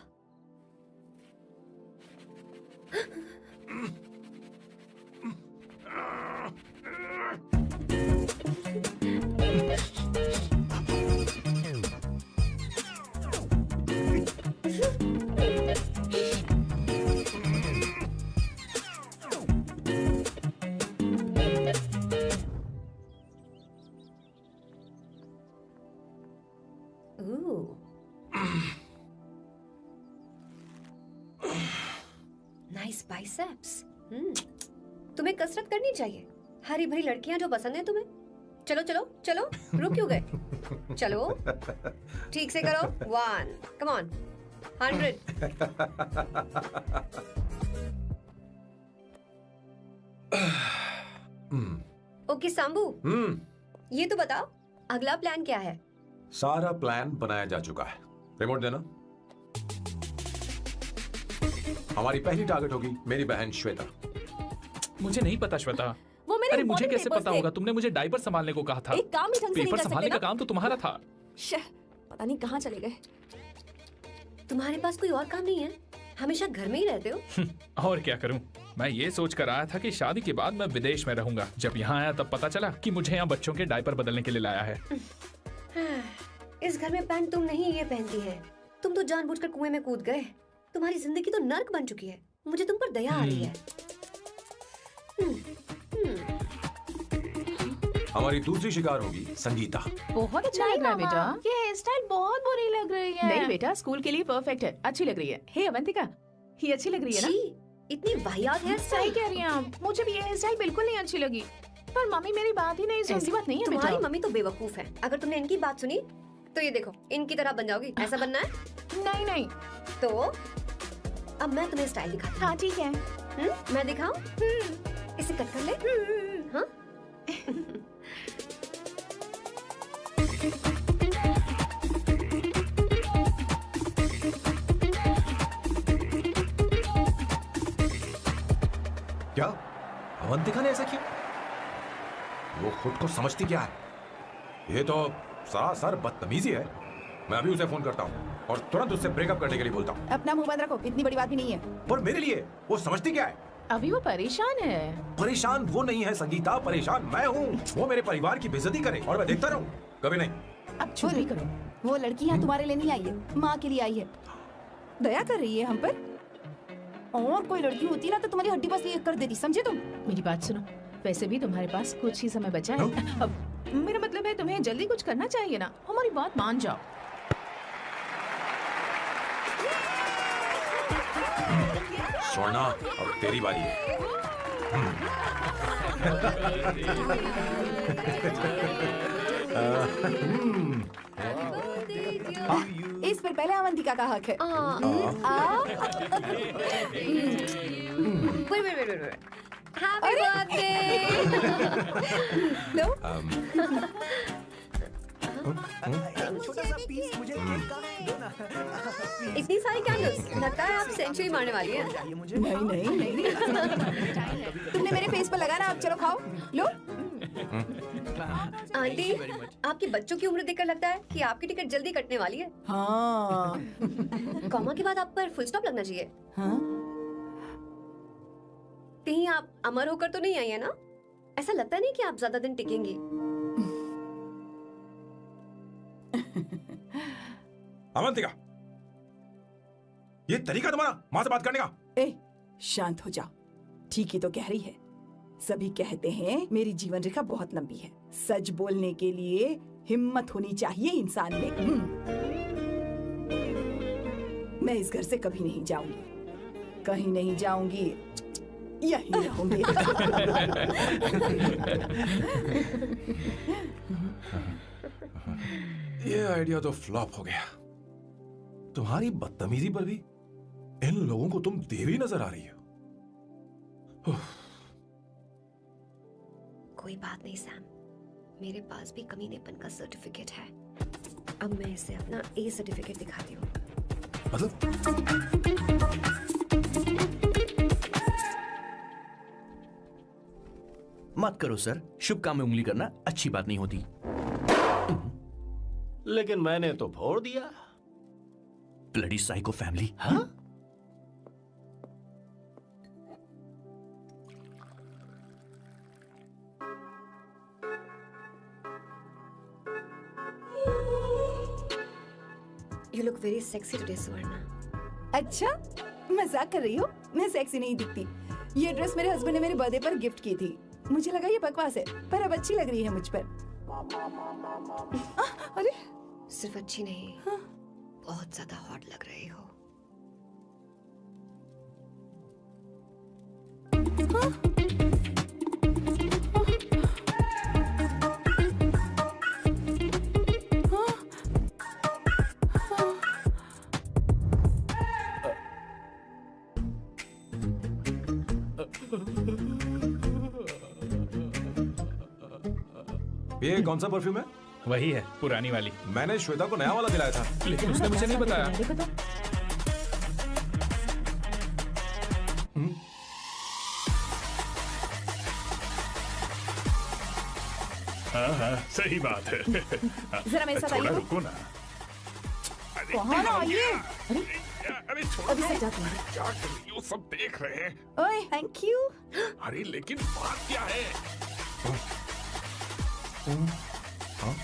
Ooh. Nice biceps. तुम्हें कसरत करनी चाहिए। हरी भरी लड़कियां जो पसंद है तुम्हें। चलो चलो चलो, रुक क्यों गए? चलो ठीक से करो। 1, come on, 100. ओके सांबू, ये तो बताओ अगला प्लान क्या है? सारा प्लान बनाया जा चुका है। रिमोट देना। हमारी पहली टारगेट होगी मेरी बहन श्वेता। मुझे नहीं पता श्वेता। वो मेरे अरे मुझे important कैसे papers पता थे। होगा? तुमने मुझे डायपर संभालने को कहा था। एक काम ही ढंग से नहीं पेपर कर संभालने सकते का ना? काम तो तुम्हारा था। पता नहीं कहाँ चले गए। तुम्हारे पास कोई और काम नहीं है? हमेशा घर में ही रहते हो। और क्या करूं? मैं ये सोच कर आया था कि शादी के बाद मैं विदेश में रहूंगा। जब यहाँ आया तब पता चला कि मुझे यहाँ बच्चों के डायपर बदलने के लिए लाया है। इस घर में पैंट तुम नहीं ये पहनती है, तुम तो जानबूझकर कुएं में कूद गए। तुम्हारी जिंदगी तो नर्क बन चुकी है। मुझे तुम पर दया आ रही है। हमारी दूसरी शिकार होगी संगीता। बहुत अच्छा लग रहा है बेटा। ये हेयर स्टाइल बहुत बुरी लग रही है। नहीं बेटा, स्कूल के लिए परफेक्ट है, अच्छी लग रही है। हे अवंतिका, ये अच्छी लग रही है ना? छी, इतनी वाहियात हेयर सही स्टाइल। कह रही हैं आप, मुझे भी ये हेयर स्टाइल बिल्कुल नहीं अच्छी लगी। पर मम्मी मेरी बात ही नहीं सुनती। ऐसी बात नहीं है तुम्हारी बेटा। मम्मी तो बेवकूफ है। अगर तुमने इनकी बात सुनी तो ये देखो, इनकी तरह बन जाओगी। ऐसा बनना है नहीं नहीं। तो अब मैं तुम्हें स्टाइल दिखाती हूँ। हाँ ठीक है। मैं दिखाऊं? इसे कट कर ले। हाँ? क्या अवंतिका ने ऐसा किया? वो खुद को समझती क्या है? ये तो सरासर बदतमीजी है। मैं अभी उसे फोन करता हूँ और तुरंत उससे ब्रेकअप करने के लिए बोलता हूँ। अपना मुंह बंद रखो, इतनी बड़ी बात भी नहीं है। पर मेरे लिए वो समझती क्या है? अभी वो परेशान है। परेशान वो नहीं है संगीता, परेशान मैं हूँ। वो मेरे परिवार की बेइज्जती करे और मैं देखता रहूँ? कभी नहीं। अब चुप भी करो। वो लड़की यहाँ तुम्हारे लिए नहीं आई है, माँ के लिए आई है। दया कर रही है हम पर। और कोई लड़की होती ना तो तुम्हारी हड्डी बस ये कर देती, समझे तुम? मेरी बात सुनो, वैसे भी तुम्हारे पास कुछ ही समय बचा है। अब मेरा मतलब है तुम्हें जल्दी कुछ करना चाहिए ना। हमारी बात मान जाओ। स्वर्णा, अब तेरी बारी है। इस पर पहले अवंतिका का हक है। Wait. Happy birthday! लो, इतनी सारी कैंडल्स, लगता है आप सेंचुरी मारने वाली हैं। नहीं। तुमने मेरे फेस पर लगाना, अब चलो खाओ। लो। आंटी, आपके बच्चों की उम्र देखकर लगता है कि आपकी टिकट जल्दी कटने वाली है। हाँ। कॉमा के बाद आप पर फुल स्टॉप लगना चाहिए। हाँ? कहीं आप अमर होकर तो नहीं आई है ना? ऐसा लगता नहीं कि आप ज्यादा दिन टिकेंगी। अवंतिका, ये तरीका तुम्हारा माँ से बात करने का? ए, शांत हो जाओ। ठीक ही तो कह रही है। सभी कहते हैं मेरी जीवन रेखा बहुत लंबी है। सच बोलने के लिए हिम्मत होनी चाहिए इंसान में। मैं इस घर से कभी नहीं जाऊंगी, कहीं नहीं जाऊंगी, यहीं रहूंगी। ये आइडिया तो फ्लॉप हो गया। तुम्हारी बदतमीजी पर भी इन लोगों को तुम देवी नजर आ रही हो। कोई बात नहीं सैम, मेरे पास भी कमीनेपन का सर्टिफिकेट है। अब मैं इसे अपना ए सर्टिफिकेट दिखाती हूँ। मतलब मत करो सर, शुभ काम में उंगली करना अच्छी बात नहीं होती। लेकिन मैंने तो फोड़ दिया। Bloody psycho family. हाँ? You look very sexy today, Suvarna. अच्छा, मजाक कर रही हो? मैं सेक्सी नहीं दिखती। ये ड्रेस मेरे हस्बैंड ने मेरे बर्थडे पर गिफ्ट की थी। मुझे लगा ये बकवास है, पर अब अच्छी लग रही है मुझ पर। अरे, सिर्फ अच्छी नहीं, बहुत ज्यादा हॉट लग रही हो। ये कौन सा परफ्यूम है? वही है, पुरानी वाली। मैंने श्वेता को नया वाला दिलाया था। लेकिन उसने मुझे नहीं बताया। अरे पता हाँ, सही बात है। जरा मेरे साथ थोड़ा आइए। रुको ना। कहाँ ना आइए? अरे अभी से जाती हूँ। क्या कर रही हो? सब देख रहे हैं। ओए, थैंक यू। अरे लेकिन बात क्या है? हाँ?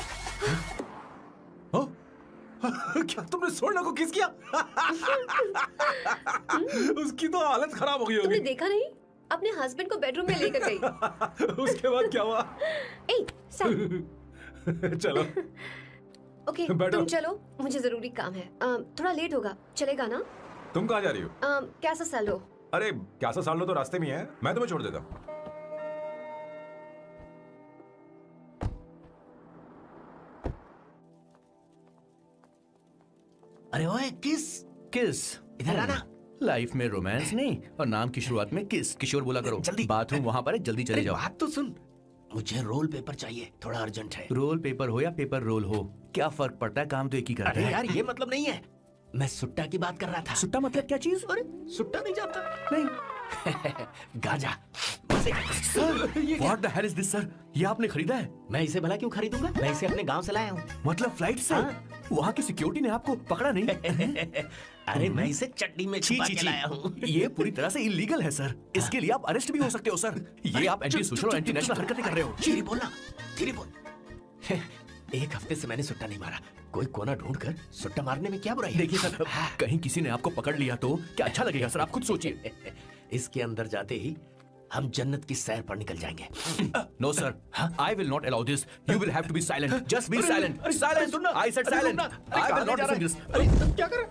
क्या तुमने सोना को किस किया? उसकी तो हालत खराब हो गई तुमने होगी। देखा नहीं? अपने हस्बैंड को बेडरूम में लेकर गई। उसके बाद क्या हुआ? ए, सैम। चलो ओके, बैठो। तुम चलो, मुझे जरूरी काम है। थोड़ा लेट होगा, चलेगा ना? तुम कहाँ जा रही हो? कैसा सैलो? अरे क्या सा साल लो तो रास्ते में ही है, मैं तुम्हें छोड़ देता हूँ। अरे ओए किस किस इधर आना। लाइफ में रोमांस नहीं और नाम की शुरुआत में किस। किशोर बोला करो। जल्दी। बाथरूम वहाँ पर है, जल्दी चले अरे जाओ। बात तो सुन, मुझे रोल पेपर चाहिए, थोड़ा अर्जेंट है। रोल पेपर हो या पेपर रोल हो, क्या फर्क पड़ता है, काम तो एक ही करते अरे हैं। यार ये मतलब नहीं है, मैं सुट्टा की बात कर रहा था। सुट्टा मतलब क्या चीज? अरे सुट्टा नहीं जानता? नहीं। गांजा। What the hell is this, sir? ये आपने खरीदा है? मैं इसे भला क्यों खरीदूंगा? मैं इसे अपने गांव से लाया हूँ। मतलब फ्लाइट से? हाँ। वहाँ की सिक्योरिटी ने आपको पकड़ा नहीं? अरे मैं इसे चट्टी में छुपा के लाया हूँ। ये पूरी तरह से इलीगल है सर। इसके लिए आप अरेस्ट भी हो सकते हो सर। ये आप एंटी सोशल और एंटी नेशनल हरकतें कर रहे हो। धीरे बोलना, धीरे बोल। एक हफ्ते से मैंने सुट्टा नहीं मारा, कोई कोना ढूंढकर सुट्टा मारने में क्या बुराई है? देखिए सर, कहीं किसी ने आपको पकड़ लिया तो क्या अच्छा लगेगा सर? आप खुद सोचिए। इसके अंदर जाते ही हम जन्नत की सैर पर निकल जाएंगे। No sir, I will not allow this. You will have to be silent. Just be silent. Silent. I said silent. I will not listen this. अरे क्या कर रहा?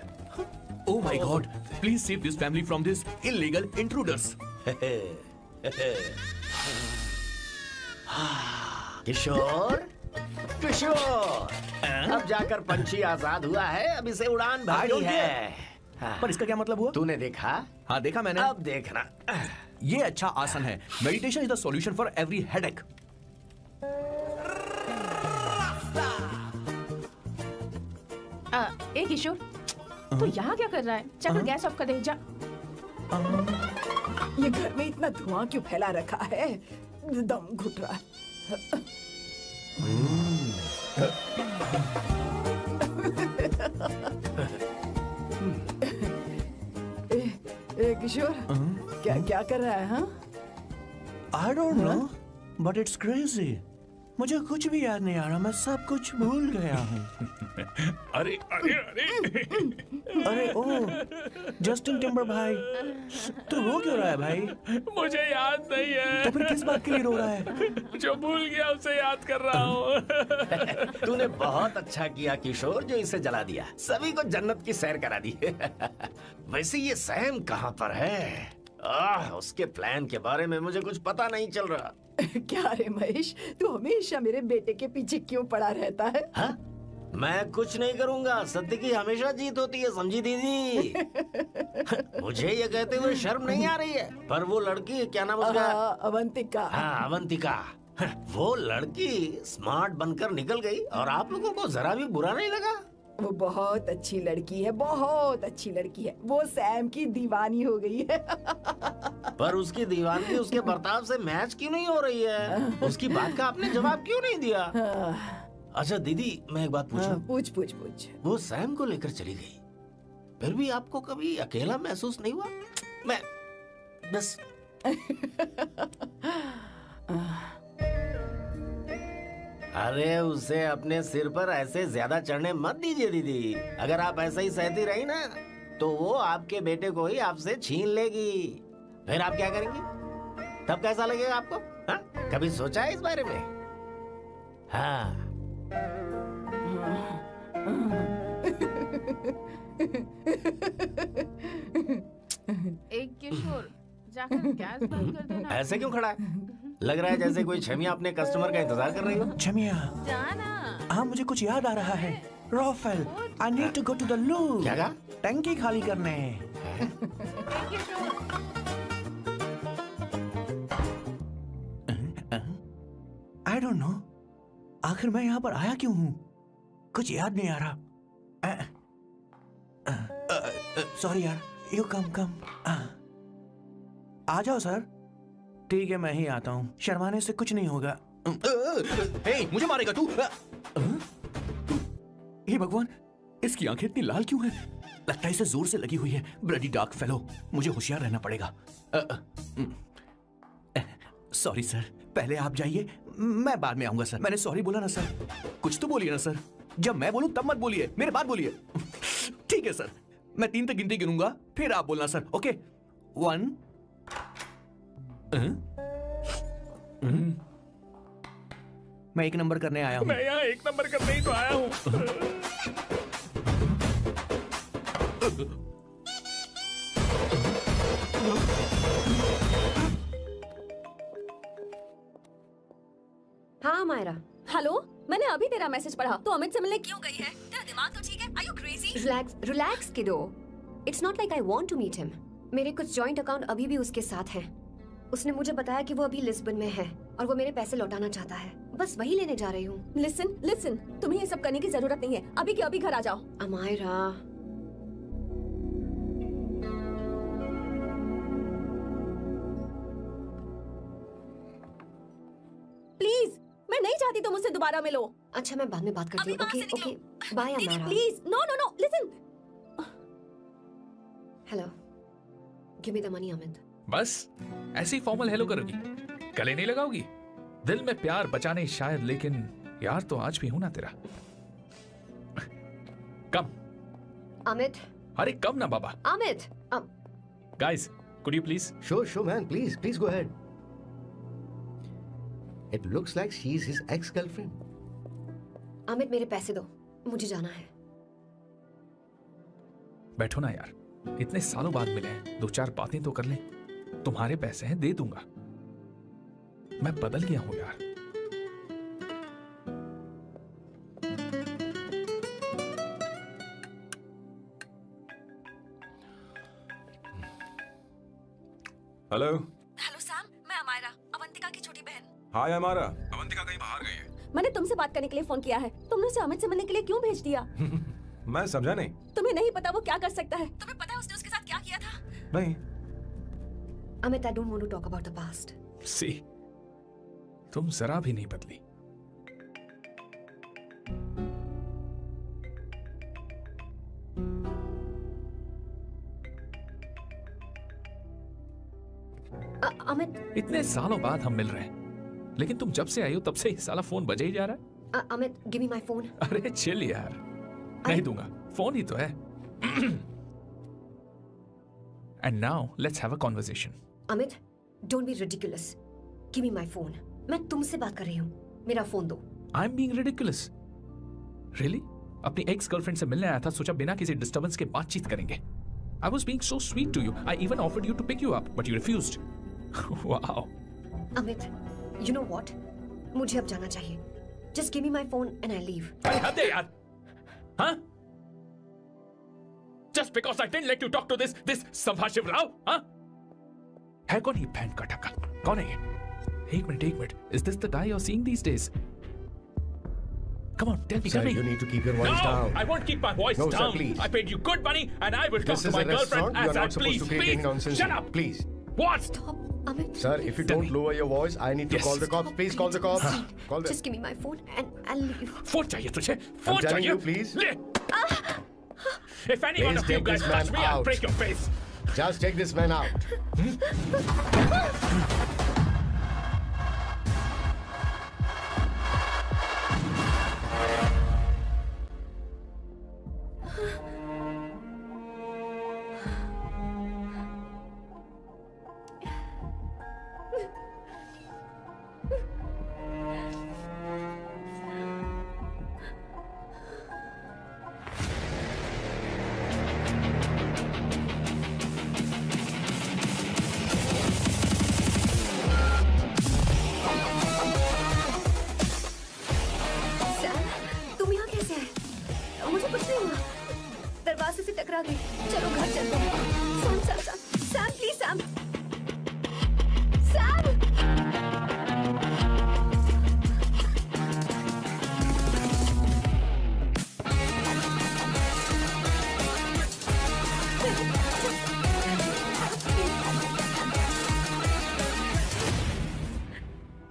Oh my God! Please save this family from this illegal intruders. किशोर, किशोर, अब जाकर पंछी आजाद हुआ है, अब इसे उड़ान I भरनी don't है। पर इसका क्या मतलब हुआ? तूने देखा? हाँ देखा मैंने। अब देखना। ये अच्छा आसन है। Meditation is the solution for every headache. ए किशोर, तू यहाँ क्या कर रहा है? जाकर गैस ऑफ कर दे जा। ये घर में इतना धुआं क्यों फैला रखा है? दम घुट रहा है। ए किशोर, क्या क्या कर रहा है? हाँ, I don't know, but it's crazy. मुझे कुछ भी याद नहीं आ रहा, मैं सब कुछ भूल गया हूँ। अरे अरे अरे अरे ओ, जस्टिन टिम्बर भाई, तू रो क्यों रहा है भाई? मुझे याद नहीं है। तो फिर किस बात के लिए रो रहा है? जो भूल गया उसे याद कर रहा हूँ। तूने बहुत अच्छा किया किशोर जो इसे जला दिया, सभी को जन्नत की सैर करा दी। वैसे ये सैम कहाँ पर है? उसके प्लान के बारे में मुझे कुछ पता नहीं चल रहा। क्या रे महेश, तू हमेशा मेरे बेटे के पीछे क्यों पड़ा रहता है? हाँ? मैं कुछ नहीं करूंगा, सत्य की हमेशा जीत होती है, समझी दीदी? मुझे ये कहते हुए शर्म नहीं आ रही है, पर वो लड़की, क्या नाम उसका? अवंतिका। हाँ, अवंतिका। वो लड़की स्मार्ट बनकर निकल गई और आप लोगों को जरा भी बुरा नहीं लगा? वो बहुत अच्छी लड़की है, बहुत अच्छी लड़की है। वो सैम की दीवानी हो गई है। पर उसकी दीवानगी उसके बर्ताव से मैच क्यों नहीं हो रही है? उसकी बात का आपने जवाब क्यों नहीं दिया? अच्छा दीदी, मैं एक बात पूछूं? पूछ पूछ पूछ। वो सैम को लेकर चली गई, फिर भी आपको कभी अकेला महसूस नहीं हुआ? मैं बस अरे उसे अपने सिर पर ऐसे ज्यादा चढ़ने मत दीजिए दीदी। अगर आप ऐसा ही सहती रही ना तो वो आपके बेटे को ही आपसे छीन लेगी। फिर आप क्या करेंगी? तब कैसा लगेगा आपको? हाँ? कभी सोचा है इस बारे में? हाँ। एक किशोर, जाकर गैस बंद कर देना। ऐसे क्यों खड़ा है? लग रहा है जैसे कोई छमिया अपने कस्टमर का इंतजार कर रही हो। छमिया, जाना। हाँ मुझे कुछ याद आ रहा है। Rafael, I need to go to the loo. क्या कहा? टंकी खाली करने। I don't know. आखिर मैं यहाँ पर आया क्यों हूँ? कुछ याद नहीं आ रहा। सॉरी यार, यू कम। आ जाओ सर। ठीक है, मैं ही आता हूँ, शर्माने से कुछ नहीं होगा। हे, मुझे मारेगा तू? हे भगवान, इसकी आंखें इतनी लाल क्यों हैं? लगता है इसे जोर से लगी हुई है। ब्लडी डार्क फेलो, मुझे होशियार रहना पड़ेगा। सॉरी सर, पहले आप जाइए, मैं बाद में आऊंगा सर। मैंने सॉरी बोला ना सर? कुछ तो बोलिए ना सर। जब मैं बोलूं तब मत बोलिए, मेरे बाद बोलिए। ठीक है सर, मैं 3 तक गिनती गिनूंगा, फिर आप बोलना सर। ओके 1। मैं 1 नंबर करने आया हूं। मैं यहाँ 1 नंबर करने ही तो आया हूँ। हाँ मायरा, हेलो, मैंने अभी तेरा मैसेज पढ़ा। तो अमित से मिलने क्यों गई है? तेरा दिमाग तो ठीक है? Are you crazy? Relax kiddo. It's not like I want to meet him. मेरे कुछ जॉइंट अकाउंट अभी भी उसके साथ हैं। उसने मुझे बताया कि वो अभी लिस्बन में है और वो मेरे पैसे लौटाना चाहता है। बस वही लेने जा रही हूँ। लिसन, तुम्हें ये सब करने की जरूरत नहीं है। अभी के अभी घर आ जाओ। अमायरा, प्लीज, मैं नहीं चाहती तुम मुझसे दोबारा मिलो। अच्छा मैं बाद में बात करती हूँ। अभी वहाँ से ओके निकलो। बाय दीदी Amaira. Please, no, listen. Hello, give me the money Amit. बस ऐसे ही फॉर्मल हेलो करोगी, गले नहीं लगाओगी? दिल में प्यार बचा नहीं शायद, लेकिन यार तो आज भी हूं ना तेरा। कम। अमित, अरे कम ना बाबा। Amit, guys, could you please? Sure, man. Please go ahead. It looks like she's his ex-girlfriend. Amit मेरे पैसे दो, मुझे जाना है। बैठो ना यार, इतने सालों बाद मिले हैं, 2-4 बातें तो कर लें। तुम्हारे पैसे हैं, दे दूंगा। मैं बदल गया हूं यार। हेलो। हेलो सैम, मैं अमायरा, अवंतिका की छोटी बहन। हाय हमारा। अवंतिका कहीं बाहर गई है। मैंने तुमसे बात करने के लिए फोन किया है। तुमने उसे अमित से मिलने के लिए क्यों भेज दिया? मैं समझा नहीं। तुम्हें नहीं पता वो क्या कर सकता है? तुम्हें पता है उसने उसके साथ क्या किया था? नहीं। Amit, I don't want to talk about the past. See, तुम जरा भी नहीं बदली। अमित, इतने सालों बाद हम मिल रहे हैं, लेकिन तुम जब से आई हो तब से ही साला फोन बजे ही जा रहा है। Amit, give me my phone. अरे चिल यार, नहीं दूंगा, फोन ही तो है। And now let's have a conversation. Amit, don't be ridiculous. Give me my phone. मैं तुमसे बात कर रही हूँ, मेरा फोन दो। I am being ridiculous? Really? अपनी एक्स गर्लफ्रेंड से मिलने आया था, सोचा बिना किसी डिस्टर्बेंस के बातचीत करेंगे। I was being so sweet to you. I even offered you to pick you up, but you refused. Wow. Amit, you know what? मुझे अब जाना चाहिए। Just give me my phone and I leave. अरे हद है यार, हाँ? Just because I didn't let you talk to this संभाशिव Rao, हाँ? है कौन ये बैंड का टक्का? कौन है ये? एक minute. Is this the guy you're seeing these days? Come on, tell me. Sir, you need to keep your voice down. I won't keep my voice No, sir, down. please. I paid you good money, and I will talk This to is my a restaurant. girlfriend You as are I not supposed please. to create any nonsense. Shut up. Please. What? Stop, Amit. Sir, if you Tell don't me. lower your voice, I need to Yes. call the cops. Please call the cops. Call them. Just give me my phone and I'll leave. Phone चाहिए तुझे? I'm phone telling चाहिए? you, please. ले. If any one Please of you take guys this man touch me, I'll out. break your face. Just take this man out. Sam, तुम यहाँ कैसे आए? मुझे कुछ नहीं हुआ। दरवाजे से टकरा गई। चलो घर चलते हैं। Sam, please Sam.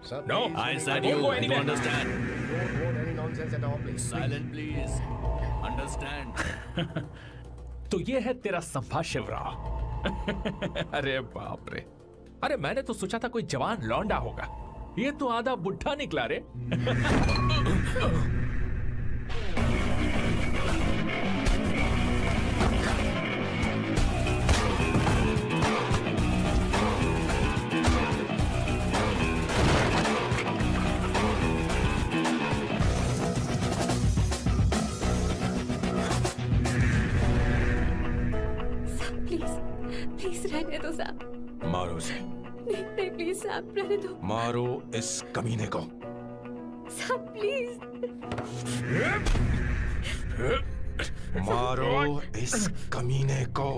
Sir, No, please, I don't said won't you. go You anywhere. understand? want any nonsense at all, please. Silent, please. Understand? तो ये है तेरा संभाषिव राव। अरे बाप रे, अरे मैंने तो सोचा था कोई जवान लौंडा होगा, ये तो आधा बुढ़ा निकला रे। प्लीज प्लीज रहने दो साहब। मारो उसे, नहीं नहीं प्लीज साहब रहने दो मारो इस कमीने को। साहब प्लीज। मारो इस कमीने को।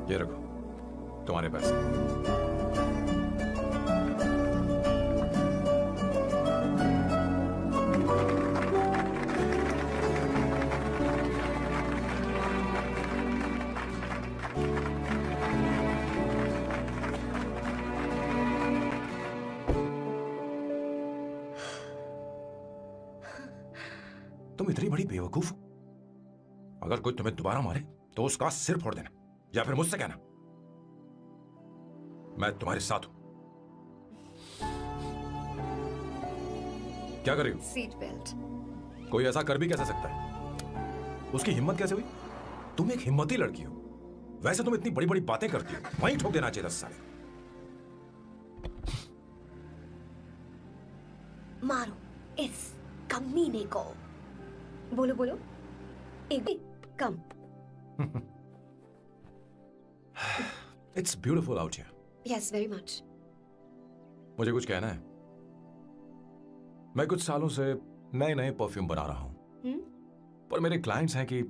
ये रखो तुम्हारे पैसे। तुम इतनी बड़ी बेवकूफ हो। अगर कोई तुम्हें दोबारा मारे तो उसका सिर फोड़ देना, या फिर मुझसे कहना मैं तुम्हारे साथ हूं। क्या कर रही हो? Seat belt. कोई ऐसा कर भी कैसे सकता है? उसकी हिम्मत कैसे हुई? तुम एक हिम्मती लड़की हो, वैसे तुम इतनी बड़ी बड़ी बातें करती हो, वहीं ठोक देना चाहिए 10 साल। मारो इस कमीने को। बोलो बोलो एक भी कम। It's beautiful out here. Yes very much. मुझे कुछ कहना है। मैं कुछ सालों से नए नए परफ्यूम बना रहा हूं, पर मेरे क्लाइंट्स हैं कि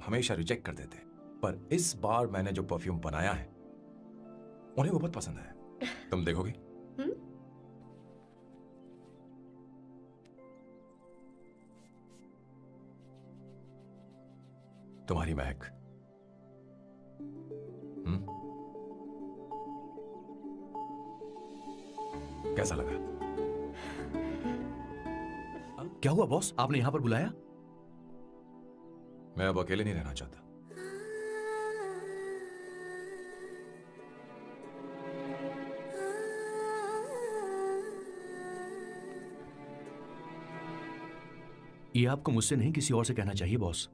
हमेशा रिजेक्ट कर देते, पर इस बार मैंने जो परफ्यूम बनाया है उन्हें वो बहुत पसंद है। तुम देखोगी? तुम्हारी महक। कैसा लगा? क्या हुआ बॉस, आपने यहां पर बुलाया? मैं अब अकेले नहीं रहना चाहता। ये आपको मुझसे नहीं किसी और से कहना चाहिए बॉस।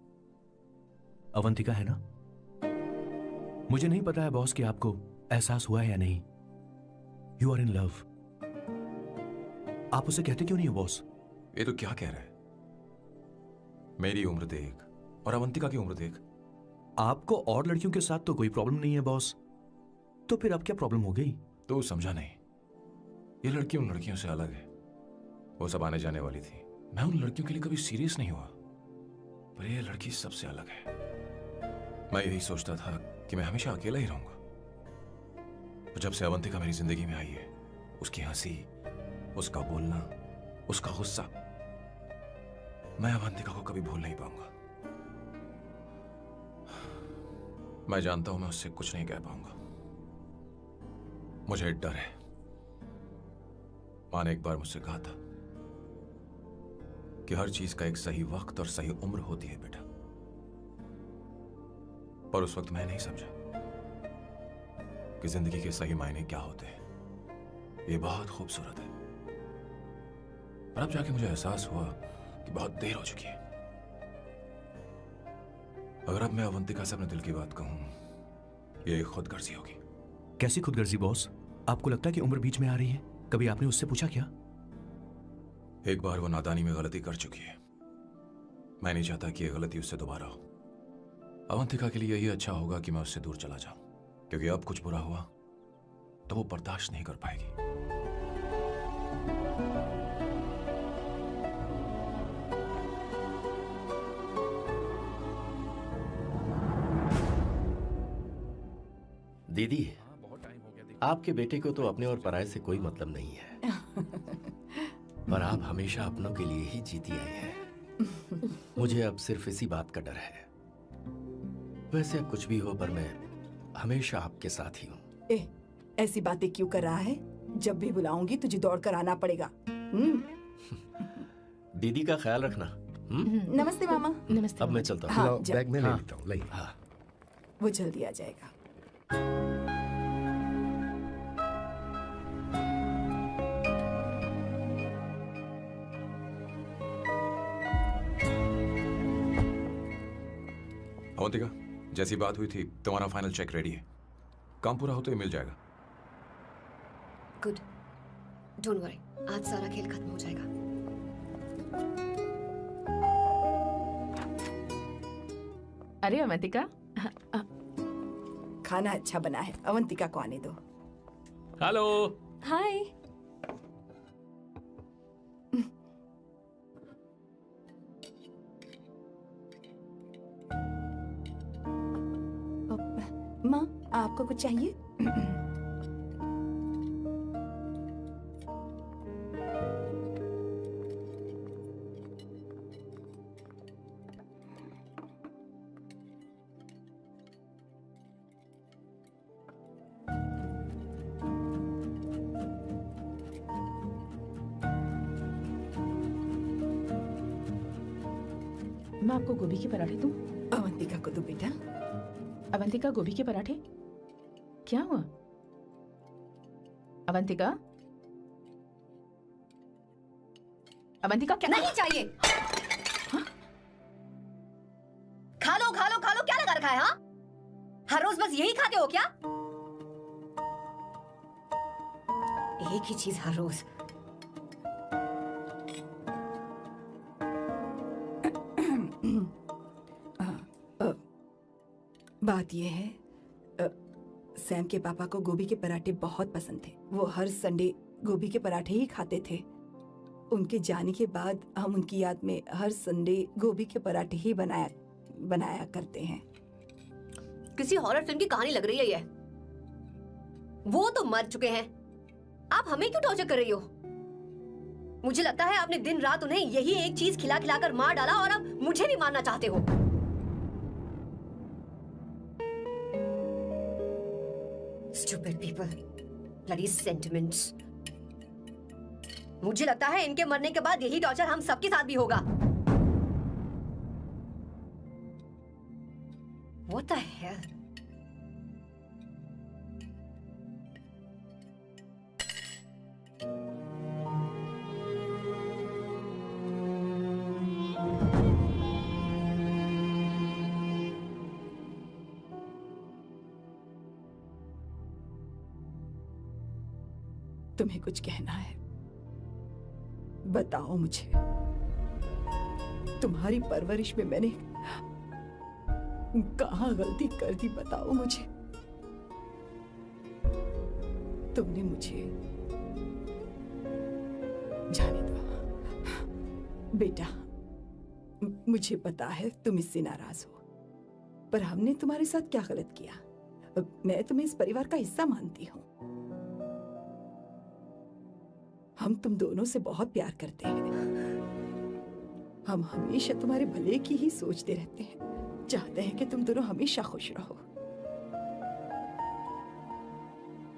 अवंतिका है ना? मुझे नहीं पता है बॉस कि आपको एहसास हुआ है या नहीं। You are in love. आप उसे कहते क्यों नहीं हो बॉस? ये तो क्या कह रहा है? मेरी उम्र देख और अवंतिका की उम्र देख। आपको और लड़कियों के साथ तो कोई प्रॉब्लम नहीं है बॉस, तो फिर अब क्या प्रॉब्लम हो गई? तो समझा नहीं। ये लड़की उन लड़कियों से अलग है। वो सब आने जाने वाली थी। मैं उन लड़कियों के लिए कभी सीरियस नहीं हुआ, पर ये लड़की सबसे अलग है। मैं यही सोचता था कि मैं हमेशा अकेला ही रहूंगा, पर जब से अवंतिका मेरी जिंदगी में आई है, उसकी हंसी, उसका बोलना, उसका गुस्सा, मैं अवंतिका को कभी भूल नहीं पाऊंगा। मैं जानता हूं मैं उससे कुछ नहीं कह पाऊंगा। मुझे डर है। माँ ने एक बार मुझसे कहा था कि हर चीज का एक सही वक्त और सही उम्र होती है बेटा, पर उस वक्त मैं नहीं समझा कि जिंदगी के सही मायने क्या होते हैं। ये बहुत खूबसूरत है, पर अब जाके मुझे एहसास हुआ कि बहुत देर हो चुकी है। अगर अब मैं अवंतिका से अपने दिल की बात कहूं, ये एक खुदगर्जी होगी। कैसी खुदगर्जी बॉस? आपको लगता है कि उम्र बीच में आ रही है? कभी आपने उससे पूछा क्या? एक बार वो नादानी में गलती कर चुकी है। मैं नहीं चाहता कि ये गलती उससे दोबारा हो। अवंतिका के लिए यही अच्छा होगा कि मैं उससे दूर चला जाऊं, क्योंकि अब कुछ बुरा हुआ तो वो बर्दाश्त नहीं कर पाएगी। दीदी, आपके बेटे को तो अपने और पराये से कोई मतलब नहीं है, पर आप हमेशा अपनों के लिए ही जीती आई हैं। मुझे अब सिर्फ इसी बात का डर है। वैसे अब कुछ भी हो, पर मैं हमेशा आपके साथ ही हूँ। ए, ऐसी बातें क्यों कर रहा है? जब भी बुलाऊंगी तुझे दौड़ कर आना पड़ेगा। दीदी का ख्याल रखना। नमस्ते मामा। नमस्ते अब मैं चलता हूँ। हाँ, लाओ, जा। बैग में ले हाँ। लेता हूँ, लाइए। हाँ। वो जल्दी आ जाएगा। अवंतिका, जैसी बात हुई थी तुम्हारा फाइनल चेक रेडी है। काम पूरा होते ही मिल जाएगा। गुड, डोंट वरी, आज सारा खेल खत्म हो जाएगा। अरे अवंतिका, खाना अच्छा बना है, अवंतिका को आने दो। हेलो। हाय। माँ, आपको कुछ चाहिए? मैं आपको गोभी के पराठे दूं? अवंतिका को दो बेटा। अवंतिका, गोभी के पराठे? क्या हुआ अवंतिका? अवंतिका, क्या? नहीं चाहिए। खा लो खा लो खा लो, क्या लगा रखा है? हाँ, हर रोज बस यही खाते हो क्या? एक ही चीज हर रोज। बात यह है, सैम के पापा को गोभी के पराठे बहुत पसंद थे। वो हर संडे गोभी के पराठे ही खाते थे। उनके जाने के बाद हम उनकी याद में हर संडे गोभी के पराठे ही बनाया करते हैं। किसी हॉरर फिल्म की कहानी लग रही है ये। वो तो मर चुके हैं, आप हमें क्यों टॉर्चर कर रही हो? मुझे लगता है आपने दिन रात उन्हें यही एक चीज खिला खिलाकर मार डाला और अब मुझे भी मारना चाहते हो। Stupid people, bloody sentiments. मुझे लगता है इनके मरने के बाद यही टॉर्चर हम सबके साथ भी होगा। What the hell? तुम्हें कुछ कहना है? बताओ मुझे। तुम्हारी परवरिश में मैंने कहाँ गलती कर दी, बताओ मुझे। तुमने मुझे जाने दो बेटा। मुझे पता है तुम इससे नाराज हो, पर हमने तुम्हारे साथ क्या गलत किया? मैं तुम्हें इस परिवार का हिस्सा मानती हूँ। हम तुम दोनों से बहुत प्यार करते हैं। हम हमेशा तुम्हारे भले की ही सोचते रहते हैं, चाहते हैं कि तुम दोनों हमेशा खुश रहो।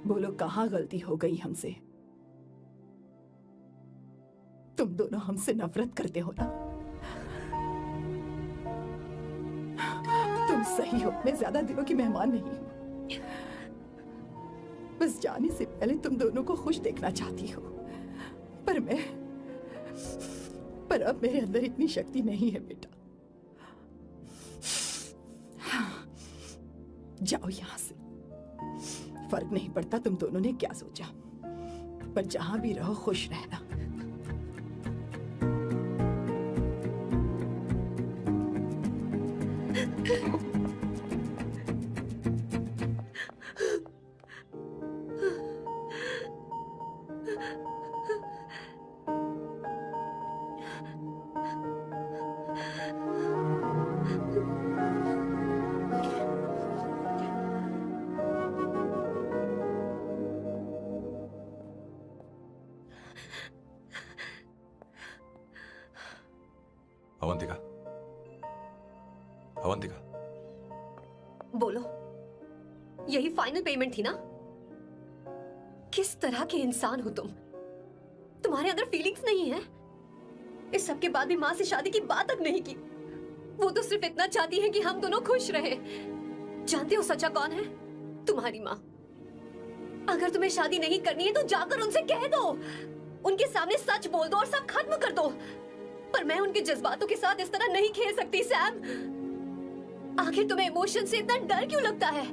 बोलो, कहाँ गलती हो गई हमसे? तुम दोनों हमसे नफरत करते हो ना? तुम सही हो, मैं ज्यादा दिनों की मेहमान नहीं हूं। बस जाने से पहले तुम दोनों को खुश देखना चाहती हो, पर अब मेरे अंदर इतनी शक्ति नहीं है बेटा। जाओ यहां से। फर्क नहीं पड़ता तुम दोनों ने क्या सोचा, पर जहां भी रहो खुश रहना। अवंतिका, अवंतिका, बोलो। यही फाइनल पेमेंट थी ना? किस तरह के इंसान हो तुम? तुम्हारे अंदर फीलिंग्स नहीं है? इस सब के बाद भी माँ से शादी की बात तक नहीं की। वो तो सिर्फ इतना चाहती है कि हम दोनों खुश रहे। जानते हो सच्चा कौन है? तुम्हारी माँ। अगर तुम्हें शादी नहीं करनी है तो जाकर उनसे कह दो, उनके सामने सच बोल दो और सब खत्म कर दो। पर मैं उनके जज्बातों के साथ इस तरह नहीं खेल सकती सैम। आखिर तुम्हें इमोशन से इतना डर क्यों लगता है?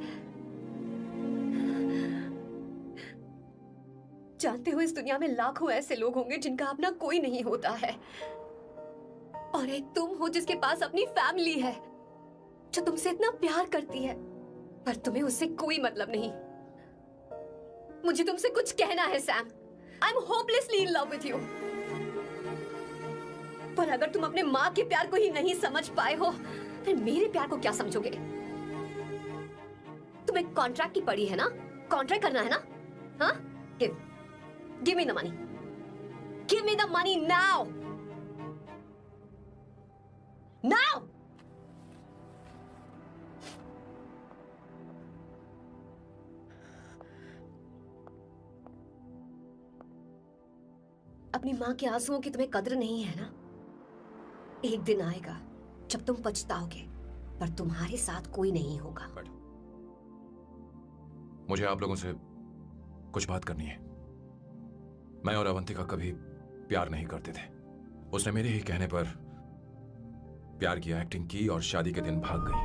जानते हो इस दुनिया में लाखों ऐसे लोग होंगे जिनका अपना कोई नहीं होता है, और एक तुम हो जिसके पास अपनी फैमिली है जो तुमसे इतना प्यार करती है, पर तुम्हें उससे कोई मतलब नहीं। मुझे तुमसे कुछ कहना है Sam. I am hopelessly in love with you. पर अगर तुम अपने माँ के प्यार को ही नहीं समझ पाए हो, फिर मेरे प्यार को क्या समझोगे? तुम्हें कॉन्ट्रैक्ट की पड़ी है ना? कॉन्ट्रैक्ट करना है ना? हाँ? Give me the money. Give me the money now. Now. अपनी माँ के आंसुओं की तुम्हें कद्र नहीं है ना? एक दिन आएगा जब तुम पछताओगे, पर तुम्हारे साथ कोई नहीं होगा। मुझे आप लोगों से कुछ बात करनी है। मैं और अवंतिका कभी प्यार नहीं करते थे। उसने मेरे ही कहने पर प्यार की एक्टिंग की और शादी के दिन भाग गई।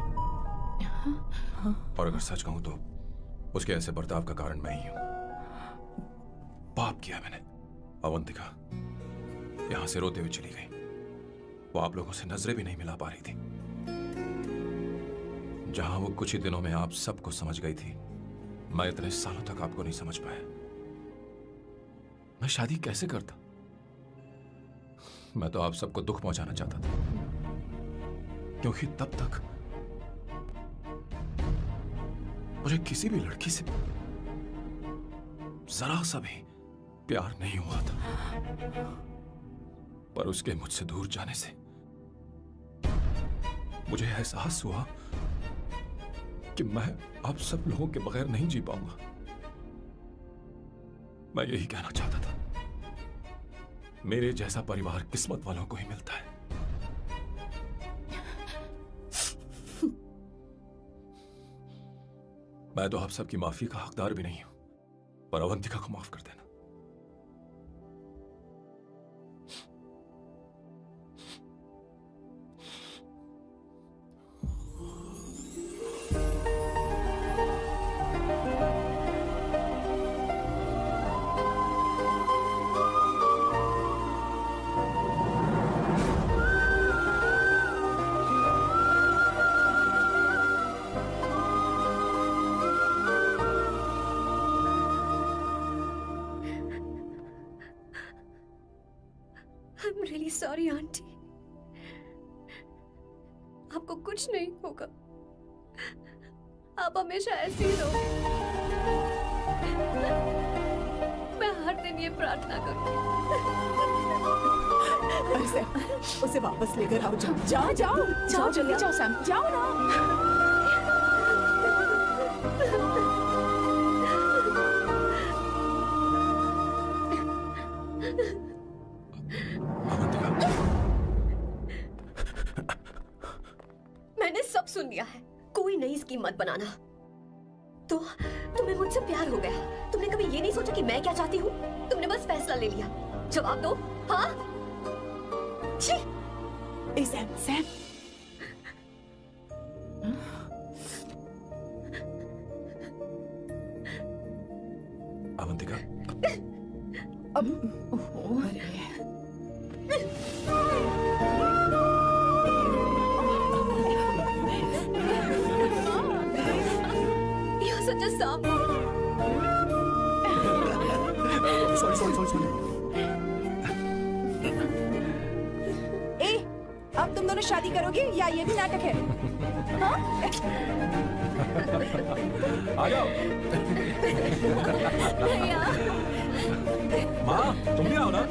और अगर सच कहूं तो उसके ऐसे बर्ताव का कारण मैं ही हूं। पाप किया मैंने। अवंतिका यहां से रोते हुए चली गई। वो आप लोगों से नजरें भी नहीं मिला पा रही थी। जहां वो कुछ ही दिनों में आप सबको समझ गई थी, मैं इतने सालों तक आपको नहीं समझ पाया। मैं शादी कैसे करता? मैं तो आप सबको दुख पहुंचाना चाहता था, क्योंकि तब तक मुझे किसी भी लड़की से जरा सा भी प्यार नहीं हुआ था। पर उसके मुझसे दूर जाने से मुझे एहसास हुआ कि मैं आप सब लोगों के बगैर नहीं जी पाऊंगा। मैं यही कहना चाहता था, मेरे जैसा परिवार किस्मत वालों को ही मिलता है। मैं तो आप सबकी माफी का हकदार भी नहीं हूं, पर अवंतिका को माफ कर देना। I'm really sorry, aunty. आपको कुछ नहीं होगा। आप हमेशा ऐसे ही रहोगे। मैं हर दिन ये प्रार्थना करूंगी। उसे वापस लेकर आओ। जाओ जाओ जाओ जल्दी जाओ सैम, जाओ ना। मैंने सब सुन लिया है। कोई नई स्कीम मत बनाना। तो तुम्हें मुझसे प्यार हो गया। तुमने कभी ये नहीं सोचा कि मैं क्या चाहती हूँ? तुमने बस फैसला ले लिया। जवाब दो। हाँ? छी! ए सैम, सैम। अवंतिका, अब अरे You're such a soft. Sorry. ए, अब तुम दोनों शादी करोगे या ये भी नाटक है? हाँ? आ जाओ। भैया। माँ, तुम भी आओ ना।